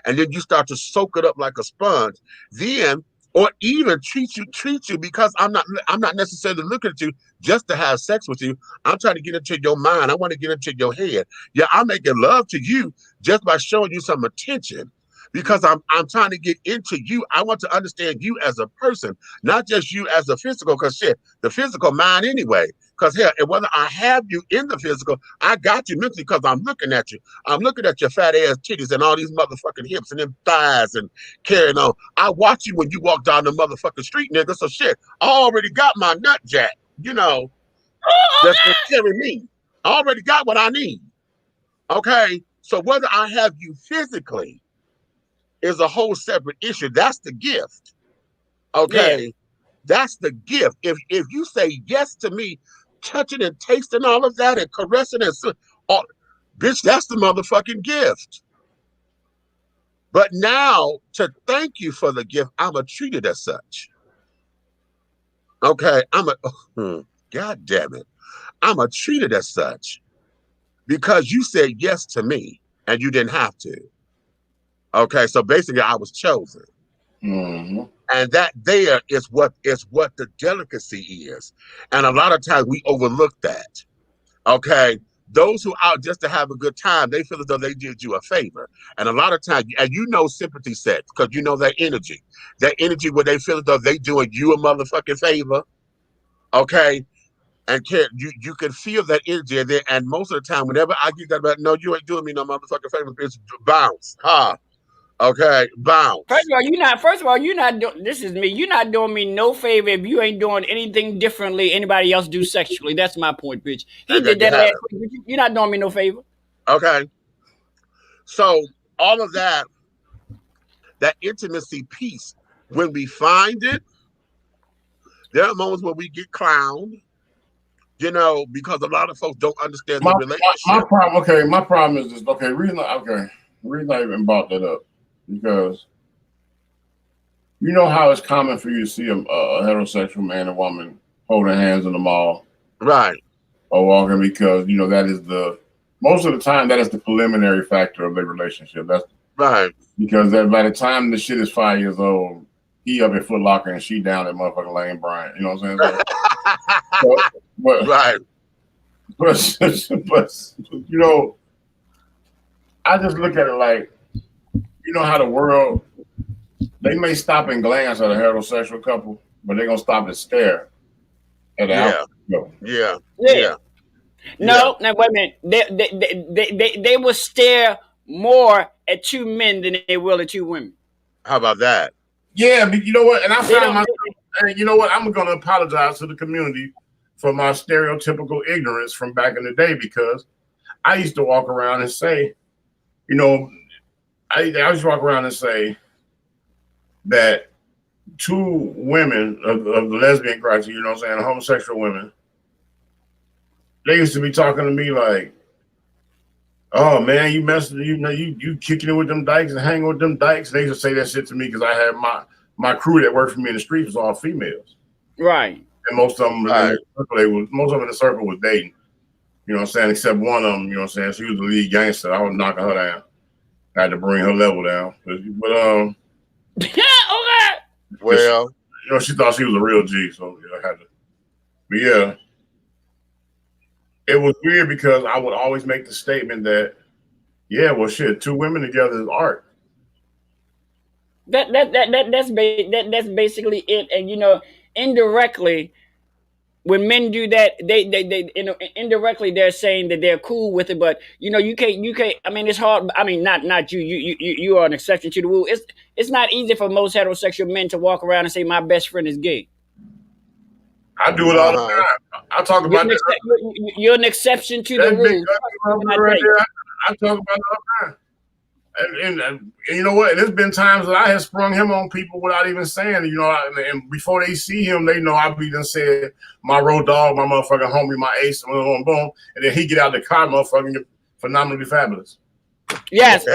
and then you start to soak it up like a sponge, then, or even treat you because I'm not necessarily looking at you just to have sex with you. I'm trying to get into your mind. I want to get into your head. Yeah, I'm making love to you just by showing you some attention. Because I'm trying to get into you. I want to understand you as a person, not just you as a physical, because shit, the physical mine anyway. Because hell, and whether I have you in the physical, I got you mentally because I'm looking at you. I'm looking at your fat ass titties and all these motherfucking hips and them thighs and carrying on. I watch you when you walk down the motherfucking street, nigga. So shit, I already got my nut jack, that's gonna carry me. I already got what I need. Okay? So whether I have you physically is a whole separate issue. That's the gift. Okay. Yeah. That's the gift. If you say yes to me, touching and tasting all of that and caressing and bitch, that's the motherfucking gift. But now to thank you for the gift, I'ma treat it as such. Okay. God damn it. I'ma treat it as such because you said yes to me and you didn't have to. Okay, so basically I was chosen.
Mm-hmm.
And that there is what the delicacy is. And a lot of times we overlook that. Okay. Those who are out just to have a good time, they feel as though they did you a favor. And a lot of times, and sympathy sex, because you know that energy. That energy where they feel as though they doing you a motherfucking favor. Okay. And you can feel that energy. And most of the time, whenever I get that about, no, you ain't doing me no motherfucking favor, it's bounce. Okay, bounce.
First of all, you're not doing. This is me. You're not doing me no favor if you ain't doing anything differently anybody else do sexually. That's my point, bitch. He did that last week. You're not doing me no favor.
Okay. So all of that intimacy piece, when we find it, there are moments where we get clowned, because a lot of folks don't understand the relationship.
My problem is this. The reason I even brought that up. Because you know how it's common for you to see a heterosexual man and woman holding hands in the mall.
Right.
Or walking because, that is most of the time, that is the preliminary factor of their relationship. That's
right.
Because by the time the shit is 5 years old, he up at Foot Locker and she down at motherfucking Lane Bryant. You know what I'm saying?
Right.
But, I just look at it like, how the world, they may stop and glance at a heterosexual couple, but they're going to stop and stare at the couple.
Yeah.
No, now wait a minute. They will stare more at two men than they will at two women.
How about that?
Yeah, but you know what? And I found myself, and you know what? I'm going to apologize to the community for my stereotypical ignorance from back in the day, because I used to walk around and say, I just walk around and say that two women of the lesbian criteria, homosexual women, they used to be talking to me like, "Oh man, you kicking it with them dykes and hanging with them dykes." They used to say that shit to me because I had my crew that worked for me in the streets was all females,
right?
And most of them, most of them in the circle was dating. You know what I'm saying? Except one of them, you know what I'm saying? She was the lead gangster. I was knocking her down. I had to bring her level down. But
okay.
Well,
she thought she was a real G, so I had to. But yeah, it was weird because I would always make the statement that, yeah, well, shit, two women together is art.
That's basically it. And you know, indirectly, when men do that, they you know, indirectly they're saying that they're cool with it. But you know, you can't. I mean, it's hard. I mean, not you. You are an exception to the rule. It's not easy for most heterosexual men to walk around and say my best friend is gay.
I do it all the time. I talk about that.
You're an exception to the
That big
rule.
right there. I talk about it all the time. And you know what? There's been times that I have sprung him on people without even saying, you know, and before they see him, they know I've even said my road dog, my motherfucking homie, my ace, boom, boom, boom, and then he get out the car, motherfucking phenomenally fabulous.
Yes.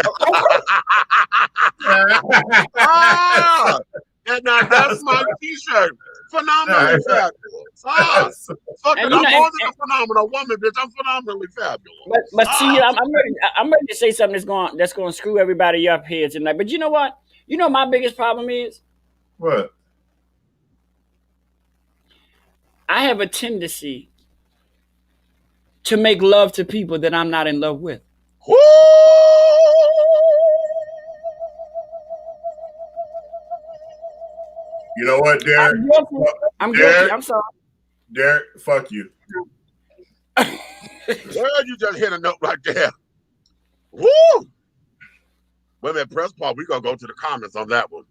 Ah, and now that's my T-shirt. Phenomenally fabulous. Ah, fuck it, I'm more than a phenomenal woman, bitch. I'm phenomenally fabulous.
But see, I'm ready to say something that's going to screw everybody up here tonight. But you know what? You know my biggest problem is
what?
I have a tendency to make love to people that I'm not in love with.
Woo!
You know what, Derek?
I'm guilty. I'm sorry.
Derek, fuck you.
Well, you just hit a note right there. Woo! Wait a minute, press pause. We're going to go to the comments on that one.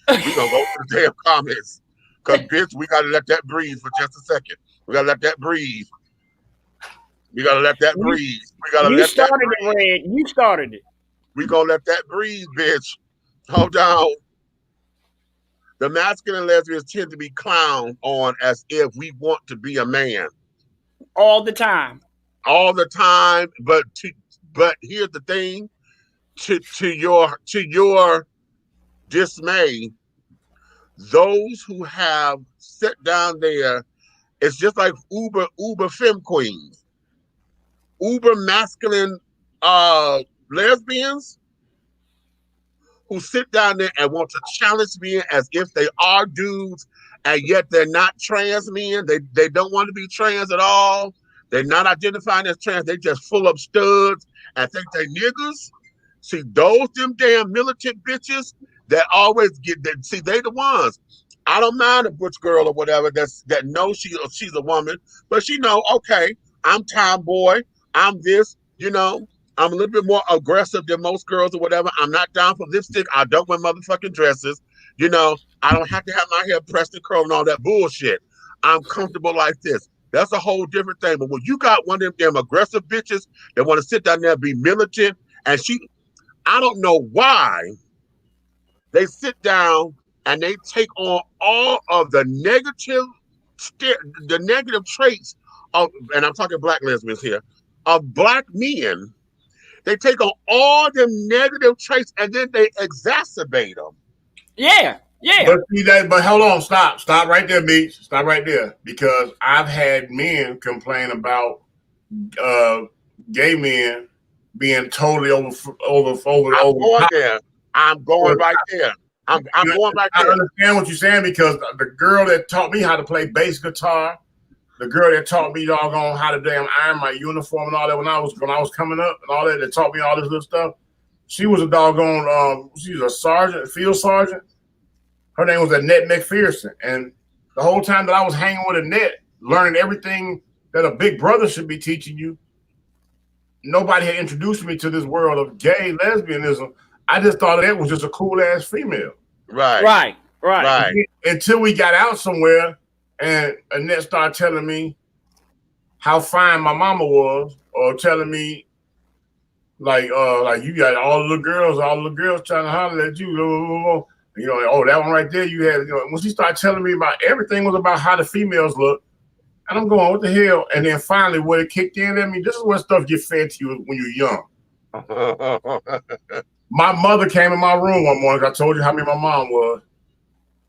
We're going to go to the damn comments. Because, bitch, we got to let that breathe for just a second. We got to let that breathe. We got to let that breathe. We got to let that breathe.
Red. You started it.
We going to let that breathe, bitch. Hold on. The masculine lesbians tend to be clowned on as if we want to be a man.
All the time.
All the time. But here's the thing. To your dismay, those who have sit down there, it's just like uber femme queens, uber masculine lesbians who sit down there and want to challenge men as if they are dudes, and yet they're not trans men. They don't want to be trans at all. They're not identifying as trans. They just full of studs and think they niggers. See, those them damn militant bitches that always get that. See, they the ones. I don't mind a butch girl or whatever that knows she's a woman, but she know, okay, I'm tomboy, I'm this, you know, I'm a little bit more aggressive than most girls or whatever. I'm not down for lipstick. I don't wear motherfucking dresses. You know, I don't have to have my hair pressed and curled and all that bullshit. I'm comfortable like this. That's a whole different thing. But when you got one of them damn aggressive bitches that want to sit down there and be militant, and I don't know why they sit down and they take on all of the negative traits of, and I'm talking black lesbians here, of black men. They take on all them negative traits and then they exacerbate them.
Yeah.
But hold on, stop right there, Beach. Stop right there, because I've had men complain about gay men being totally over. I'm going right there. I'm going right there. I understand what you're saying, because the girl that taught me how to play bass guitar, the girl that taught me doggone how to damn iron my uniform and all that when I was coming up and all that taught me all this little stuff. She was a doggone she was a sergeant, field sergeant. Her name was Annette McPherson. And the whole time that I was hanging with Annette, learning everything that a big brother should be teaching you, nobody had introduced me to this world of gay lesbianism. I just thought that was just a cool ass female.
Right.
Until we got out somewhere and Annette started telling me how fine my mama was, or telling me like you got all the little girls trying to holler at you. You know, oh, that one right there you had. You know, when she started telling me about everything was about how the females look, and I'm going, what the hell? And then finally, when it kicked in at me, this is what stuff get fed to you when you're young. My mother came in my room one morning. I told you how many my mom was.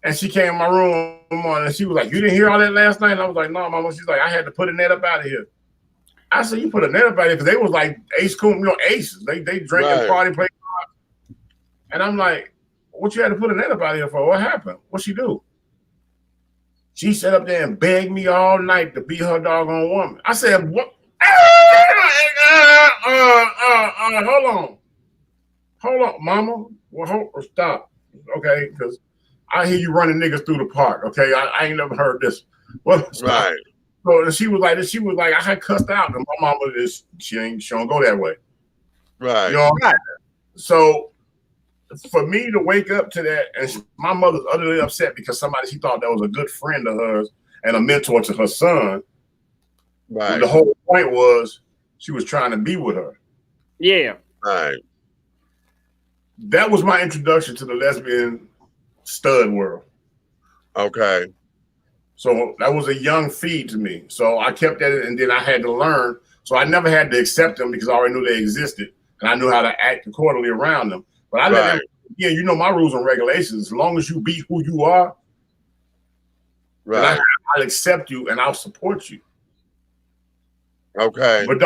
And she came in my room one morning and she was like, you didn't hear all that last night? And I was like, no, mama. She's like, I had to put a net up out of here. I said, you put a net up out of here? Because they was like aces. They drink and party, play. And I'm like, what you had to put a net up out of here for? What happened? What she do? She sat up there and begged me all night to be her doggone woman. I said, what? Hold on, mama. Well, stop. okay? Because I hear you running niggas through the park, okay? I ain't never heard this. Well,
Right.
So she was like, I had cussed out, and my mama she don't go that way.
Right.
You know what I'm saying? So for me to wake up to that, and my mother's utterly upset because she thought that was a good friend of hers and a mentor to her son.
Right.
The whole point was she was trying to be with her.
Yeah.
Right.
That was my introduction to the lesbian stud world.
Okay.
So that was a young feed to me. So I kept that, and then I had to learn. So I never had to accept them because I already knew they existed, and I knew how to act accordingly around them. But I let them, yeah, you know my rules and regulations. As long as you be who you are,
right,
I'll accept you and I'll support you.
Okay.
But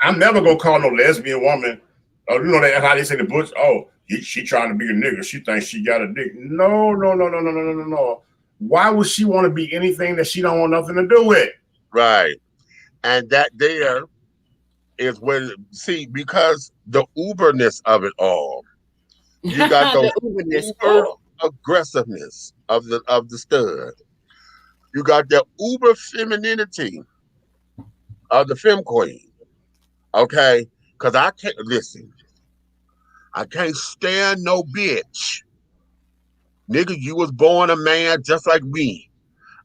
I'm never gonna call no lesbian woman. Oh, you know that how they say the butch. Oh, she trying to be a nigga. She thinks she got a dick. No. Why would she want to be anything that she don't want nothing to do with?
Right. And that there is when, see, because the uberness of it all, you got those uber aggressiveness of the stud. You got the uber femininity of the femme queen. Okay? Because I can't, listen, I can't stand no bitch. Nigga, you was born a man just like me.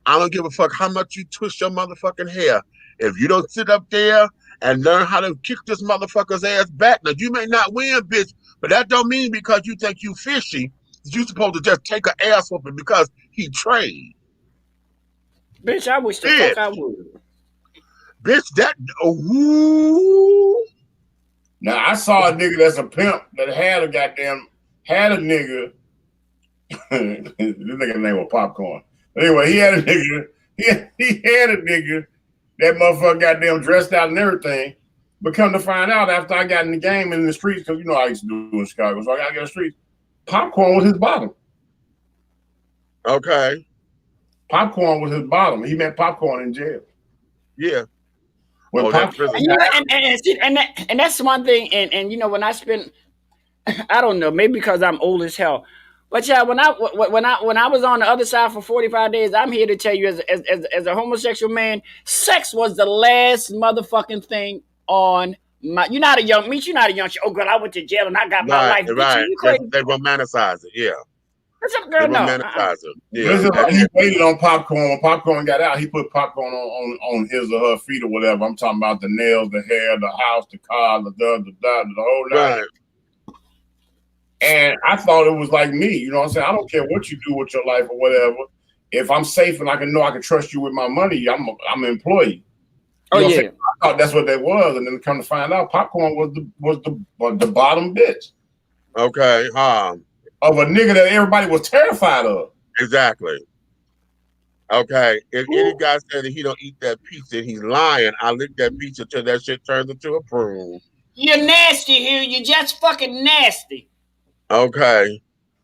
I don't give a fuck how much you twist your motherfucking hair. If you don't sit up there and learn how to kick this motherfucker's ass back, now you may not win, bitch, but that don't mean because you think you fishy, you supposed to just take an ass whooping because he trained.
Bitch, I wish the fuck I would.
Bitch, that, ooh. Now, I saw a nigga that's a pimp that had a nigga. This nigga name was Popcorn. Anyway, he had a nigga. He had a nigga. That motherfucker goddamn dressed out and everything. But come to find out, after I got in the game and in the streets, because you know I used to do in Chicago, so I got to get in the streets. Popcorn was his bottom.
Okay.
Popcorn was his bottom. He met Popcorn in jail.
Yeah.
When
and that's one thing. And you know, when I spent, I don't know, maybe because I'm old as hell. But yeah, when I was on the other side for 45 days, I'm here to tell you, as a homosexual man, sex was the last motherfucking thing on my. You're not a young me. You're not a young. Oh girl, I went to jail and I got my life.
Right.
You crazy?
They romanticize it. Yeah.
What's up, girl? No.
Romanticize it. Yeah.
He waited on Popcorn. When Popcorn got out, he put Popcorn on his or her feet or whatever. I'm talking about the nails, the hair, the house, the car, the whole nine. Right. And I thought it was like me, you know what I'm saying? I don't care what you do with your life or whatever. If I'm safe and I can trust you with my money, I'm an employee. You know yeah. I thought that's what that was, and then come to find out, Popcorn was the bottom bitch.
Okay,
of a nigga that everybody was terrified of.
Exactly. Okay, if any guy said that he don't eat that pizza, he's lying. I lick that pizza till that shit turns into a prune.
You're nasty, Hugh. You're just fucking nasty.
Okay.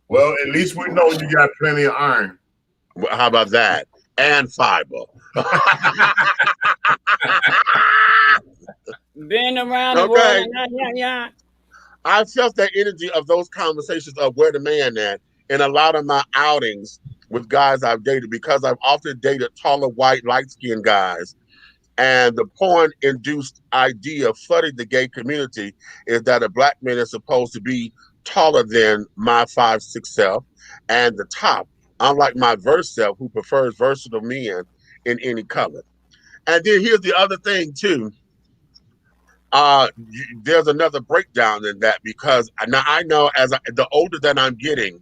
Well, at least we know you got plenty of iron.
Well, how about that? And fiber.
Been around the world. Yeah.
I felt that energy of those conversations of where the man at in a lot of my outings with guys I've dated, because I've often dated taller, white, light-skinned guys. And the porn-induced idea flooding the gay community is that a black man is supposed to be taller than my 5'6" self and the top, unlike my verse self who prefers versatile men in any color. And then here's the other thing too. There's another breakdown in that, because now I know the older that I'm getting,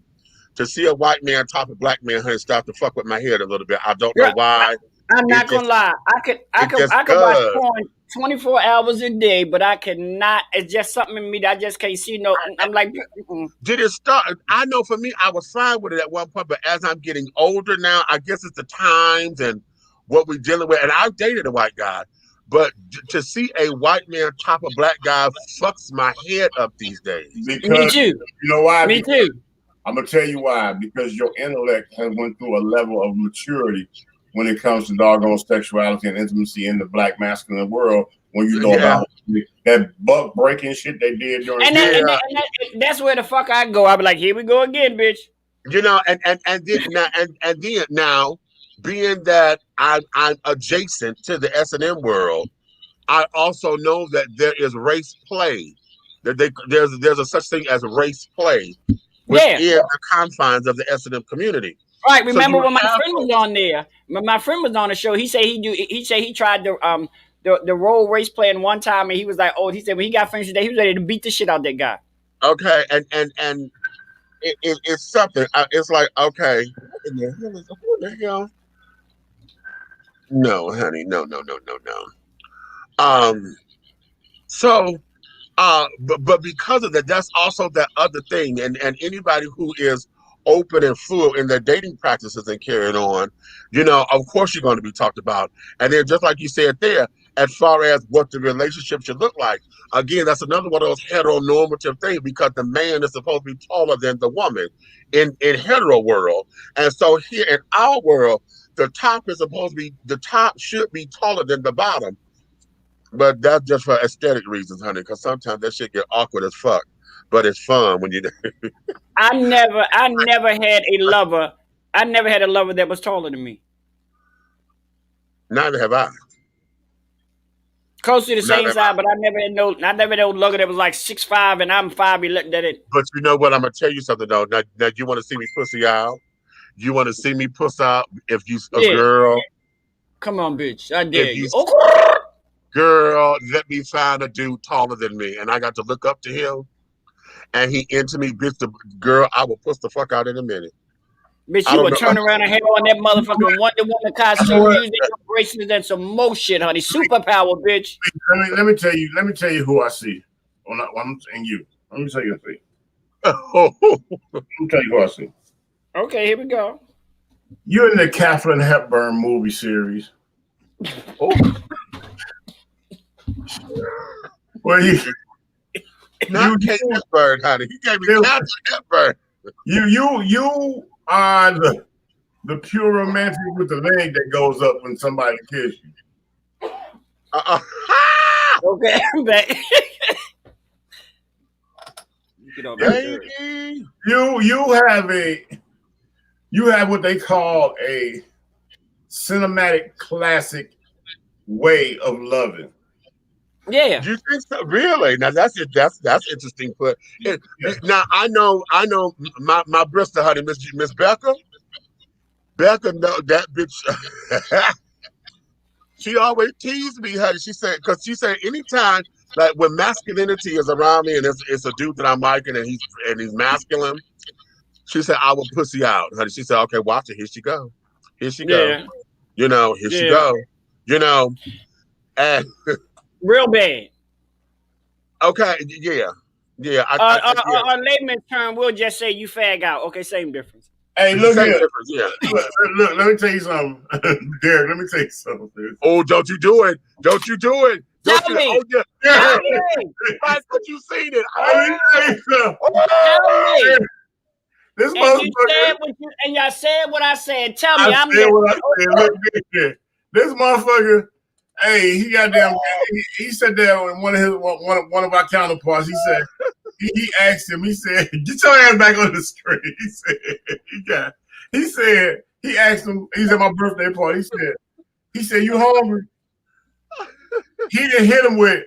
to see a white man top a black man has started to fuck with my head a little bit. I don't know why.
I'm not gonna lie. I could watch porn 24 hours a day, but I cannot. It's just something in me that I just can't see. No, I'm like,
did it start? I know for me, I was fine with it at one point, but as I'm getting older now, I guess it's the times and what we're dealing with. And I've dated a white guy, but to see a white man top a black guy fucks my head up these days.
Because,
me too.
You know why?
Me too.
I'm gonna tell you why. Because your intellect has went through a level of maturity when it comes to doggone sexuality and intimacy in the black masculine world. When you know about that buck breaking shit they did during
and that's where the fuck I go. I be like, here we go again, bitch.
You know, and then now, being that I'm adjacent to the S&M world, I also know that there is race play. That there's a such thing as race play within
Yeah.
the confines of the S&M community.
Right.
So
Remember
you
when my
have
friend was
folks.
on there? When my friend was on the show, he said he tried the role race playing one time, and he was like, oh, he said when he got finished today, he was ready to beat the shit out that guy.
Okay, and it's something. It's like, okay, what in the hell is what the hell? No, honey, no. So but because of that, that's also that other thing, and anybody who is open and full in their dating practices and carrying on, you know, of course you're going to be talked about. And then just like you said there, as far as what the relationship should look like, again, that's another one of those heteronormative things, because the man is supposed to be taller than the woman in hetero world. And so here in our world, the top should be taller than the bottom. But that's just for aesthetic reasons, honey, because sometimes that shit get awkward as fuck. But it's fun when you
I never had a lover. I never had a lover that was taller than me.
neither have I.
Close to the
Neither
same
have I.
size, but I never had no lover that was like 6'5" and I'm 5'11". That it.
But you know what? I'm gonna tell you something though. Now you want to see me pussy out? You want to see me puss out? If you a
Yeah.
girl,
Come on, bitch. I dare
if you
you. Oh.
girl, let me find a dude taller than me, and I got to look up to him, and he into me, bitch. The girl, I will puss the fuck out in a minute.
Bitch,
I
you
don't
would
know.
turn around and have on that motherfucking Wonder Woman
You know
costume,
what?
using your bracelets and some more shit, honey. Superpower, bitch.
Let me tell you who I see. I'm saying you. Let me tell you a thing.
Oh,
Let me tell you who I see.
Okay, here we go.
You're in the Kathleen Hepburn movie series. Well,
not Kate Hepburn, honey. He gave me Katharine Hepburn.
you are the pure romantic with the leg that goes up when somebody kisses you.
Okay, I'm back. Get on that dirt.
Baby.
You have what they call a cinematic classic way of loving.
Yeah.
Do you think so? Really? Now that's it. That's interesting. But now I know my Bristol honey, Miss Becca. Becca, know that bitch. She always teased me, honey. She said anytime, like when masculinity is around me and it's a dude that I'm liking and he's masculine, she said I will pussy out, honey. She said, okay, watch it. Here she go. Here she go.
Yeah.
You know, here she
Yeah.
go. You know, and
Real bad.
okay, yeah. Yeah,
A layman's term, we'll just say you fag out. Okay, same difference.
Hey, look
same
here.
difference, yeah.
Look, let me tell you something. Derek, let me tell you something.
Oh, don't you do it. Don't you do it. Don't
Tell
you,
me.
oh, yeah.
Tell me.
That's what you seen it.
Tell me.
This
And you
motherfucker.
said what you and y'all said what I said. Tell me.
I said what I said. Look here. This motherfucker. Hey, he goddamn. He said that in one of our counterparts. He said he asked him. He said, "Get your ass back on the street." He said he asked him. He's at my birthday party. He said, "You hungry?" He didn't hit him with,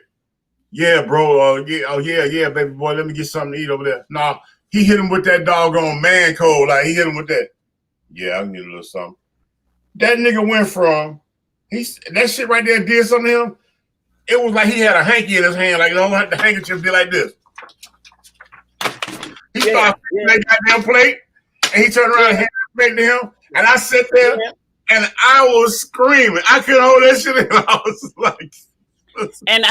"Yeah, bro. Yeah, baby boy. Let me get something to eat over there." Nah, he hit him with that doggone man code. Like he hit him with that. Yeah, I can get a little something. That nigga went from that shit right there did something to him. It was like he had a hanky in his hand, like the handkerchief did like this. He started that goddamn plate, and he turned around and handed it back to him. And I sat there and I was screaming. I couldn't hold that shit in. I was like,
and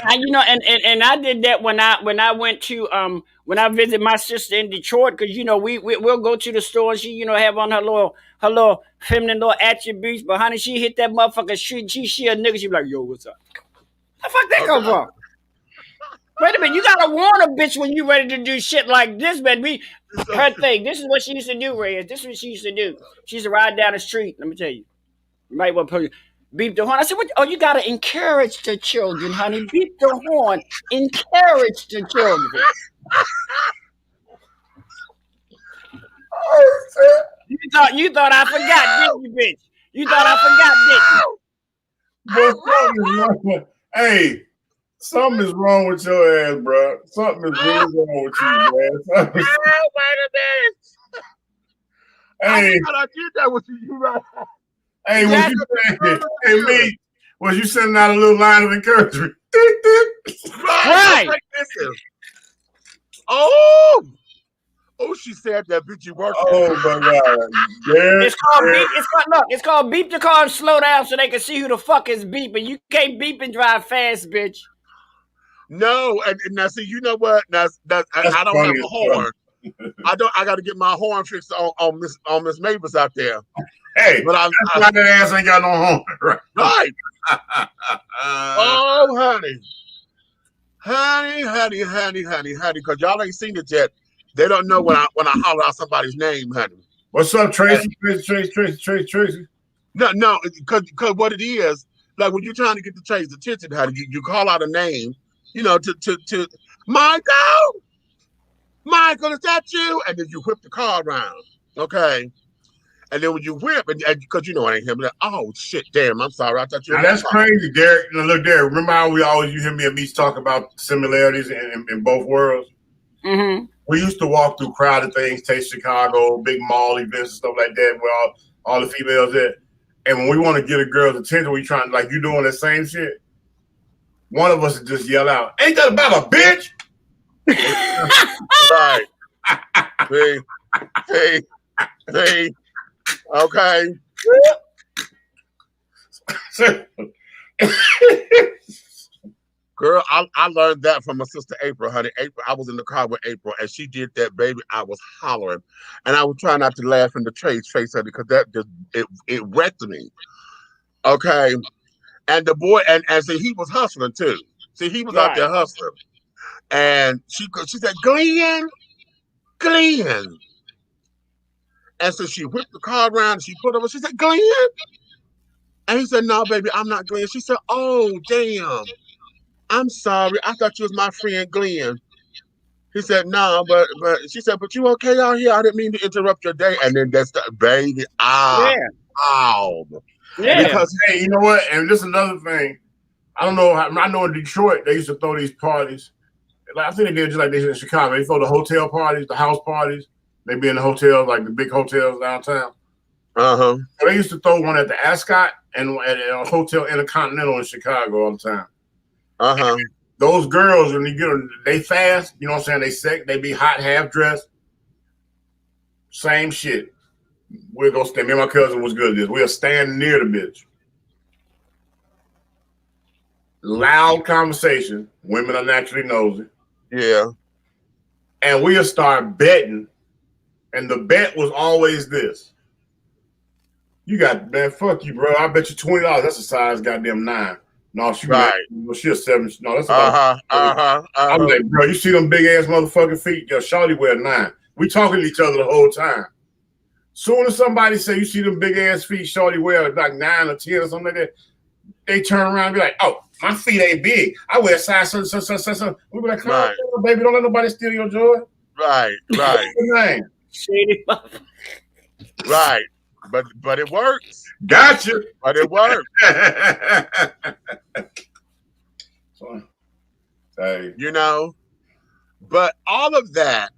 I did that when I went to when I visited my sister in Detroit, because we'll go to the store and she have on her little feminine little attributes, but honey, she hit that motherfucker street. She a nigga. She be like, yo, what's up? The fuck that come from? Wait a minute, you gotta warn a bitch when you ready to do shit like this, man. Her thing. This is what she used to do, Reyes. This is what she used to do. She used to ride down the street. Let me tell you. You might want to beep the horn. I said, what? Oh, you gotta encourage the children, honey. Beep the horn. Encourage the children. You thought I forgot, didn't you, bitch? You thought I forgot, didn't you?
But hey, something is wrong with your ass, bro. Something is really wrong with you, man.
Wait a minute.
Hey,
I did that with you, right?
Hey, was you saying, hey, me, was you sending out a little line of encouragement?
Right. Like, oh, she said that bitch you worked.
Oh my God! Yeah,
it's called beep. It's called beep the car and slow down so they can see who the fuck is beeping. You can't beep and drive fast, bitch.
No, and now see, you know what? I don't have a horn. I got to get my horn fixed on Miss Mavis out there.
Hey, but that's why that ass ain't got no horn.
Right. Oh, honey, because y'all ain't seen it yet. They don't know when I holler out somebody's name, honey.
What's up, Tracy? Tracy.
No, because what it is, like when you're trying to get the Tracy's attention, honey, you call out a name, you know, to Michael, is that you? And then you whip the car around, okay? And then when you whip, and because you know it ain't him, like, oh shit, damn, I'm sorry, I thought you.
Now, that's crazy, Derek. Now, look, Derek. Remember how you hear me and Meech talk about similarities in both worlds?
Mm-hmm.
We used to walk through crowded things, Taste Chicago, big mall events and stuff like that, where all the females there. And when we want to get a girl's attention, we trying like you doing the same shit. One of us would just yell out, "Ain't that about a bitch?"
Right. See. Okay. Girl, I learned that from my sister April, honey. April, I was in the car with April, and she did that, baby. I was hollering, and I was trying not to laugh in the face, honey, because that just it wrecked me. Okay, and the boy, and see, he was hustling too. See, he was out there hustling, and she said, Glenn. And so she whipped the car around and she put over. She said, Glenn. And he said, no, baby, I'm not Glenn. She said, oh, damn. I'm sorry. I thought you was my friend Glenn. He said, no, but she said, but you okay out here? I didn't mean to interrupt your day. And then that's the baby. Ow.
Yeah.
Because, hey, you know what? And this is another thing. I don't know. I know in Detroit, they used to throw these parties. Like, I think they did just like they did in Chicago. They throw the hotel parties, the house parties. They be in the hotels, like the big hotels downtown.
Uh-huh.
So they used to throw one at the Ascot and at a hotel Intercontinental in Chicago all the time.
Uh-huh.
And those girls, when you get them, they fast, you know what I'm saying? They sick, they be hot, half dressed. Same shit. We'll go stand. Me and my cousin was good at this. We'll stand near the bitch. Loud conversation. Women are naturally nosy.
Yeah.
And we'll start betting. And the bet was always this. You got, man, fuck you, bro. I bet you $20. That's a size goddamn 9. No, she right. She a 7. No, that's about I was like, bro, you see them big ass motherfucking feet? Yo, shawty wear 9. We talking to each other the whole time. Soon as somebody say you see them big ass feet, shawty wear like 9 or 10 or something like that, they turn around and be like, oh, my feet ain't big. I wear size so. We be like, come on, baby, don't let nobody steal your joy.
Right.
Shady.
Right. But it works.
Gotcha.
But it works.
Hey.
You know, but all of that.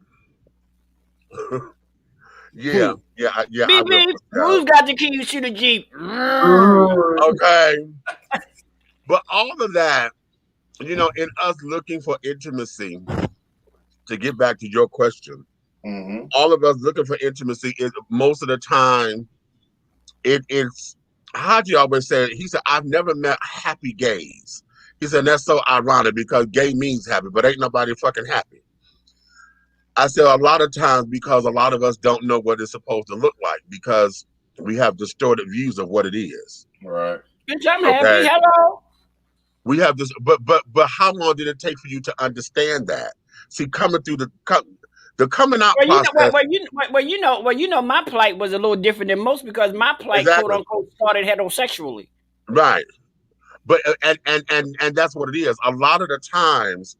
Yeah.
Beep. Who's got the keys to the Jeep?
Okay. But all of that, you know, in us looking for intimacy, to get back to your question, all of us looking for intimacy is most of the time, it's Haji always said, he said, I've never met happy gays. He said, that's so ironic because gay means happy, but ain't nobody fucking happy. I said a lot of times because a lot of us don't know what it's supposed to look like because we have distorted views of what it is.
Right.
Bitch, I'm happy. Hello.
We have this, but how long did it take for you to understand that? See, coming through the coming out process.
You know, my plight was a little different than most because my plight, quote unquote, started heterosexually.
Right, but and that's what it is. A lot of the times,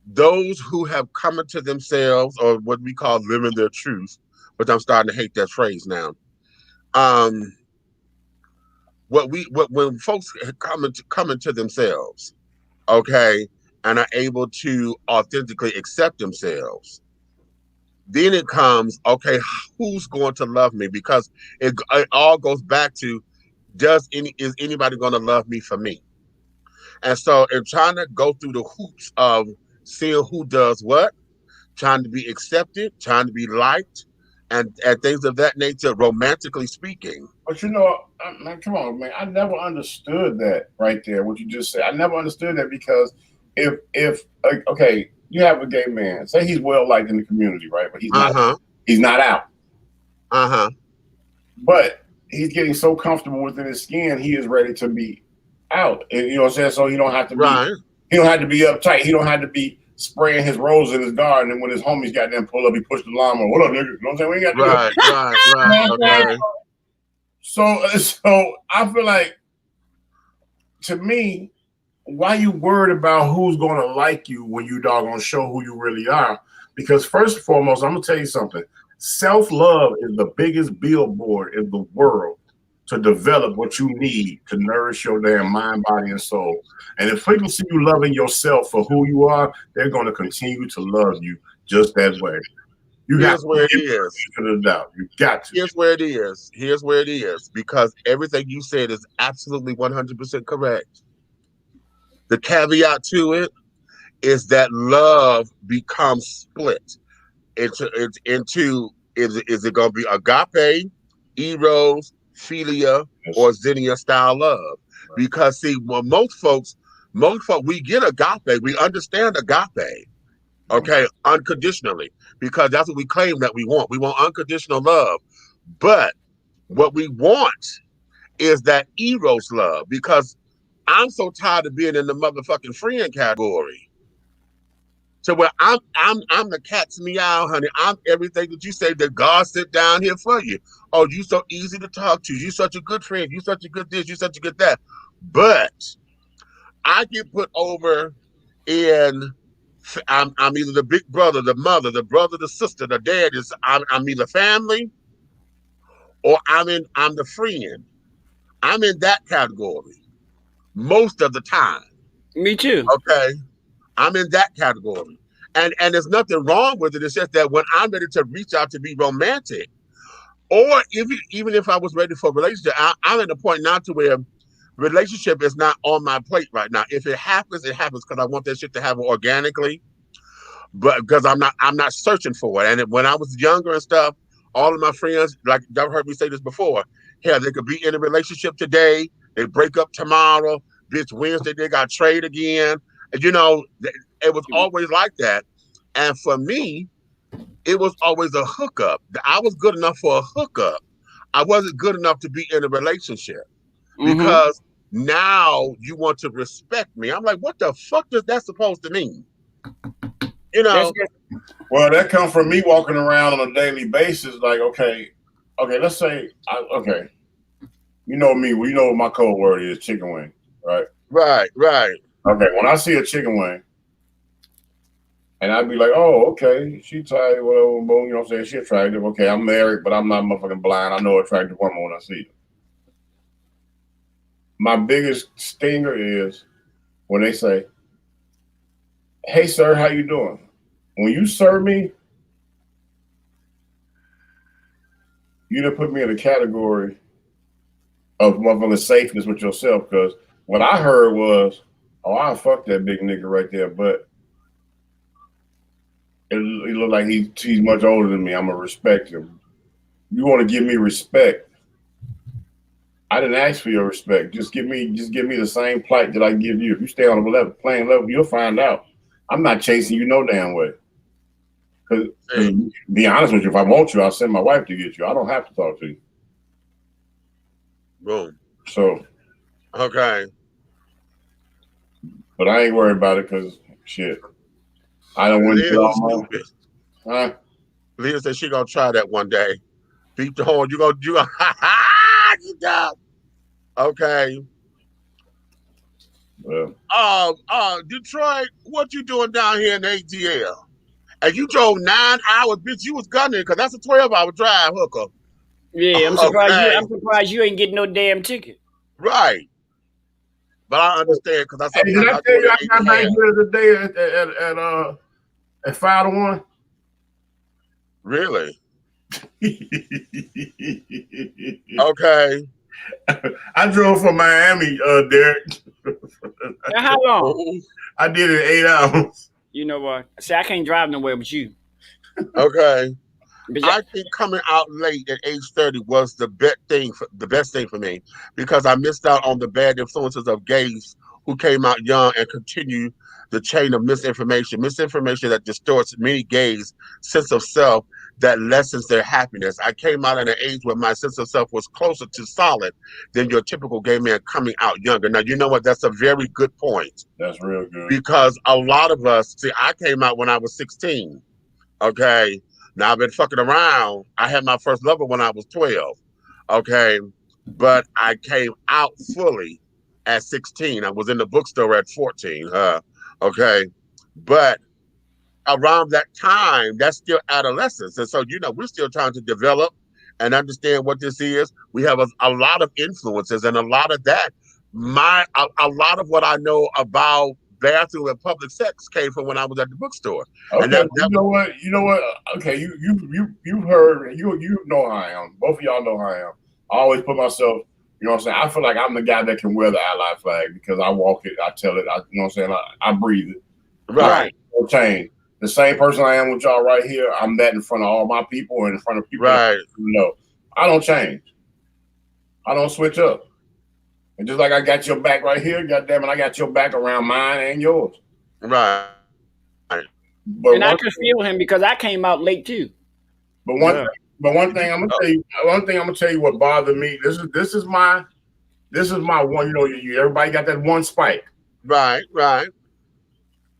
those who have come into themselves or what we call living their truth but I'm starting to hate that phrase now. When folks come into themselves, okay, and are able to authentically accept themselves, then it comes, okay, who's going to love me? Because it all goes back to, is anybody going to love me for me? And so in trying to go through the hoops of seeing who does what, trying to be accepted, trying to be liked, and things of that nature, romantically speaking.
But you know, man, come on, man. I never understood that right there. What you just said, I never understood that because if okay, you have a gay man, say he's well liked in the community, right? But he's not out. But he's getting so comfortable within his skin, he is ready to be out. And you know what I'm saying? So he don't have to be he don't have to be uptight. He don't have to be spraying his rose in his garden, and when his homies got them pull up, he pushed the lawnmower. What up, nigga? You know what I'm saying? We ain't got to do
Right. Okay.
So I feel like, to me, why you worried about who's gonna like you when you doggone show who you really are? Because first and foremost, I'm gonna tell you something. Self-love is the biggest billboard in the world to develop what you need to nourish your damn mind, body, and soul. And if people see you loving yourself for who you are, they're going to continue to love you just that way.
Here's where it is.
You got to.
Here's where it is. Here's where it is. Because everything you said is absolutely 100% correct. The caveat to it is that love becomes split into is it going to be agape, eros, philia, or xenia style love? Because see, well, most folks, we get agape, we understand agape, okay, unconditionally, because that's what we claim that we want. We want unconditional love, but what we want is that eros love, because I'm so tired of being in the motherfucking friend category. So where I'm the cat's meow, honey. I'm everything that you say that God sit down here for you. Oh, you so easy to talk to. You such a good friend. You such a good this. You such a good that. But I get put over in. I'm either the big brother, the mother, the brother, the sister, the dad. I'm either family, or I'm the friend. I'm in that category most of the time.
Me too.
Okay. I'm in that category. And there's nothing wrong with it. It's just that when I'm ready to reach out to be romantic, or even if I was ready for a relationship, I'm at the point now to where relationship is not on my plate right now. If it happens, it happens because I want that shit to happen organically. But because I'm not searching for it. And when I was younger and stuff, all of my friends, like y'all heard me say this before, hell, they could be in a relationship today, they break up tomorrow, bitch, Wednesday they got trade again. And you know, it was always like that. And for me, it was always a hookup. I was good enough for a hookup. I wasn't good enough to be in a relationship, because now you want to respect me. I'm like, what the fuck is that supposed to mean? You know?
Well, that comes from me walking around on a daily basis. Like, okay, let's say, okay, you know me. Well, you know what my code word is, chicken wing, right?
Right.
Okay, when I see a chicken wing, and I'd be like, oh, okay, she tight, whatever, you know what I'm saying? She attractive. Okay, I'm married, but I'm not motherfucking blind. I know attractive woman when I see her. My biggest stinger is when they say, hey, sir, how you doing? When you serve me, you done put me in a category of motherfucking safeness with yourself, because what I heard was, oh, I fuck that big nigga right there, but it looked like he's much older than me. I'm gonna respect him. You want to give me respect? I didn't ask for your respect. Just give me the same plight that I give you. If you stay on the playing level, you'll find out. I'm not chasing you no damn way. Because be honest with you, if I want you, I'll send my wife to get you. I don't have to talk to you.
Boom.
So.
Okay.
But I ain't worried about it because shit. I don't want to do
Huh? Leah said she gonna try that one day. Beat the horn. You gonna you got. Okay.
Well.
Detroit, what you doing down here in ATL? And you drove 9 hours, bitch. You was gunning because that's a 12-hour drive, hooker.
Yeah, I'm surprised you.
Okay,
I'm surprised you ain't getting no damn ticket.
right. But I understand because I
Hey, did
sometimes
I
I
tell
do
you
it
I got back
8 and a half.
here today at 5 to 1?
Really? Okay.
I drove from Miami, Derek.
Now, how long?
Ooh,
I did it in 8 hours.
You know what? See, I can't drive nowhere but you.
okay.
But
I think coming out late at age 30 was the best thing for me because I missed out on the bad influences of gays who came out young and continue the chain of misinformation that distorts many gays' sense of self that lessens their happiness. I came out at an age where my sense of self was closer to solid than your typical gay man coming out younger. Now, you know what? That's a very good point
That's real good.
because a lot of us, see, I came out when I was 16. Okay. Now I've been fucking around. I had my first lover when I was 12. Okay. But I came out fully at 16. I was in the bookstore at 14. Okay. But around that time, that's still adolescence. And so, we're still trying to develop and understand what this is. We have a lot of influences and a lot of that. A lot of what I know about bathroom and public sex came from when I was at the bookstore.
Okay,
And that
you know what? Okay, you've heard, you know how I am. Both of y'all know how I am. I always put myself, you know what I'm saying? I feel like I'm the guy that can wear the ally flag because I walk it, I tell it, you know what I'm saying? I breathe it.
right.
No change. The same person I am with y'all right here, I'm that in front of all my people and in front of people.
Right.
I don't change. I don't switch up. And just like I got your back right here, goddamn it, I got your back around mine and yours.
Right.
But
I could feel him because I came out late too.
But one thing I'm gonna tell you what bothered me. This is my one. Everybody got that one spike.
Right.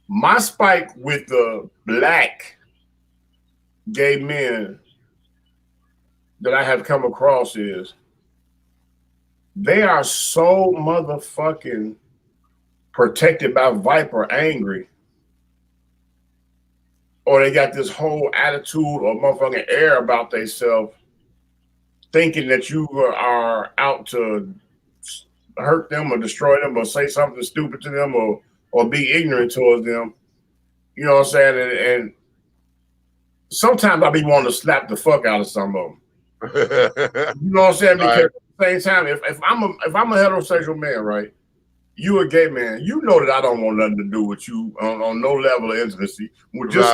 My spike with the black gay men that I have come across is they are so motherfucking protected by Viper angry. Or they got this whole attitude or motherfucking air about themselves, thinking that you are out to hurt them or destroy them or say something stupid to them or be ignorant towards them. You know what I'm saying? And sometimes I be wanting to slap the fuck out of some of them. You know what I'm saying? Because at the same time, if I'm a heterosexual man, right? You a gay man, you know that I don't want nothing to do with you on no level of intimacy. Just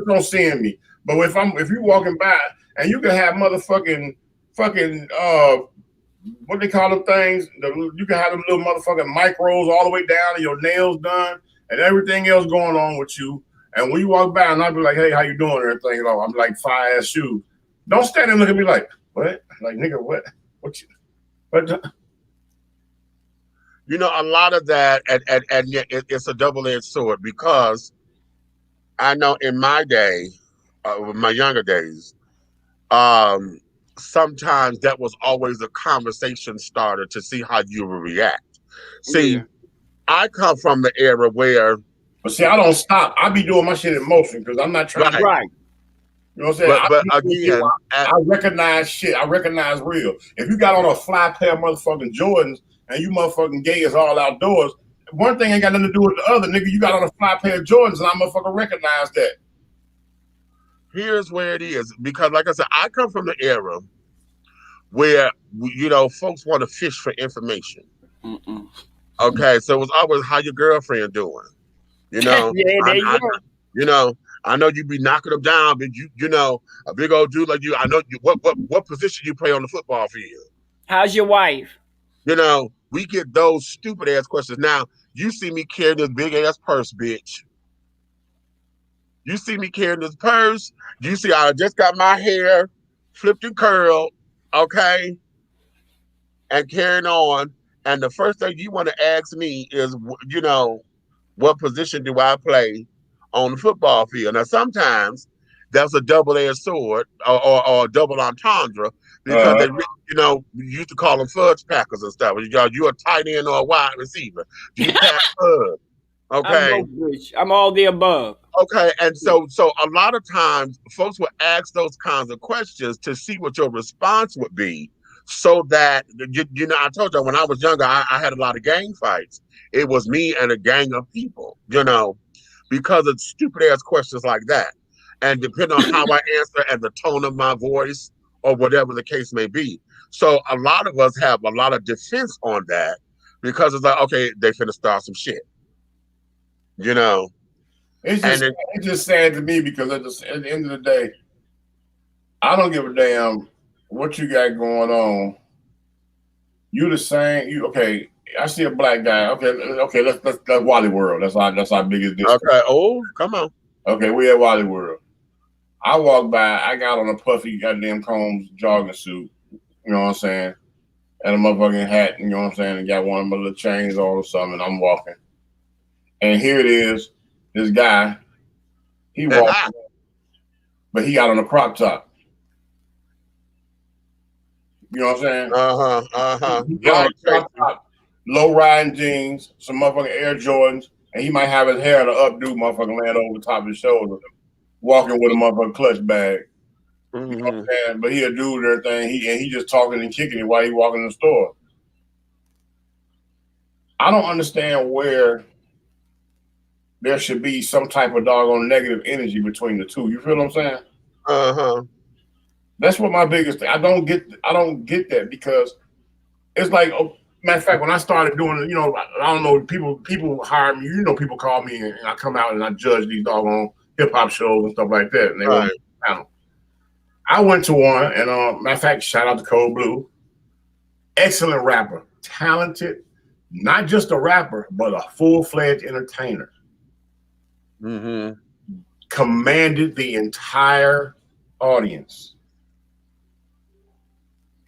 don't seeing me. But if you walking by and you can have motherfucking what they call them things, you can have them little motherfucking micros all the way down and your nails done and everything else going on with you. And when you walk by and I'll be like, hey, how you doing? And everything, I'm like fire ass shoes. Don't stand there and look at me like, what? Like, nigga, what? What?
A lot of that, and yet it's a double-edged sword because I know in my day, my younger days, sometimes that was always a conversation starter to see how you would react. See, I come from the era where...
But see, I don't stop. I be doing my shit in motion because I'm not trying to...
Right.
You know what I'm saying?
But again...
I recognize shit. I recognize real. If you got on a fly pair of motherfucking Jordans and you motherfucking gay as all outdoors, one thing ain't got nothing to do with the other. Nigga, you got on a fly pair of Jordans and I motherfucking recognize that.
Here's where it is. Because like I said, I come from the era where, folks want to fish for information. Okay, so it was always how your girlfriend doing. I know you be knocking them down, but a big old dude like you. I know you. What position you play on the football field?
How's your wife?
We get those stupid ass questions. Now you see me carrying this big ass purse, bitch. You see me carrying this purse. You see I just got my hair flipped and curled, okay, and carrying on. And the first thing you want to ask me is, what position do I play on the football field? Now, sometimes that's a double-edged sword or a double entendre because they, we used to call them fudge packers and stuff. You a tight end or a wide receiver. Do you pack fudge? Okay.
I'm all the above.
Okay, and so a lot of times folks will ask those kinds of questions to see what your response would be, so that you know, I told you when I was younger, I had a lot of gang fights. It was me and a gang of people, you know, because of stupid ass questions like that. And depending on how I answer and the tone of my voice or whatever the case may be. So a lot of us have a lot of defense on that because it's like, okay, they finna start some shit, you know.
It's just sad to me because at the end of the day, I don't give a damn what you got going on. You the same. You okay? I see a black guy. Okay. Let's Wally World. That's our biggest district.
Okay. Oh, come on.
Okay, we at Wally World. I walked by. I got on a puffy goddamn Combs jogging suit. You know what I'm saying? And a motherfucking hat. You know what I'm saying? And got one of my little chains on or something. And I'm walking. And here it is. This guy. He walked, but he got on a crop top. You know what I'm saying? Right. Low riding jeans, some motherfucking Air Jordans, and he might have his hair to updo, motherfucking land over the top of his shoulder, walking with a motherfucking clutch bag. You know what I'm saying? But he a dude and everything. He just talking and kicking it while he walking in the store. I don't understand where there should be some type of doggone negative energy between the two. You feel what I'm saying? That's what my biggest thing. I don't get that because it's like, matter of fact, when I started doing, you know, I don't know, people hire me, you know, people call me and I come out and I judge these doggone hip hop shows and stuff like that. And they want me to I went to one and matter of fact, shout out to Cold Blue. Excellent rapper, talented, not just a rapper, but a full-fledged entertainer. Commanded the entire audience.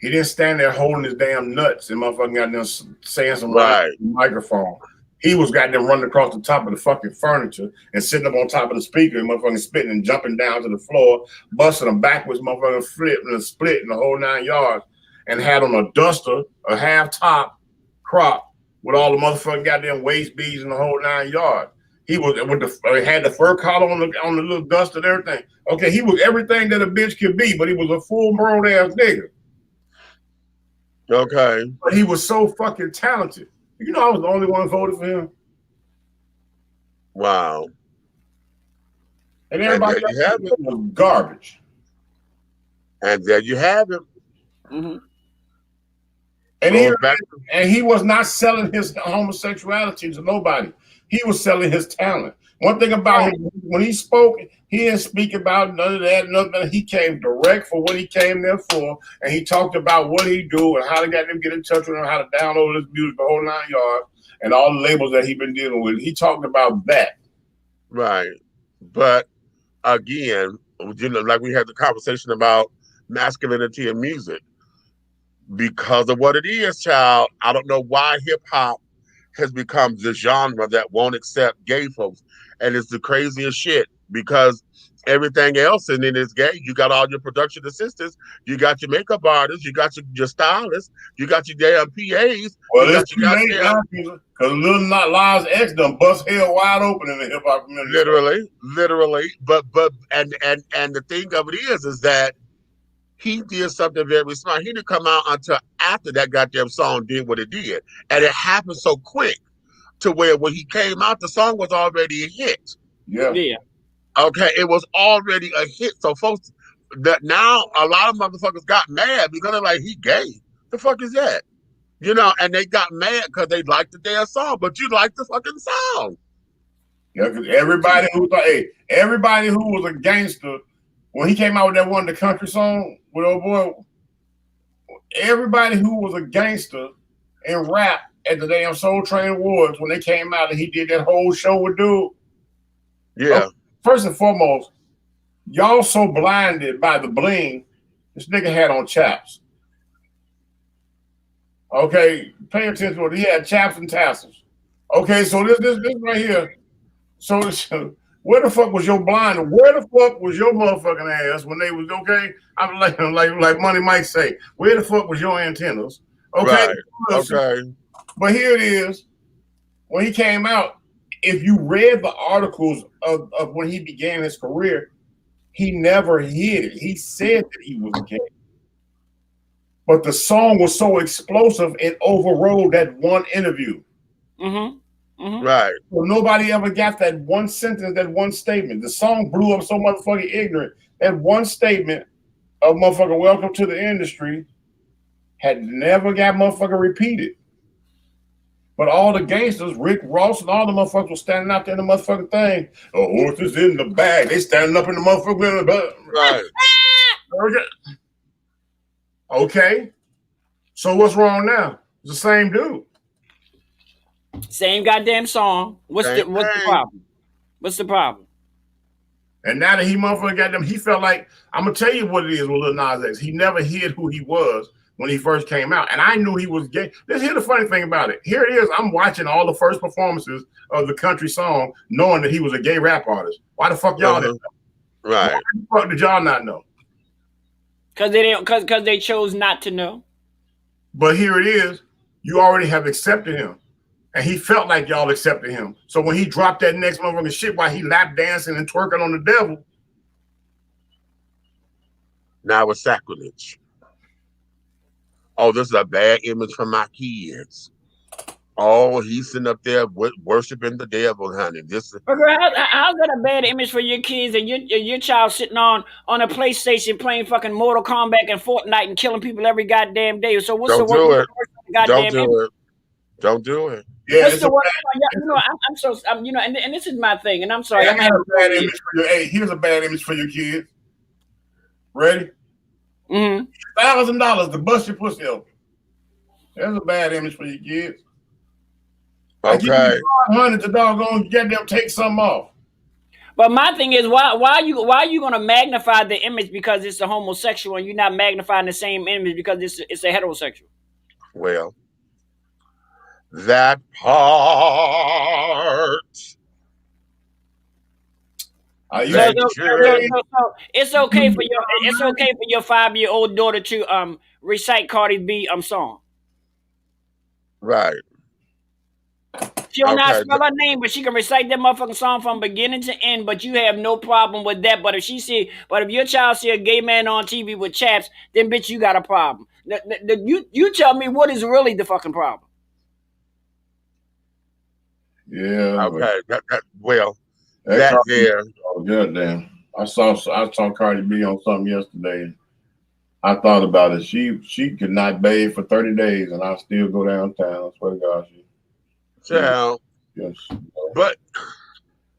He didn't stand there holding his damn nuts and motherfucking got them saying some microphone. He was got them running across the top of the fucking furniture and sitting up on top of the speaker and motherfucking spitting and jumping down to the floor, busting them backwards, motherfucking flipping and splitting the whole 9 yards, and had on a duster, a half top crop with all the motherfucking goddamn waist beads and the whole 9 yards. He was had the fur collar on the little dust and everything. Okay, he was everything that a bitch could be, but he was a full-grown ass nigga.
Okay.
But he was so fucking talented. You know, I was the only one voted for him.
Wow.
And everybody else was garbage.
And there you have it.
And he was not selling his homosexuality to nobody. He was selling his talent. One thing about him, when he spoke, he didn't speak about none of that, nothing. He came direct for what he came there for, and he talked about what he do and how to get them get in touch with him, how to download his music, the whole 9 yards, and all the labels that he been dealing with. He talked about that.
Right. But again, you know, like we had the conversation about masculinity in music. Because of what it is, child, I don't know why hip-hop has become the genre that won't accept gay folks. And it's the craziest shit because everything else in it is gay. You got all your production assistants, you got your makeup artists, you got your stylists, you got your damn PAs.
Well, it's too late now because Lil Nas X done bust hell wide open in the hip hop community.
Literally. But the thing of it is that he did something very smart. He didn't come out until after that goddamn song did what it did. And it happened so quick to where when he came out, the song was already a hit.
Yeah.
Okay, it was already a hit. So folks, that now a lot of motherfuckers got mad because they're like, he gay. The fuck is that? You know, and they got mad because they liked the damn song, but you liked the fucking song.
Yeah, because everybody who was a gangster, when he came out with that one, the country song with old boy, everybody who was a gangster in rap at the damn Soul Train Awards, when they came out and he did that whole show with dude.
Yeah.
First and foremost, y'all so blinded by the bling, this nigga had on chaps. Okay, pay attention to what he had, chaps and tassels. Okay, so this right here. So where the fuck was your blind? Where the fuck was your motherfucking ass when they was okay? I'm like Money Mike say, where the fuck was your antennas? Okay.
Right. Okay.
But here it is. When he came out, if you read the articles of when he began his career, he never hid it. He said that he was gay. But the song was so explosive, it overrode that one interview.
Right.
So nobody ever got that one sentence, that one statement. The song blew up so motherfucking ignorant. That one statement of motherfucking welcome to the industry had never got motherfucking repeated. But all the gangsters, Rick Ross and all the motherfuckers were standing out there in the motherfucking thing. A horse is in the bag. They standing up in the motherfucking in the bag.
Right.
Okay. So what's wrong now? It's the same dude.
Same goddamn song. What's the problem? What's the problem?
And now that he motherfucker got them, he felt like, I'm gonna tell you what it is with Lil Nas X. He never hid who he was when he first came out. And I knew he was gay. Here's the funny thing about it. Here it is. I'm watching all the first performances of the country song, knowing that he was a gay rap artist. Why the fuck y'all didn't know?
Right.
Why the fuck did y'all not know?
Because they didn't. Because they chose not to know.
But here it is. You already have accepted him. And he felt like y'all accepted him. So when he dropped that next motherfucking shit while he lap dancing and twerking on the devil.
Now it's sacrilege. Oh, this is a bad image for my kids. Oh, he's sitting up there worshiping the devil, honey. This is
how's that a bad image for your kids and your child sitting on a PlayStation playing fucking Mortal Kombat and Fortnite and killing people every goddamn day? So what's
Don't
the
do
worst
it.
goddamn
Don't do it. Don't do it.
Yeah,
what's the worst? You know, I'm so you know, and this is my thing, and I'm sorry.
Hey, here's a bad image for your kids. Ready? $1,000 to bust your pussy open. That's a bad image for your kids.
Okay.
Like, 500 to doggone get them take something off.
But my thing is, why are you gonna magnify the image because it's a homosexual, and you're not magnifying the same image because it's a heterosexual?
Well, that part.
So it's okay for your 5-year-old daughter to recite Cardi B song.
Right.
She'll not spell her name, but she can recite that motherfucking song from beginning to end. But you have no problem with that. But if your child see a gay man on TV with chaps, then bitch, you got a problem. You tell me what is really the fucking problem.
Yeah.
Okay. That
there. Oh, goddamn. I saw Cardi B on something yesterday. I thought about it. She could not bathe for 30 days, and I still go downtown. I swear to God,
Child.
Yes.
But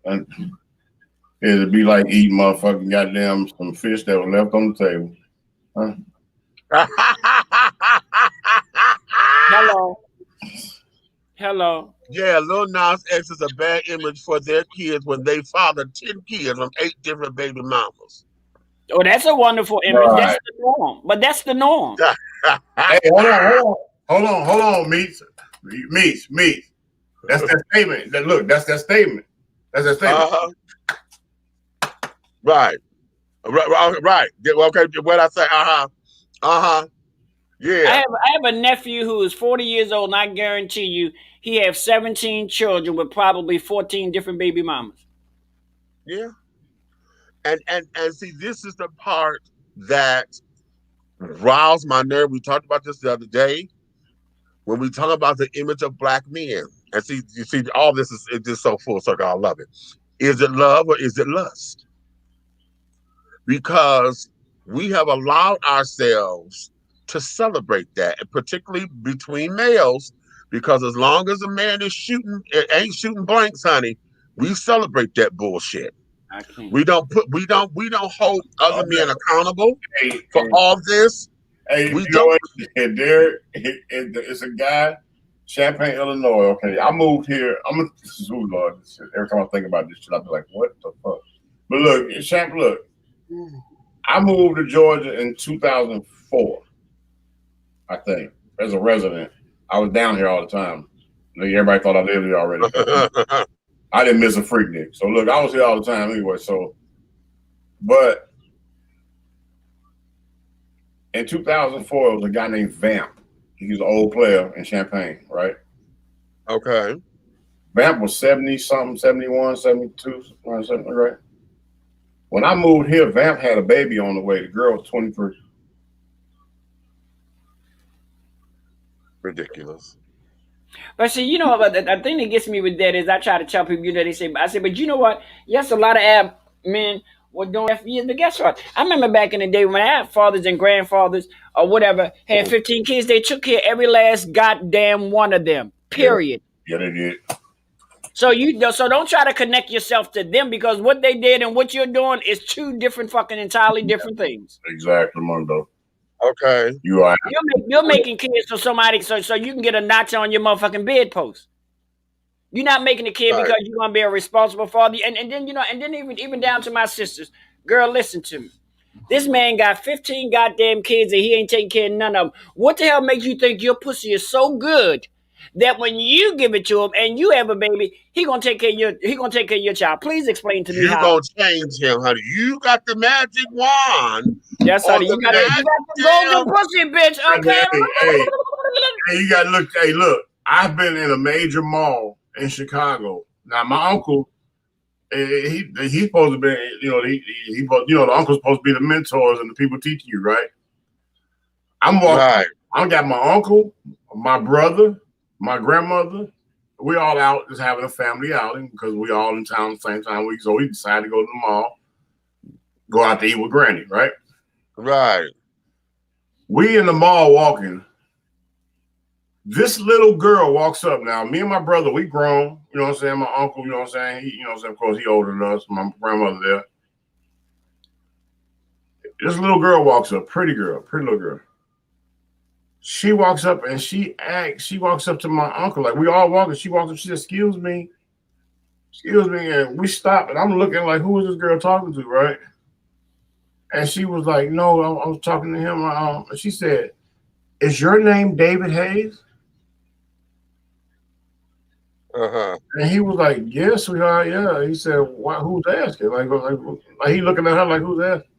and it'd be like eating motherfucking goddamn some fish that was left on the table. Huh?
Hello.
Yeah, Lil Nas X is a bad image for their kids when they fathered 10 kids from 8 different baby mamas.
Oh, that's a wonderful image. Right. That's the norm. But that's the norm.
Hey, hold on, Meats. That's that statement. That's that statement. That's that statement.
Right. Okay, what I say? Yeah.
I have a nephew who is 40 years old, and I guarantee you he has 17 children with probably 14 different baby mamas.
Yeah. And see, this is the part that riles my nerve. We talked about this the other day when we talk about the image of black men. And see, you see, all this is just so full circle. I love it. Is it love or is it lust? Because we have allowed ourselves to celebrate that, and particularly between males, because as long as a man is ain't shooting blanks, honey, we celebrate that bullshit. We don't hold other men accountable for all this.
Hey, we don't. It's a guy, Champaign, Illinois. Okay, I moved here. This is Lord. Every time I think about this shit, I be like, what the fuck? But look, I moved to Georgia in 2004. I think as a resident, I was down here all the time. Everybody thought I lived here already. I didn't miss a freak nick. So look, I was here all the time anyway. But in 2004, it was a guy named Vamp. He was an old player in Champaign, right?
Okay.
Vamp was 70-something, 71, 72, something, right? When I moved here, Vamp had a baby on the way. The girl was 23.
Ridiculous.
But see, you know, the thing that gets me with that is I try to tell people, you know, they say, I say, but you know what? Yes, a lot of men were doing that for years, but guess what? I remember back in the day when I had fathers and grandfathers or whatever had 15 kids, they took care of every last goddamn one of them. Period.
Yeah, they did.
So don't try to connect yourself to them because what they did and what you're doing is two different fucking entirely different things.
Exactly, Mundo.
Okay.
You are.
You're making kids for somebody so you can get a notch on your motherfucking bedpost. You're not making a kid because you're gonna be a responsible father. And then, you know, and then even down to my sisters, girl, listen to me. This man got 15 goddamn kids and he ain't taking care of none of them. What the hell makes you think your pussy is so good that when you give it to him and you have a baby, he gonna take care of your child? Please explain to me how.
You gonna change him, honey. You got the magic wand.
Yes, honey. You got the golden pussy, bitch. Okay.
Hey, you gotta look. Hey, look. I've been in a major mall in Chicago. Now, my uncle, he's supposed to be, you know, the uncle's supposed to be the mentors and the people teaching you, right? I'm walking. Right. I got my uncle, my brother, my grandmother. We all out just having a family outing because we all in town at the same time. So we decided to go to the mall, go out to eat with Granny, right?
Right.
We in the mall walking. This little girl walks up now. Me and my brother, we grown. You know what I'm saying? My uncle, you know what I'm saying? He, you know what I'm saying? Of course, he older than us. My grandmother there. This little girl walks up, pretty little girl. She walks up and she walks up to my uncle. Like we all walking. She walks up, she says, excuse me. And we stop and I'm looking like, who is this girl talking to, right? And she was like, no, I was talking to him. And she said, is your name David Hayes? And he was like, yes, sweetheart, yeah. He said, why, who's asking? Like he looking at her like, who's asking?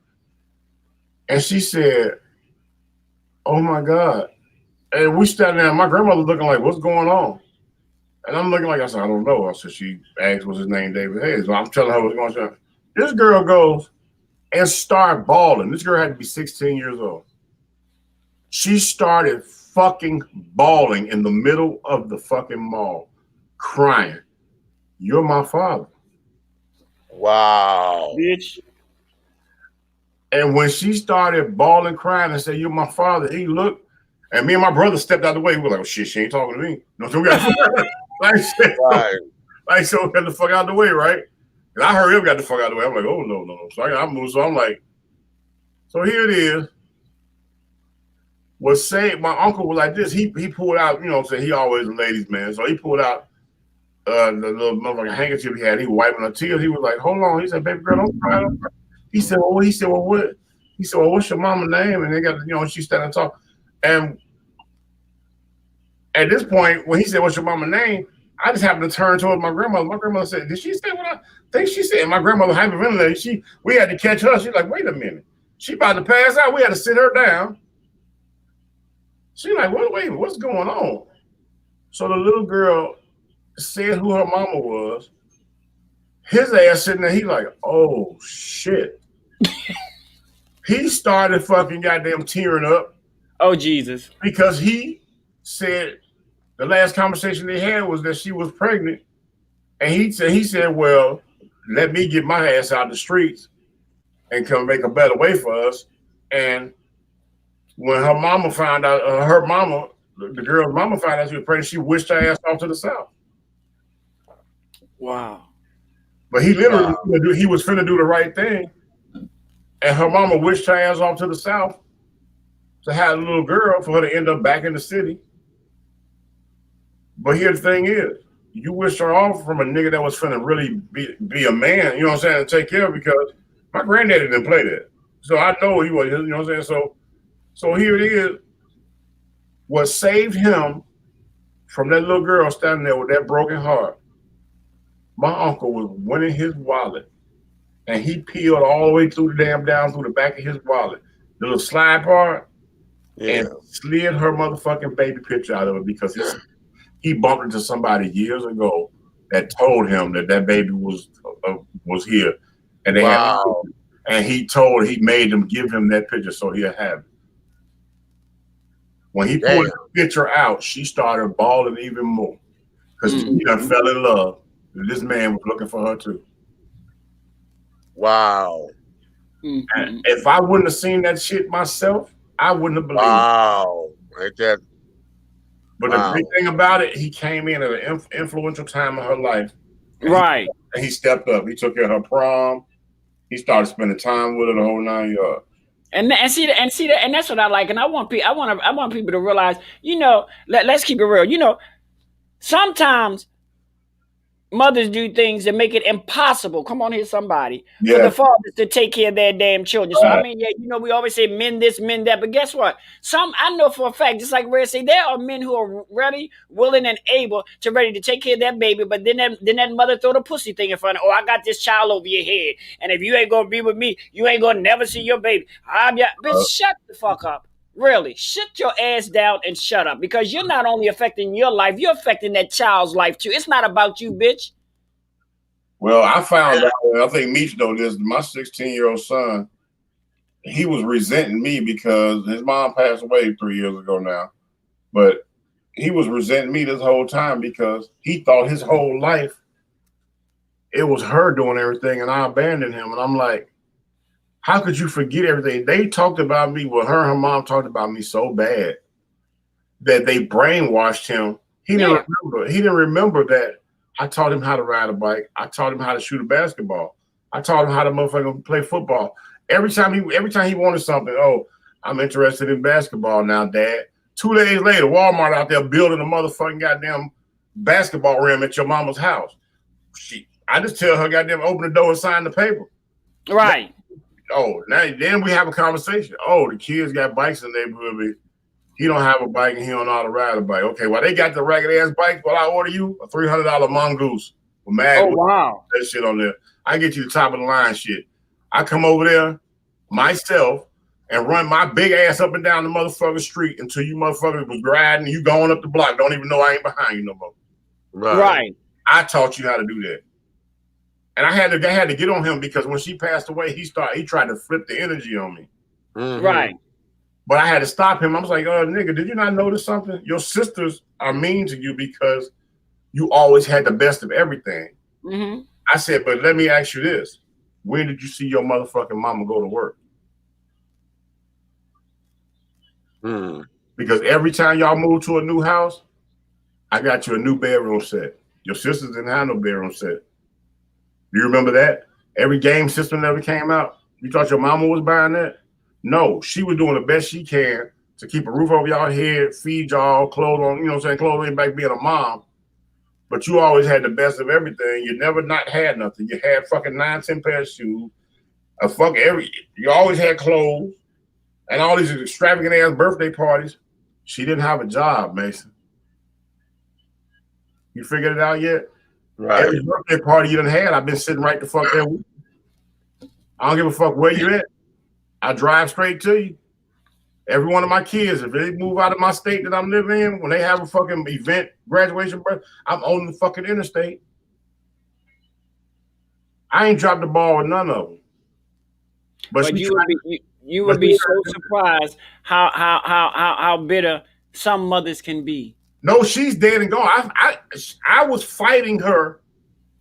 And she said, oh my God. And we standing there, my grandmother looking like, what's going on? And I'm looking like, I said, I don't know. I said, she asked, what's his name, David Hayes? So I'm telling her what's going on. This girl goes and start bawling. This girl had to be 16 years old. She started fucking bawling in the middle of the fucking mall, crying. You're my father.
Wow.
Bitch.
And when she started bawling, crying, and said, you're my father, he looked, and me and my brother stepped out of the way. We were like, oh, shit, she ain't talking to me. No, so we got so we got the fuck out of the way, right? And I heard him got the fuck out of the way. I'm like, oh, no. So I moved. So I'm like, so here it is. Was saying, my uncle was like this. He pulled out, you know what I'm saying? He always a ladies' man. So he pulled out the little motherfucking handkerchief he had. He was wiping her tears. He was like, hold on. He said, baby girl, don't cry. He said, well, what? He said, well, what's your mama's name? And they got, you know, she standing and talk. And at this point, when he said, what's your mama's name? I just happened to turn towards my grandmother. My grandmother said, did she say what I think she said? And my grandmother hyperventilated. We had to catch her. She's like, wait a minute. She about to pass out. We had to sit her down. She's like, wait, what's going on? So the little girl said who her mama was. His ass sitting there, he like, oh, shit. He started fucking goddamn tearing up.
Oh, Jesus.
Because he said the last conversation they had was that she was pregnant. And he said, well, let me get my ass out the streets and come make a better way for us. And when her mama found out, the girl's mama found out she was pregnant, she wished her ass off to the South.
Wow.
But he literally, he was finna do the right thing. And her mama wished her ass off to the South to have a little girl for her to end up back in the city. But here the thing is, you wished her off from a nigga that was finna really be a man, you know what I'm saying, and take care of, because my granddaddy didn't play that. So I know he was, you know what I'm saying? So here it is. What saved him from that little girl standing there with that broken heart, my uncle was winning his wallet, and he peeled all the way through down through the back of his wallet, the little slide part, and slid her motherfucking baby picture out of it because he bumped into somebody years ago that told him that that baby was here, and they had, and he made them give him that picture so he'll have it. When he pulled the picture out, she started bawling even more because she done fell in love. This man was looking for her too.
Wow.
And if I wouldn't have seen that shit myself, I wouldn't have believed it.
Wow. Ain't that?
But the big thing about it, he came in at an influential time of her life.
Right.
And he stepped up. He took care of her prom. He started spending time with her the whole 9 yards.
And see that, and that's what I like. And I want people to realize, you know, let's keep it real. You know, sometimes mothers do things that make it impossible. Come on here, somebody. For the fathers to take care of their damn children. So I mean, yeah, you know, we always say men this, men that, but guess what? I know for a fact, just like Red say, there are men who are ready, willing, and able to take care of that baby. But then that mother throw the pussy thing in front of, I got this child over your head, and if you ain't gonna be with me, you ain't gonna never see your baby. Bitch, shut the fuck up. Really, sit your ass down and shut up, because you're not only affecting your life, you're affecting that child's life too. It's not about you, bitch.
Well, I found out, I think Meech knows this, my 16-year-old son, he was resenting me because his mom passed away 3 years ago now. But he was resenting me this whole time because he thought his whole life it was her doing everything and I abandoned him. And I'm like, how could you forget everything? They talked about me, well, her and her mom talked about me so bad that they brainwashed him. He didn't remember. He didn't remember that I taught him how to ride a bike. I taught him how to shoot a basketball. I taught him how to motherfucking play football. Every time he wanted something, oh, I'm interested in basketball now, Dad. 2 days later, Walmart out there building a motherfucking goddamn basketball rim at your mama's house. I just tell her, goddamn, open the door and sign the paper.
Right.
Oh, then we have a conversation. Oh, the kids got bikes in the neighborhood. He don't have a bike and he don't know how to ride a bike. Okay, well, they got the ragged ass bike. Well, I order you a $300 mongoose with mag.
Oh, wow.
That shit on there. I get you the top of the line shit. I come over there myself and run my big ass up and down the motherfucking street until you motherfuckers was riding. You going up the block. Don't even know I ain't behind you no more.
Right.
I taught you how to do that. And I had to get on him because when she passed away, he tried to flip the energy on me.
Right.
But I had to stop him. I was like, nigga, did you not notice something? Your sisters are mean to you because you always had the best of everything. I said, but let me ask you this. When did you see your motherfucking mama go to work? Because every time y'all move to a new house, I got you a new bedroom set. Your sisters didn't have no bedroom set. Do you remember that? Every game system that ever came out, you thought your mama was buying that? No, she was doing the best she can to keep a roof over y'all head, feed y'all, clothes on, you know what I'm saying, clothes ain't back being a mom. But you always had the best of everything. You never not had nothing. You had fucking 9, 10 pairs of shoes. You always had clothes and all these extravagant ass birthday parties. She didn't have a job, Mason. You figured it out yet? Right. Every birthday party you done had, I've been sitting right the fuck there with you. I don't give a fuck where you at. I drive straight to you. Every one of my kids, if they move out of my state that I'm living in, when they have a fucking event, graduation, I'm on the fucking interstate. I ain't dropped the ball with none of them.
But you would be so surprised how bitter some mothers can be.
No, she's dead and gone. I was fighting her.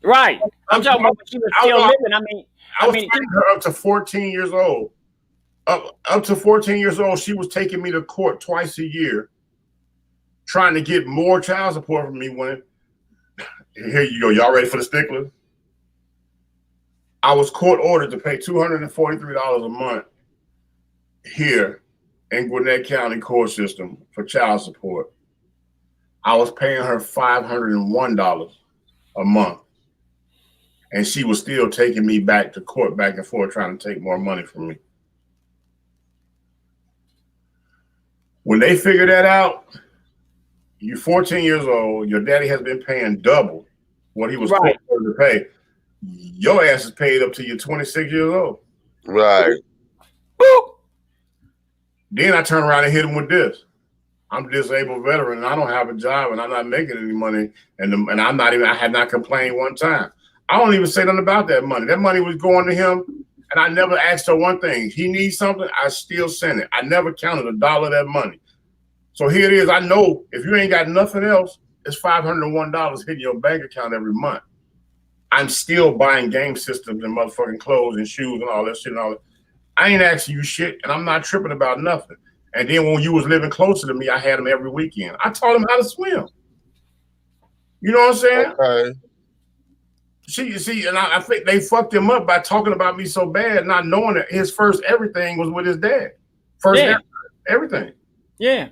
Right. I'm talking about when she was still living.
I was fighting her up to 14 years old. Up to 14 years old, she was taking me to court twice a year, trying to get more child support from me. When here you go, y'all ready for the stickler? I was court ordered to pay $243 a month here in Gwinnett County court system for child support. I was paying her $501 a month, and she was still taking me back to court, back and forth, trying to take more money from me. When they figure that out, you're 14 years old, your daddy has been paying double what he was supposed to pay. Your ass is paid up to you're 26 years old.
Right.
Boop.
Then I turn around and hit him with this. I'm a disabled veteran and I don't have a job and I'm not making any money and I'm not even, I had not complained one time. I don't even say nothing about that money. That money was going to him and I never asked her one thing. He needs something, I still send it. I never counted $1 of that money. So here it is. I know if you ain't got nothing else, it's $501 hitting your bank account every month. I'm still buying game systems and motherfucking clothes and shoes and all that shit and all that. I ain't asking you shit and I'm not tripping about nothing. And then when you was living closer to me, I had him every weekend. I taught him how to swim. You know what I'm saying?
Okay.
See, and I think they fucked him up by talking about me so bad, not knowing that his first everything was with his dad. First everything.
Yeah.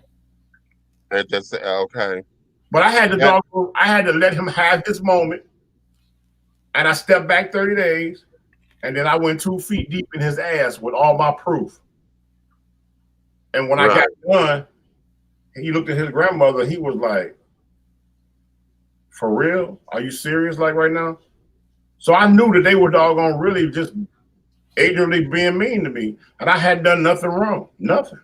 That's okay.
But I had to let him have his moment. And I stepped back 30 days. And then I went 2 feet deep in his ass with all my proof. And when I got done, he looked at his grandmother. He was like, "For real? Are you serious like right now?" So I knew that they were doggone really just ignorantly being mean to me. And I hadn't done nothing wrong. Nothing.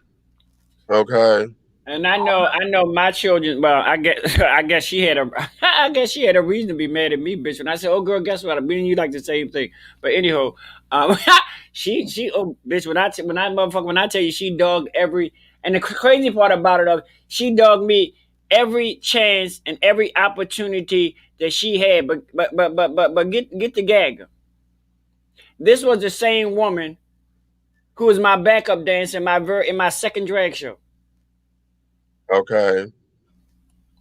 Okay.
And I know my children. Well, I guess she had a reason to be mad at me, bitch. When I said, "Oh, girl, guess what? I mean, you like the same thing." But anyhow, bitch. When I tell you, she dogged every. And the crazy part about it, she dogged me every chance and every opportunity that she had. But get the gagger. This was the same woman who was my backup dancer in my second drag show.
Okay.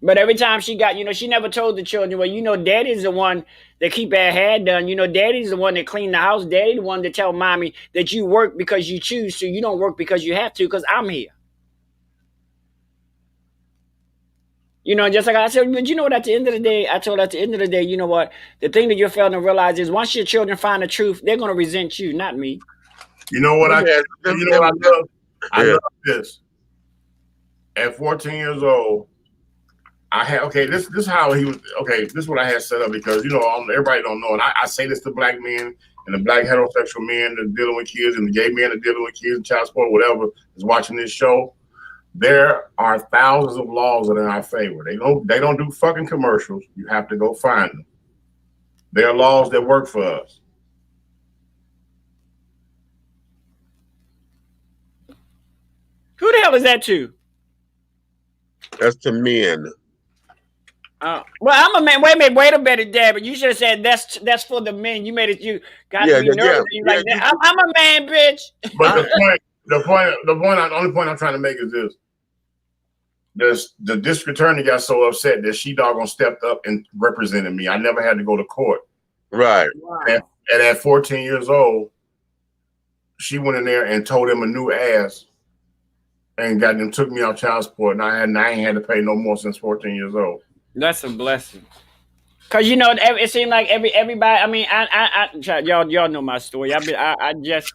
But every time she got, she never told the children, well, daddy's the one that keep our hair done. Daddy's the one that clean the house. Daddy's the one that tell mommy that you work because you choose to. You don't work because you have to, because I'm here. Just like I said, but at the end of the day, I told her at the end of the day, you know what? The thing that you're failing to realize is once your children find the truth, they're going to resent you, not me.
You know what I love? I love this. At 14 years old, I had this is how he was this is what I had set up because everybody don't know, and I say this to black men and the black heterosexual men that are dealing with kids and the gay men that are dealing with kids and child support, whatever is watching this show. There are thousands of laws that are in our favor. They don't do fucking commercials. You have to go find them. There are laws that work for us.
Who the hell is that to?
That's to men.
Well, I'm a man. Wait a minute, Dad. But you should have said that's for the men. You made it. You got to be nervous. Like that. I'm a man, bitch.
But the only point I'm trying to make is this: the district attorney got so upset that she doggone stepped up and represented me. I never had to go to court.
Right.
And at 14 years old, she went in there and told him a new ass. And got them took me out child support, and I ain't had to pay no more since 14 years old.
That's a blessing. Cause it seemed like everybody. I mean, y'all know my story. I just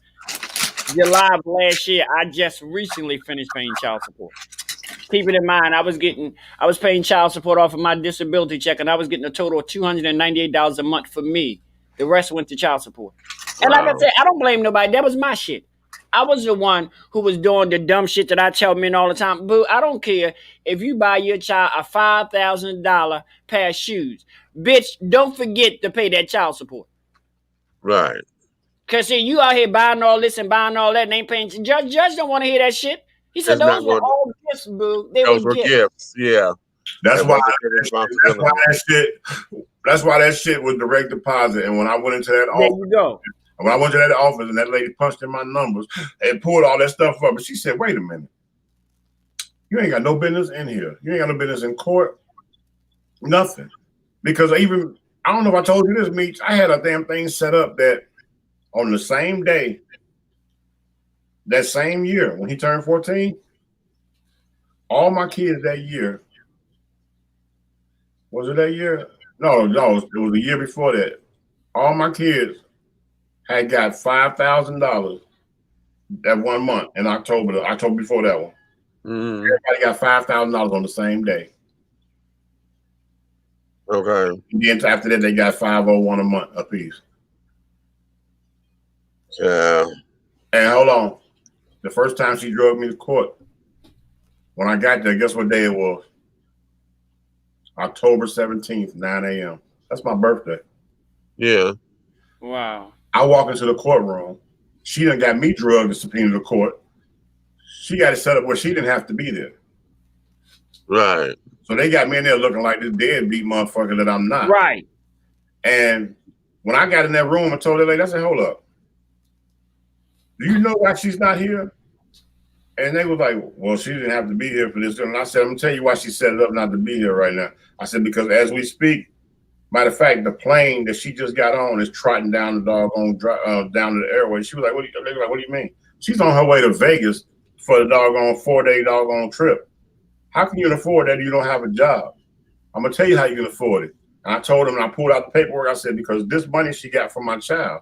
July of last year. I just recently finished paying child support. Keep it in mind, I was paying child support off of my disability check, and I was getting a total of $298 a month for me. The rest went to child support. And like I said, I don't blame nobody. That was my shit. I was the one who was doing the dumb shit that I tell men all the time. Boo, I don't care if you buy your child a $5,000 pair of shoes. Bitch, don't forget to pay that child support.
Right.
Because see, you out here buying all this and buying all that and ain't paying. Judge don't want to hear that shit. He said those were all gifts, boo.
Those were gifts. Yeah.
That's why that shit was direct deposit. And when I went into that office,
there you go.
When I went to that office and that lady punched in my numbers and pulled all that stuff up, and she said, "Wait a minute, you ain't got no business in here. You ain't got no business in court. Nothing." Because I don't know if I told you this, Meech. I had a damn thing set up that on the same day, that same year when he turned 14, all my kids that year. Was it that year? No, it was the year before that. All my kids had got $5,000 that 1 month in October before that one. Everybody got $5,000 on the same day.
Okay.
And then after that, they got $501 a month apiece.
Yeah.
And hold on. The first time she drove me to court, When I got there, guess what day it was? October 17th, 9 a.m. That's my birthday.
Yeah.
Wow.
I walk into the courtroom. She done got me drugged to subpoena the court. She got it set up where she didn't have to be there.
Right.
So they got me in there looking like this deadbeat motherfucker that I'm not.
Right.
And when I got in that room and told that lady, I said, hold up. Do you know why she's not here? And they was like, well, she didn't have to be here for this. And I said, I'm going to tell you why she set it up not to be here right now. I said, because as we speak, matter of fact, the plane that she just got on is trotting down the doggone down to the airway. She was like, what do you mean? She's on her way to Vegas for the doggone 4-day doggone trip. How can you afford that if you don't have a job? I'm going to tell you how you can afford it. And I told him, and I pulled out the paperwork. I said, because this money she got from my child,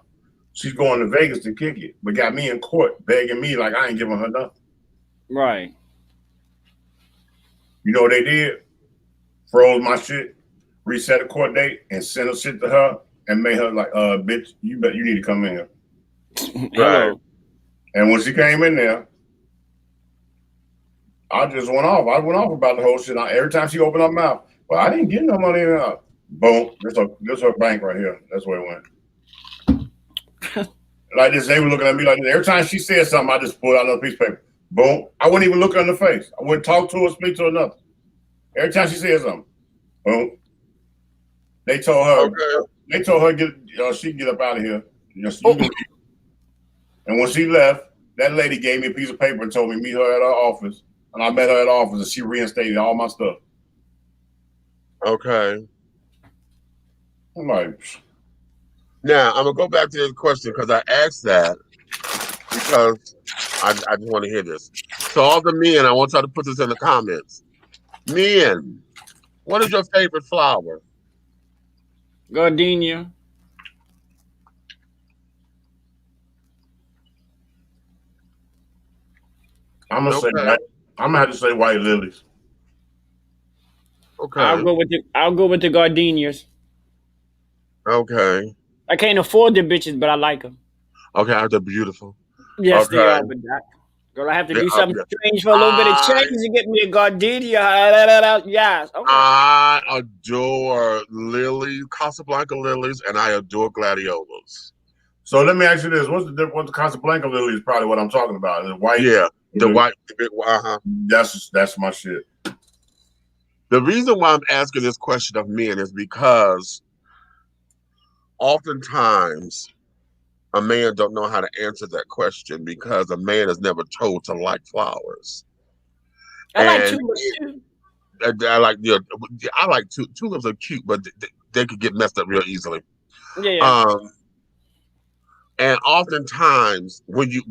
she's going to Vegas to kick it, but got me in court begging me like I ain't giving her nothing.
Right.
You know what they did? Froze my shit, reset a court date, and sent a shit to her and made her like, bitch, you need to come in here.
Right.
And when she came in there, I just went off. I went off about the whole shit. Every time she opened her mouth, well, I didn't get no money in her. Boom. This her bank right here. That's where it went. Like this, they were looking at me like this. Every time she said something, I just pulled out another piece of paper. Boom. I wouldn't even look her in the face. I wouldn't talk to her, speak to her, nothing. Every time she said something, boom. They told her, she can get up out of here. And when she left, that lady gave me a piece of paper and told me meet her at her office. And I met her at the office and she reinstated all my stuff.
Okay.
I'm like,
now I'm gonna go back to this question because I asked that because I just want to hear this. So all the men, I want y'all to put this in the comments. Men, what is your favorite flower?
Gardenia.
I'm gonna have to say white lilies.
Okay.
I'll go with the gardenias.
Okay.
I can't afford the bitches, but I like them.
Okay, they're beautiful.
Yes,
okay.
They are. But girl, I have to do something strange for a little bit of change to get me a gardenia. Yes. Okay.
I adore lilies, Casablanca lilies, and I adore gladiolas.
So let me ask you this: what's the difference? The Casablanca lily is probably what I'm talking about. The white.
Yeah, the white.
That's my shit.
The reason why I'm asking this question of men is because oftentimes a man don't know how to answer that question because a man is never told to like flowers.
I like tulips too.
I like tulips are cute, but they could get messed up real easily.
Yeah.
And oftentimes when you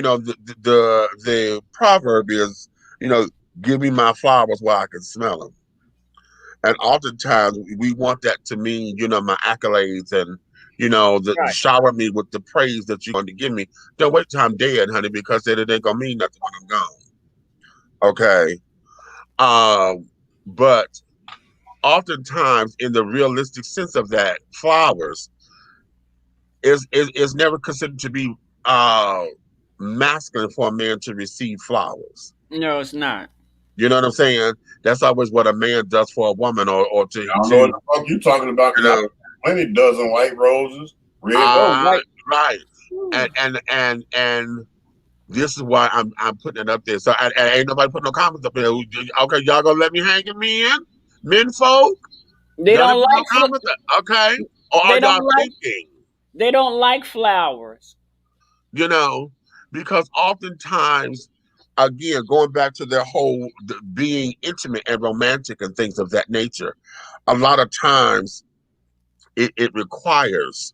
know the proverb is, give me my flowers while I can smell them. And oftentimes we want that to mean, my accolades and,
Right.
shower me with the praise that you're going to give me. Don't wait till I'm dead, honey, because it ain't going to mean nothing when I'm gone. Okay. But oftentimes in the realistic sense of that, flowers is never considered to be masculine for a man to receive flowers.
No, it's not.
You know what I'm saying? That's always what a man does for a woman, or to.
I don't know what the fuck you talking about. Plenty dozen white roses, red roses.
Right. And this is why I'm putting it up there. So ain't nobody putting no comments up there. Okay, y'all gonna let me hang in, men folk?
They don't like
comments. Okay, or are y'all thinking?
They don't like flowers.
Because oftentimes, again, going back to their whole being intimate and romantic and things of that nature, a lot of times it requires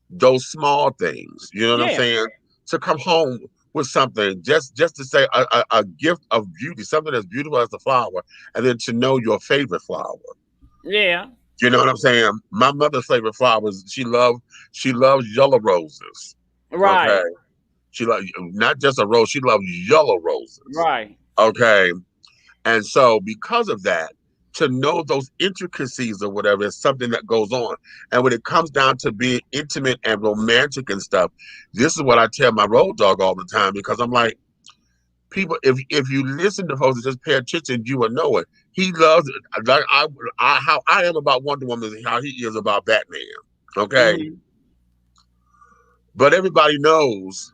those small things, what I'm saying, to come home with something, just to say a gift of beauty, something as beautiful as the flower, and then to know your favorite flower.
Yeah.
You know what I'm saying? My mother's favorite flowers, she loves yellow roses.
Right.
Okay? She loves not just a rose, she loves yellow roses.
Right.
Okay. And so because of that, to know those intricacies or whatever is something that goes on. And when it comes down to being intimate and romantic and stuff, this is what I tell my road dog all the time, because I'm like, people, if you listen to folks and just pay attention, you will know it. He loves it. Like how I am about Wonder Woman is how he is about Batman. Okay,
Mm-hmm.
but everybody knows.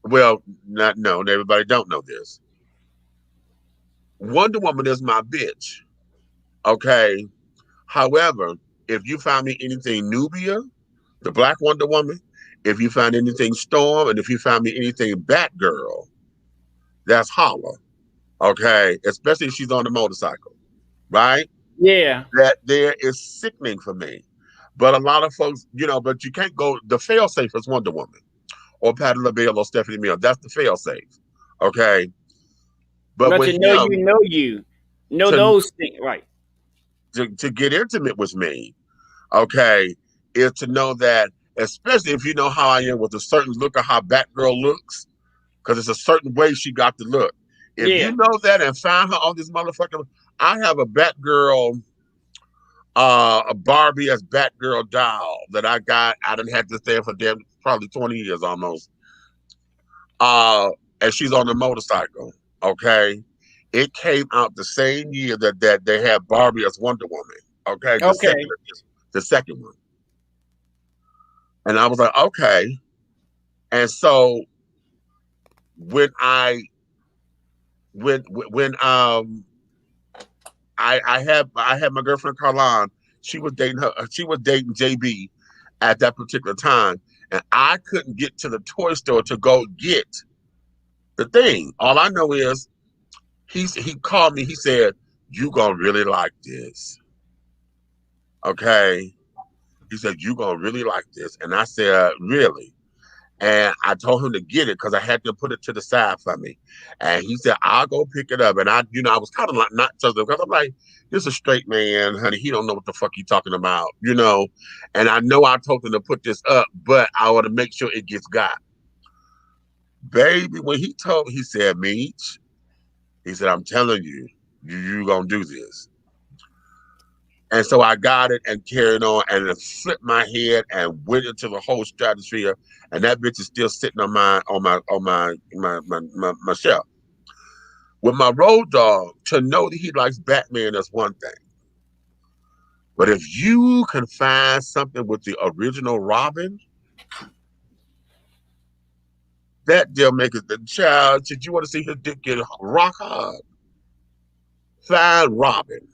Well, not known. Everybody don't know this. Wonder Woman is my bitch. Okay. However, if you find me anything Nubia, the Black Wonder Woman, if you find anything Storm, and if you find me anything Batgirl, that's holla. Okay. Especially if she's on the motorcycle, right?
Yeah.
That there is sickening for me. But a lot of folks, but you can't go. The fail safe is Wonder Woman or Patty LaBelle or Stephanie Mills. That's the fail safe. Okay. But
But
with
to know
him,
you know
to
those things, right?
to get intimate with me, okay, is to know that, especially if you know how I am with a certain look of how Batgirl looks, because it's a certain way she got the look. If you
Yeah.
know that and find her on this motherfucker, I have a Batgirl, a Barbie as Batgirl doll that I got. I didn't have to stay for damn probably 20 years almost. Uh, and she's on the motorcycle. Okay, it came out the same year that they had Barbie as Wonder Woman. Okay,
Okay.
the second one, and I was like, okay. And so when I had my girlfriend Carlon, she was dating JB at that particular time, and I couldn't get to the toy store to go get the thing. All I know is he called me. He said, "You gonna really like this, okay?" He said, "You gonna really like this," and I said, "Really?" And I told him to get it because I had to put it to the side for me. And he said, "I'll go pick it up." And I was kind of like not so because I'm like, this is a straight man, honey. He don't know what the fuck he talking about. And I know I told him to put this up, but I want to make sure it gets got. Baby, when he told me, he said, Meech, he said, "I'm telling you, you gonna do this." And so I got it and carried on and it flipped my head and went into the whole stratosphere. And that bitch is still sitting on my shelf. With my road dog, to know that he likes Batman is one thing. But if you can find something with the original Robin, that deal makes it the child. Did you want to see his dick get rock hard? Find Robin.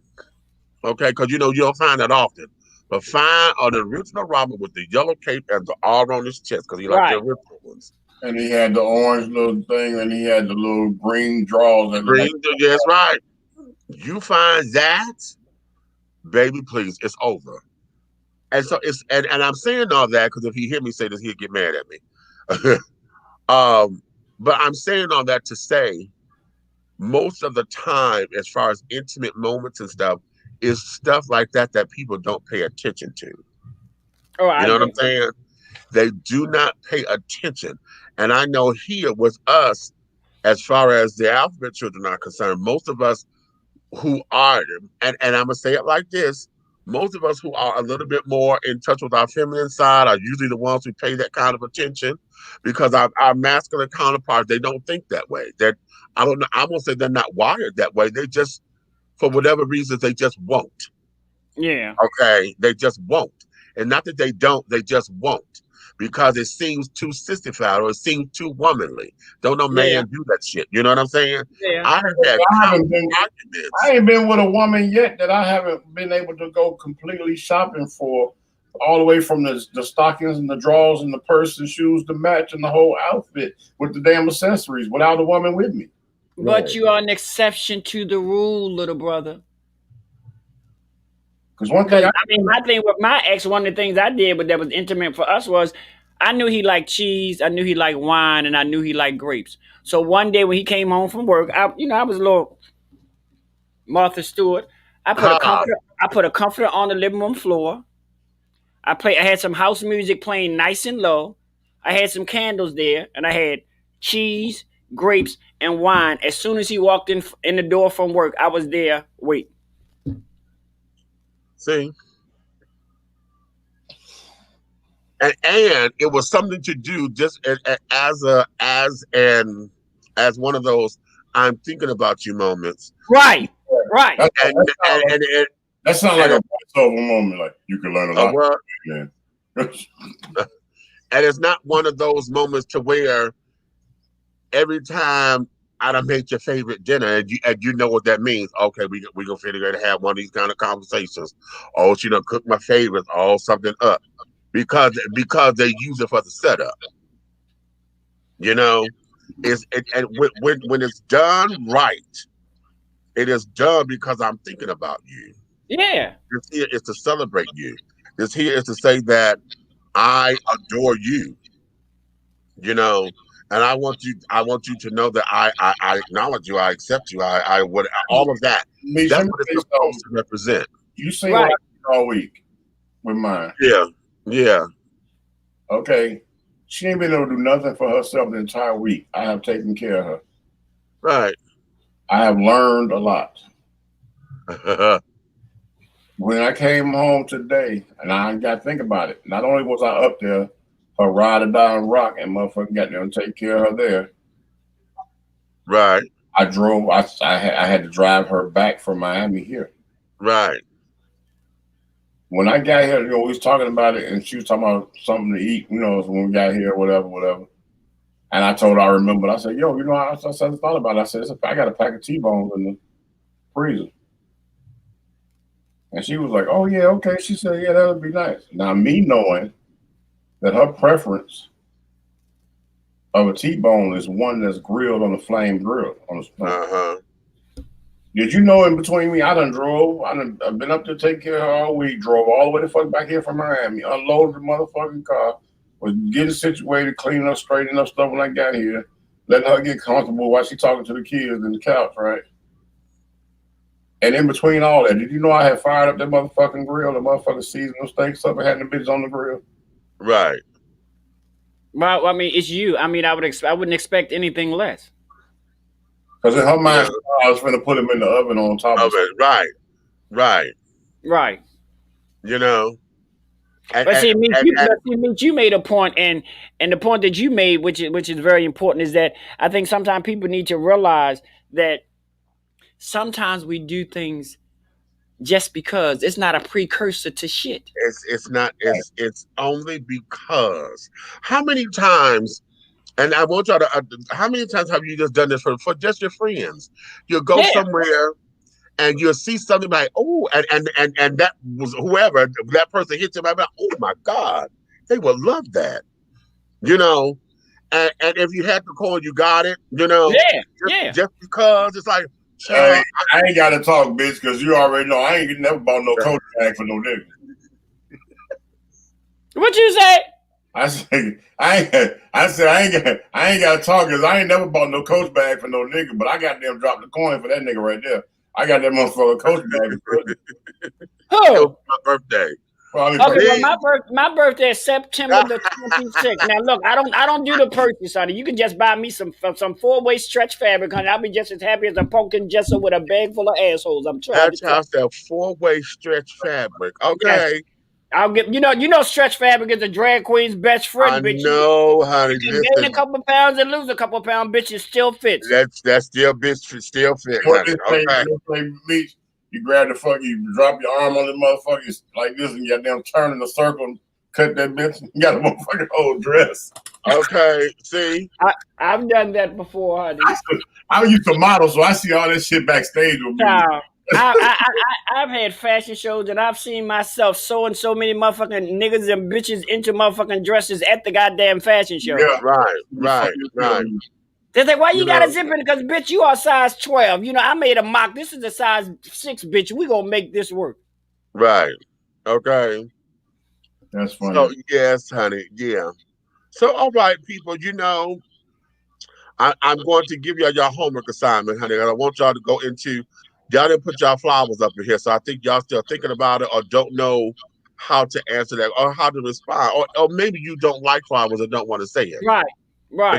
Okay, because you don't find that often. But find an original Robin with the yellow cape and the R on his chest, because he likes the original ones.
And he had the orange little thing, and he had the little green drawers.
Green, yes, right. You find that, baby, please, it's over. And so and I'm saying all that because if he hear me say this, he'll get mad at me. But I'm saying all that to say, most of the time, as far as intimate moments and stuff, is stuff like that people don't pay attention to.
Oh,
You know what I'm saying? They do not pay attention. And I know here with us, as far as the alphabet children are concerned, most of us who are, and I'm going to say it like this, most of us who are a little bit more in touch with our feminine side are usually the ones who pay that kind of attention, because our masculine counterparts, they don't think that way. I don't know, I won't say they're not wired that way. They just, for whatever reasons, they just won't.
Yeah.
Okay, they just won't. And not that they don't, they just won't. Because it seems too sissified or it seems too womanly. Don't no man do that shit. You know what I'm saying?
Yeah.
I
ain't been with a woman yet that I haven't been able to go completely shopping for, all the way from the stockings and the drawers and the purse and shoes to match and the whole outfit with the damn accessories without a woman with me.
But you are an exception to the rule, little brother.
Because one thing,
my thing with my ex, one of the things I did, but that was intimate for us, was I knew he liked cheese, I knew he liked wine, and I knew he liked grapes. So one day when he came home from work, I was a little Martha Stewart. I put a comforter on the living room floor. I had some house music playing nice and low. I had some candles there, and I had cheese, grapes, and wine. As soon as he walked in the door from work, I was there. Wait.
See? And it was something to do just as an as one of those "I'm thinking about you" moments.
Right. Right.
And
that sounds like a voiceover moment. Like you can learn a lot.
well,
Yeah.
and it's not one of those moments to where every time I done made your favorite dinner, and you know what that means. Okay, we gonna figure to have one of these kind of conversations. Oh, she done cooked my favorites. Oh, something up because they use it for the setup. You know, and when it's done right, it is done because I'm thinking about you.
Yeah.
This here is to celebrate you. This here is to say that I adore you. You know, and I want you to know that I acknowledge you, I accept you, I would all of that.
Mitch,
That's
let me
what it's
tell you
supposed
something.
to represent.
You seen
Right.
what I did all week with mine.
Yeah, yeah,
Okay. She ain't been able to do nothing for herself the entire week. I have taken care of her.
right.
I have learned a lot. When I came home today, and I got to think about it, not only was I up there, her ride or die and rock, and motherfucking got there and take care of her there.
Right,
I drove. I had to drive her back from Miami here.
right,
When I got here, we was talking about it, and she was talking about something to eat. When we got here, whatever. And I told her I remembered. I said, "Yo, I thought about it. I said, I got a pack of T-bones in the freezer." And she was like, "Oh yeah, okay." She said, "Yeah, that would be nice." Now me knowing that her preference of a T-bone is one that's grilled on the flame grill on the stove.
uh-huh.
Did you know in between me, I've been up there taking care of her all week, drove all the way the fuck back here from Miami, unloaded the motherfucking car, was getting situated, cleaning up, straightening up stuff when I got here, letting her get comfortable while she talking to the kids in the couch, right? And in between all that, did you know I had fired up that motherfucking grill, the motherfucking seasonal steak stuff, and had the bitches on the grill?
Right.
Well, I mean, it's you. I mean, I wouldn't expect anything less.
Because in her mind,
Yeah.
I was going to put them in the oven on top of
it. Right, right.
Right.
You know, and,
But
and,
see, Meech,
and
you made a point, and the point that you made, which is very important, is that I think sometimes people need to realize that sometimes we do things just because it's not a precursor to shit.
it's not it's only because how many times. And I want y'all to. How many times have you just done this for just your friends? You'll go
Yeah.
somewhere and you'll see something like, oh, and that was whoever that person hits him. I'm like, oh my God, they would love that, you know. And if you had the call, you got it, you know.
Yeah. Yeah.
Just because it's like,
Hey, I ain't got to talk, bitch, because you already know I ain't never bought no coach bag for no nigga.
What you say?
I said I ain't got to talk because I ain't never bought no coach bag for no nigga, but I got them drop the coin for that nigga right there. I got that motherfucker coach bag.
Who? My birthday.
Okay, well, my birthday is September the 26th. Now look, I don't do the purchase, honey. You can just buy me some 4-way stretch fabric, honey. I'll be just as happy as a pumpkin Jessa with a bag full of assholes. I'm trying.
That's how that 4-way stretch fabric. Okay.
Yes. I'll get you know stretch fabric is a drag queen's best friend, bitch.
I know, honey.
You can gain a couple of pounds and lose a couple of pounds, bitch. It still fits.
That's still bitch still fit.
Okay. You grab the fuck, you drop your arm on the motherfucker like this, and you got them turn in a circle, and cut that bitch. You got a motherfucking whole dress.
Okay, see,
I've done that before, honey.
I used to model, so I see all this shit backstage with me.
I've had fashion shows and I've seen myself sewing so many motherfucking niggas and bitches into motherfucking dresses at the goddamn fashion show.
Yeah, right.
They're like, why you gotta zip it? Because bitch, you are size 12. You know, I made a mock. This is a size 6, bitch. We gonna make this work.
Right. Okay.
That's funny.
So yes, honey. Yeah. So all right, people. You know, I'm going to give y'all your homework assignment, honey. And I want y'all to go into. Y'all didn't put y'all flowers up in here, so I think y'all still thinking about it or don't know how to answer that or how to respond, or maybe you don't like flowers and don't want to say it.
Right.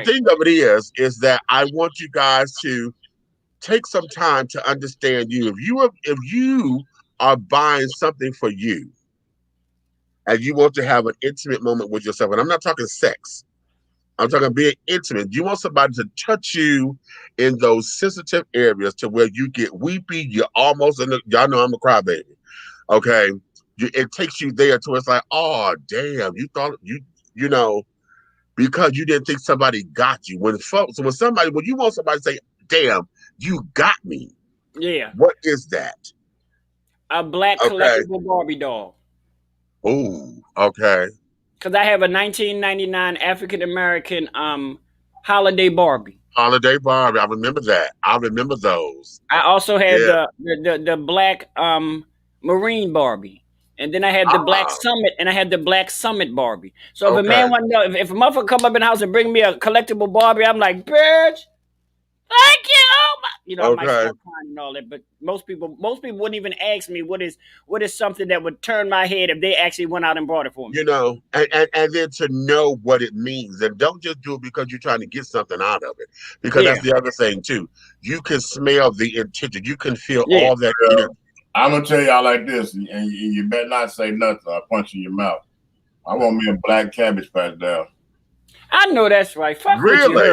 The thing of it is that I want you guys to take some time to understand you. If you are buying something for you and you want to have an intimate moment with yourself, and I'm not talking sex, I'm talking being intimate. You want somebody to touch you in those sensitive areas to where you get weepy. You're almost in the, y'all know I'm a crybaby. Okay. It takes you there to it's like, oh, damn, you thought you know, because you didn't think somebody got you. When you want somebody to say, damn, you got me.
Yeah.
What is that?
A black collectible Barbie doll.
Ooh, okay.
Because I have a 1999 African American holiday Barbie.
Holiday Barbie. I remember that. I remember those.
I also had the black Marine Barbie. And then I had the Black Summit, and I had the Black Summit Barbie. So if a man want to know, if a motherfucker come up in the house and bring me a collectible Barbie, I'm like, bitch, thank you. Oh my. You know, I might start crying and all that, but most people wouldn't even ask me what is something that would turn my head if they actually went out and brought it for me.
You know, and then to know what it means, and don't just do it because you're trying to get something out of it, because that's the other thing too. You can smell the intention. You can feel all that.
I'm gonna tell y'all like this, and you better not say nothing. I'll punch in your mouth. I want me a black Cabbage Patch down.
I know that's right. Fuck
really?
What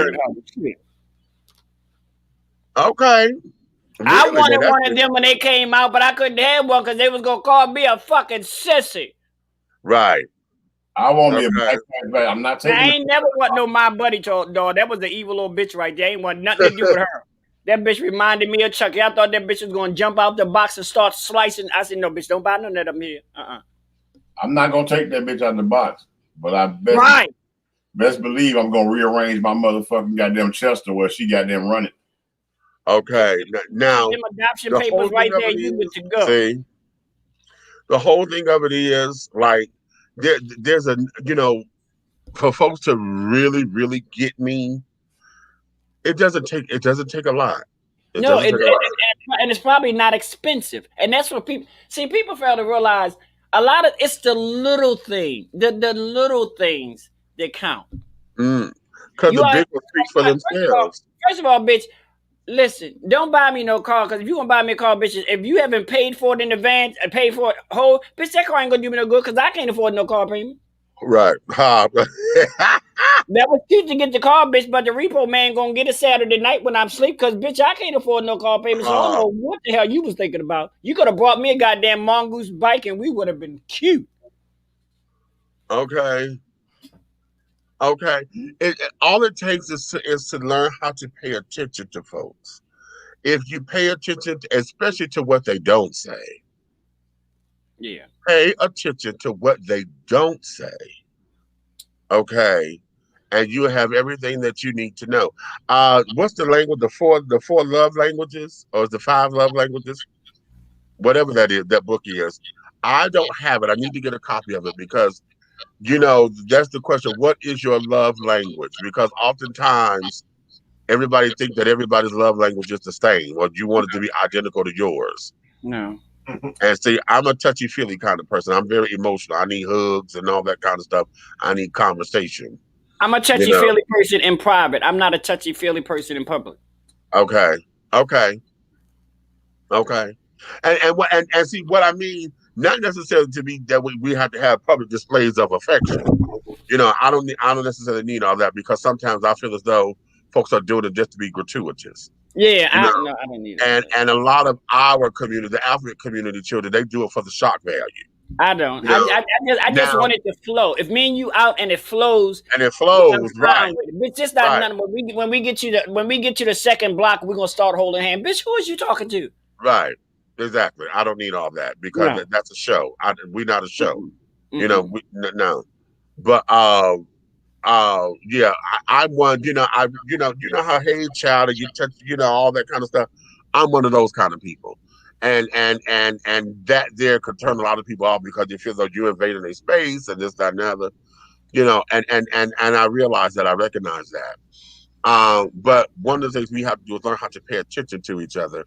you heard.
Okay. Really?
I wanted one of them when they came out, but I couldn't have one because they was gonna call me a fucking sissy.
Right.
I want me a black Cabbage Patch. I'm not taking.
I ain't never want no My Buddy dog. That was the evil little bitch right there. Ain't want nothing to do with her. That bitch reminded me of Chucky. I thought that bitch was gonna jump out the box and start slicing. I said, no, bitch, don't buy none of that up here.
I'm not gonna take that bitch out of the box, but I best believe I'm gonna rearrange my motherfucking goddamn Chester where she goddamn run it.
Okay, now
them adoption papers right there, you good to go.
See, the whole thing of it is like there's a, you know, for folks to really, really get me, it doesn't take a lot.
And it's probably not expensive. And that's what people fail to realize. A lot of it's the little thing, the little things that count.
Because the big ones speak for themselves.
First of all, bitch, listen, don't buy me no car, because if you gonna buy me a car, bitch, if you haven't paid for it in advance and paid for it whole, bitch, that car ain't gonna do me no good because I can't afford no car payment.
Right.
That was cheap to get the car, bitch, but the repo man gonna get it Saturday night when I'm asleep because, bitch, I can't afford no car payment. So I don't know what the hell you was thinking about. You could have brought me a goddamn mongoose bike and we would have been cute.
Okay. All it takes is to learn how to pay attention to folks. If you pay attention, especially to what they don't say.
Yeah.
Pay attention to what they don't say. Okay. And you have everything that you need to know. What's the language? The four love languages, or is the 5 love languages? Whatever that is, that book is. I don't have it. I need to get a copy of it because, you know, that's the question. What is your love language? Because oftentimes everybody thinks that everybody's love language is the same, or you want it to be identical to yours.
No.
And see, I'm a touchy-feely kind of person. I'm very emotional. I need hugs and all that kind of stuff. I need conversation.
I'm a touchy-feely person in private. I'm not a touchy-feely person in public.
Okay. And see what I mean. Not necessarily to be that we have to have public displays of affection. You know, I don't necessarily need all that because sometimes I feel as though folks are doing it just to be gratuitous.
Yeah, I don't need it.
And a lot of our community, the African community children, they do it for the shock value.
I don't. I just want it to flow. If me and you out and it flows,
right?
Bitch, just not nothing. When we get to the second block, we're gonna start holding hands. Bitch, who is you talking to?
Right. Exactly. I don't need all that because that's a show. We're not a show. Mm-hmm. You know, no. But yeah, I'm one. You know, you know how hey child, you touch, you know, all that kind of stuff. I'm one of those kind of people, and that there could turn a lot of people off because they feel like you're invading their space and this, that, and the other. You know, and I realize that, I recognize that. But one of the things we have to do is learn how to pay attention to each other,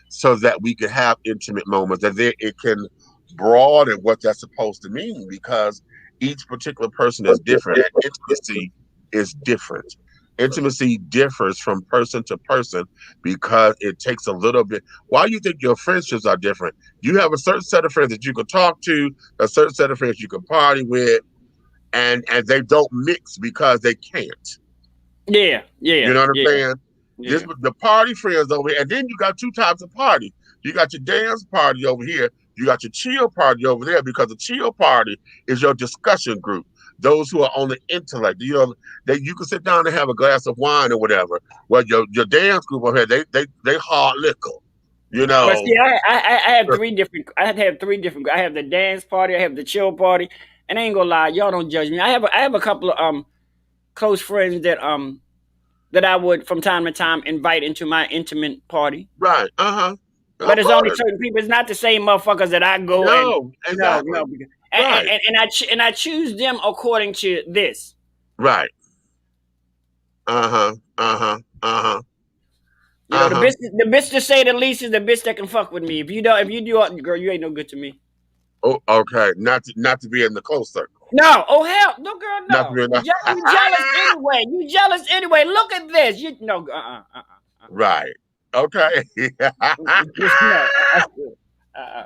so that we can have intimate moments, and then it can broaden what that's supposed to mean because each particular person is different, and intimacy is different. Intimacy differs from person to person because it takes a little bit. Why you think your friendships are different? You have a certain set of friends that you can talk to, a certain set of friends you can party with, and they don't mix because they can't.
Yeah, yeah,
You know what I'm
yeah,
saying?
yeah.
This the party friends over here, and then you got two types of party. You got your dance party over here. You got your chill party over there, because the chill party is your discussion group. Those who are on the intellect, you know, that you can sit down and have a glass of wine or whatever. Well, your dance group over here, they hard liquor, you
But
know.
see, I have three different. I have three different. I have the dance party. I have the chill party. And I ain't gonna lie, y'all don't judge me. I have a couple of close friends that I would from time to time invite into my intimate party.
Right. Uh-huh.
But
Of
it's only
course.
certain people. It's not the same motherfuckers that I go and
No,
no,
exactly.
no.
Right.
And I choose them according to this.
Right. Uh-huh. Uh-huh. Uh-huh.
You know,
Uh-huh.
the bitch to say the least is the bitch that can fuck with me. If you don't, if you do, girl, you ain't no good to me.
Oh, okay. Not to be in the close circle.
No, oh hell, no, girl,
Not to
no.
be in the
You jealous anyway. You jealous anyway. Look at this. You no,
right. Okay.
no. Uh.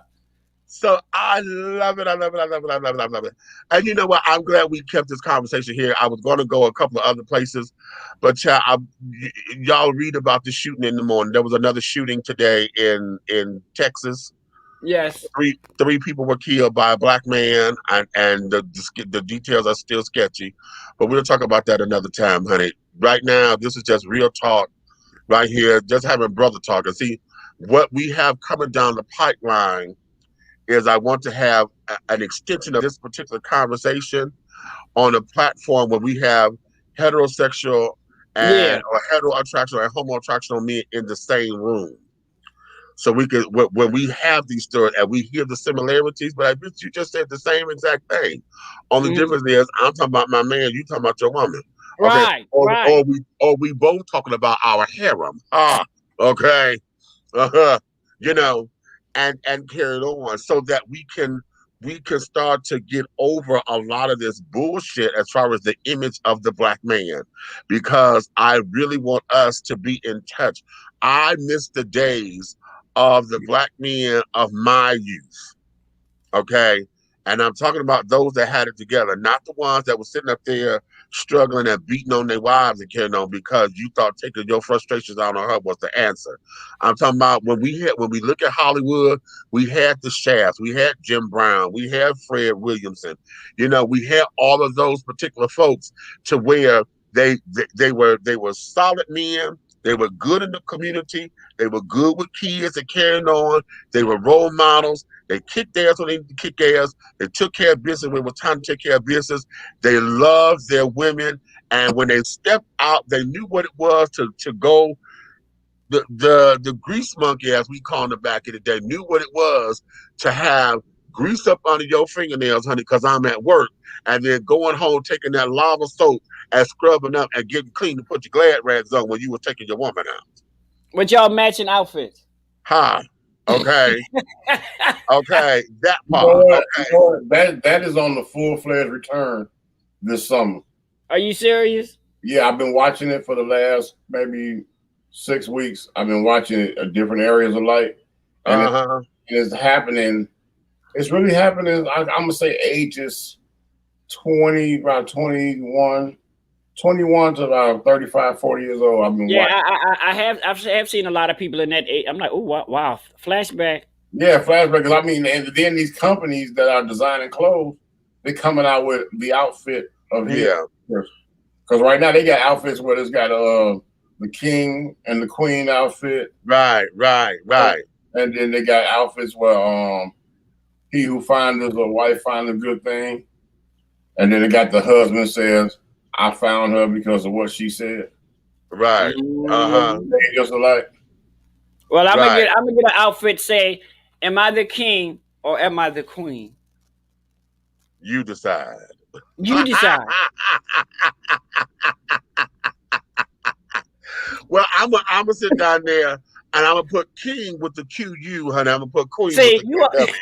So I love it. I love it. I love it. I love it. I love it. And you know what? I'm glad we kept this conversation here. I was going to go a couple of other places, but y'all read about the shooting in the morning. There was another shooting today in Texas.
Yes.
Three people were killed by a black man, and the details are still sketchy. But we'll talk about that another time, honey. Right now, this is just real talk right here, just having brother talk. And see, what we have coming down the pipeline is I want to have an extension of this particular conversation on a platform where we have heterosexual
Yeah.
or heteroattractional and homoattractional men in the same room. So we could, when we have these stories and we hear the similarities, but I bet you just said the same exact thing. Only difference is I'm talking about my man, you talking about your woman. Okay.
Right, right.
Or we both talking about our harem. Okay. You know, and carry it on so that we can start to get over a lot of this bullshit as far as the image of the black man, because I really want us to be in touch. I miss the days of the black men of my youth. Okay. And I'm talking about those that had it together, not the ones that were sitting up there struggling and beating on their wives and carrying on because you thought taking your frustrations out on her was the answer. I'm talking about when we look at Hollywood, we had the Shafts, we had Jim Brown, we had Fred Williamson. You know, we had all of those particular folks to where they were solid men. They were good in the community. They were good with kids and carrying on. They were role models. They kicked ass when they needed to kick ass. They took care of business when it was time to take care of business. They loved their women. And when they stepped out, they knew what it was to go. The grease monkey, as we called them back in the day, knew what it was to have grease up under your fingernails, honey, because I'm at work. And then going home, taking that lava soap and scrubbing up and getting clean to put your glad rags on when you were taking your woman out.
With y'all matching outfits.
Okay. Okay. That part.
That is on the full-fledged return this summer.
Are you serious?
Yeah, I've been watching it for the last maybe 6 weeks. I've been watching it at different areas of life. And it's happening. It's really happening. I'm going to say ages 20, about 21 to about 35, 40 years old. I've been watching.
I have seen a lot of people in that age. I'm like, oh, wow. Flashback.
Yeah, flashback. Because I mean, and then these companies that are designing clothes, they're coming out with the outfit of Because right now they got outfits where it's got the king and the queen outfit.
Right.
And then they got outfits where he who finds a wife finds a good thing. And then they got the husband says, I found her because of what she said.
Right.
They just alike.
Well, I'm gonna get an outfit say, am I the king or am I the queen?
You decide.
You decide.
Well, I'm gonna sit down there and I'm gonna put king with the QU, honey. I'm gonna put queen with the QW.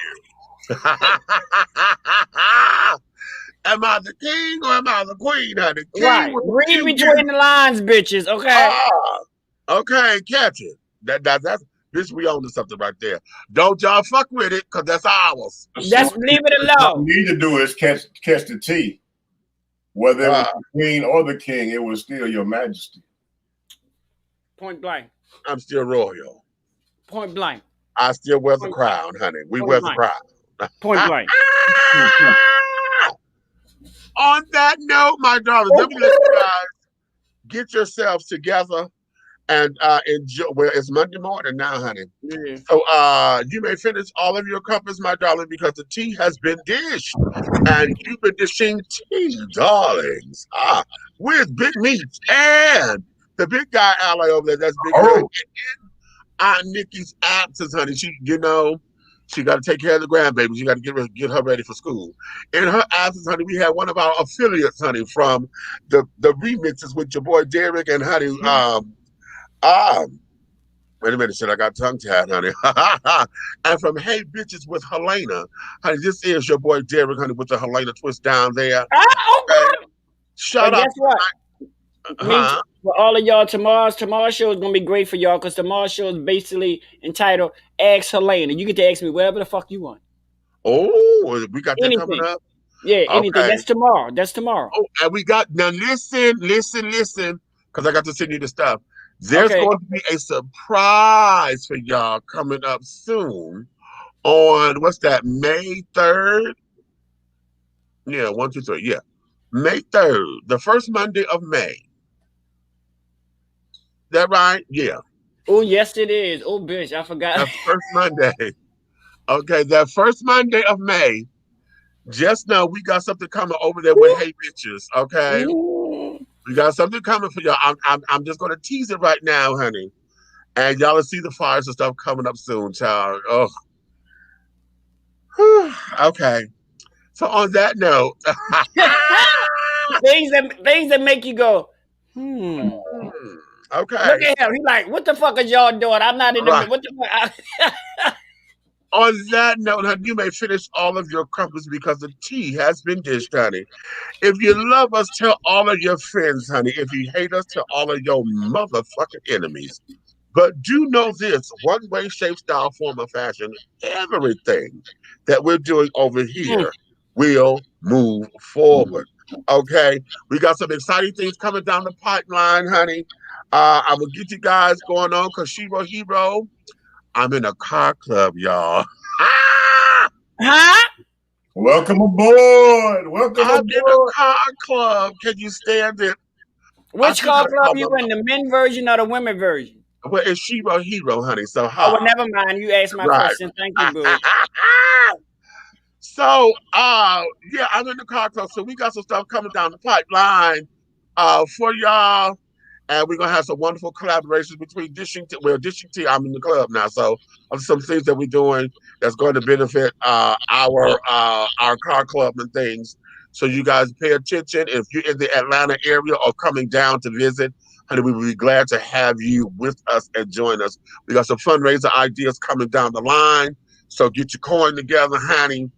Am I the king or am I the queen, honey? King
right. Read between the lines, bitches. Okay.
Okay, catch it. That's this. We own something right there. Don't y'all fuck with it, cause that's ours.
Leave it alone.
What we need to do is catch the T. Whether it was the queen or the king, it was still your majesty.
Point blank.
I'm still royal.
Point blank.
I still wear the crown, honey. We wear the crown.
Point blank.
On that note, my darling, let me let you guys get yourselves together and enjoy. Well, it's Monday morning now, honey.
Yeah.
So you may finish all of your cuppas, my darling, because the tea has been dished. And you've been dishing tea, darlings. With Big Meats and the big guy ally over there. That's Big Guy. Aunt Nikki's absence, honey. She got to take care of the grandbabies. You got to get her ready for school. In her absence, honey, we had one of our affiliates, honey, from the remixes with your boy Derek and honey. Wait a minute, shit, I got tongue tied, honey. And from Hey Bitches with Helena, honey, this is your boy Derek, honey, with the Helena twist down there.
Okay.
Shut up.
Guess what? For all of y'all, tomorrow's show is gonna be great for y'all because tomorrow's show is basically entitled "Ask Helena." You get to ask me whatever the fuck you want.
Oh, we got that coming up.
Yeah, anything. Okay. That's tomorrow.
Oh, and we got now. Listen, because I got to send you the stuff. There's going to be a surprise for y'all coming up soon on what's that? May 3rd. Yeah, 1, 2, 3. Yeah, May 3rd, the first Monday of May. That right? Yeah.
Oh, yes, it is. Oh, bitch, I forgot.
The first Monday. Okay, that first Monday of May. Just know we got something coming over there with Hey Bitches. Okay, we got something coming for y'all. I'm just gonna tease it right now, honey, and y'all will see the fires and stuff coming up soon, child. Oh, okay. So on that note,
things that make you go,
Okay.
Look at him. He's like, what the fuck is y'all doing? I'm not in the what the fuck?
On that note, honey, you may finish all of your crumpets because the tea has been dished, honey. If you love us, tell all of your friends, honey. If you hate us, tell all of your motherfucking enemies. But do know this, one way, shape, style, form, or fashion, everything that we're doing over here will move forward. Okay? We got some exciting things coming down the pipeline, honey. I'm going to get you guys going on because Hero, I'm in a car club, y'all.
Huh?
Welcome aboard.
I'm in a car club. Can you stand it?
Which car club you in? The men version or the women version?
Well, it's Hero, honey. So,
well, never mind. You asked my question. Thank you, boo.
So, yeah, I'm in the car club. So we got some stuff coming down the pipeline for y'all. And we're going to have some wonderful collaborations between Dishing Tea. Well, Dishing Tea, I'm in the club now. So some things that we're doing that's going to benefit our car club and things. So you guys pay attention. If you're in the Atlanta area or coming down to visit, honey, we will be glad to have you with us and join us. We got some fundraiser ideas coming down the line. So get your coin together, honey,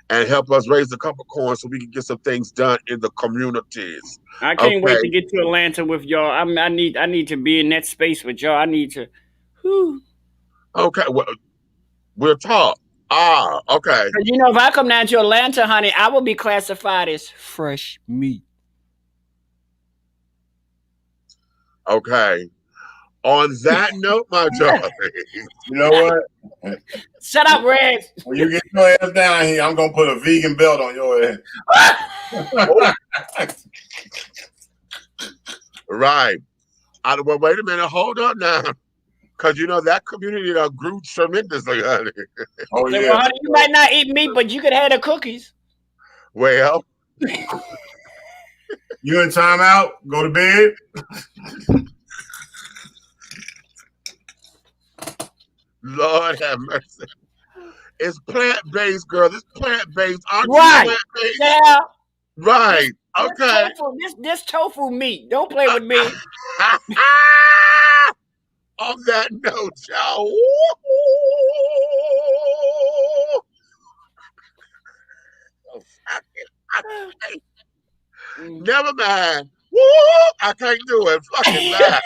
and help us raise a couple coins so we can get some things done in the communities.
I can't wait to get to Atlanta with y'all. I need to be in that space with y'all. I need to. Whew.
Okay, well, we'll talk. Okay.
You know, if I come down to Atlanta, honey, I will be classified as fresh meat.
Okay. On that note, my darling.
You know what?
Shut up, Red.
When you get your ass down here, I'm going to put a vegan belt on your head.
Right. Well, wait a minute. Hold on now. Because, you know, that community grew tremendously, honey.
Oh, yeah.
Well, honey, you might not eat meat, but you could have the cookies.
Well.
You in timeout? Go to bed?
Lord have mercy. It's plant-based, girl. It's plant-based. Aren't
right.
you plant-based?
Yeah.
Right. Okay.
This tofu meat. Don't play with me.
On that note, y'all. Never mind. Woo! I can't do it. Fucking laugh.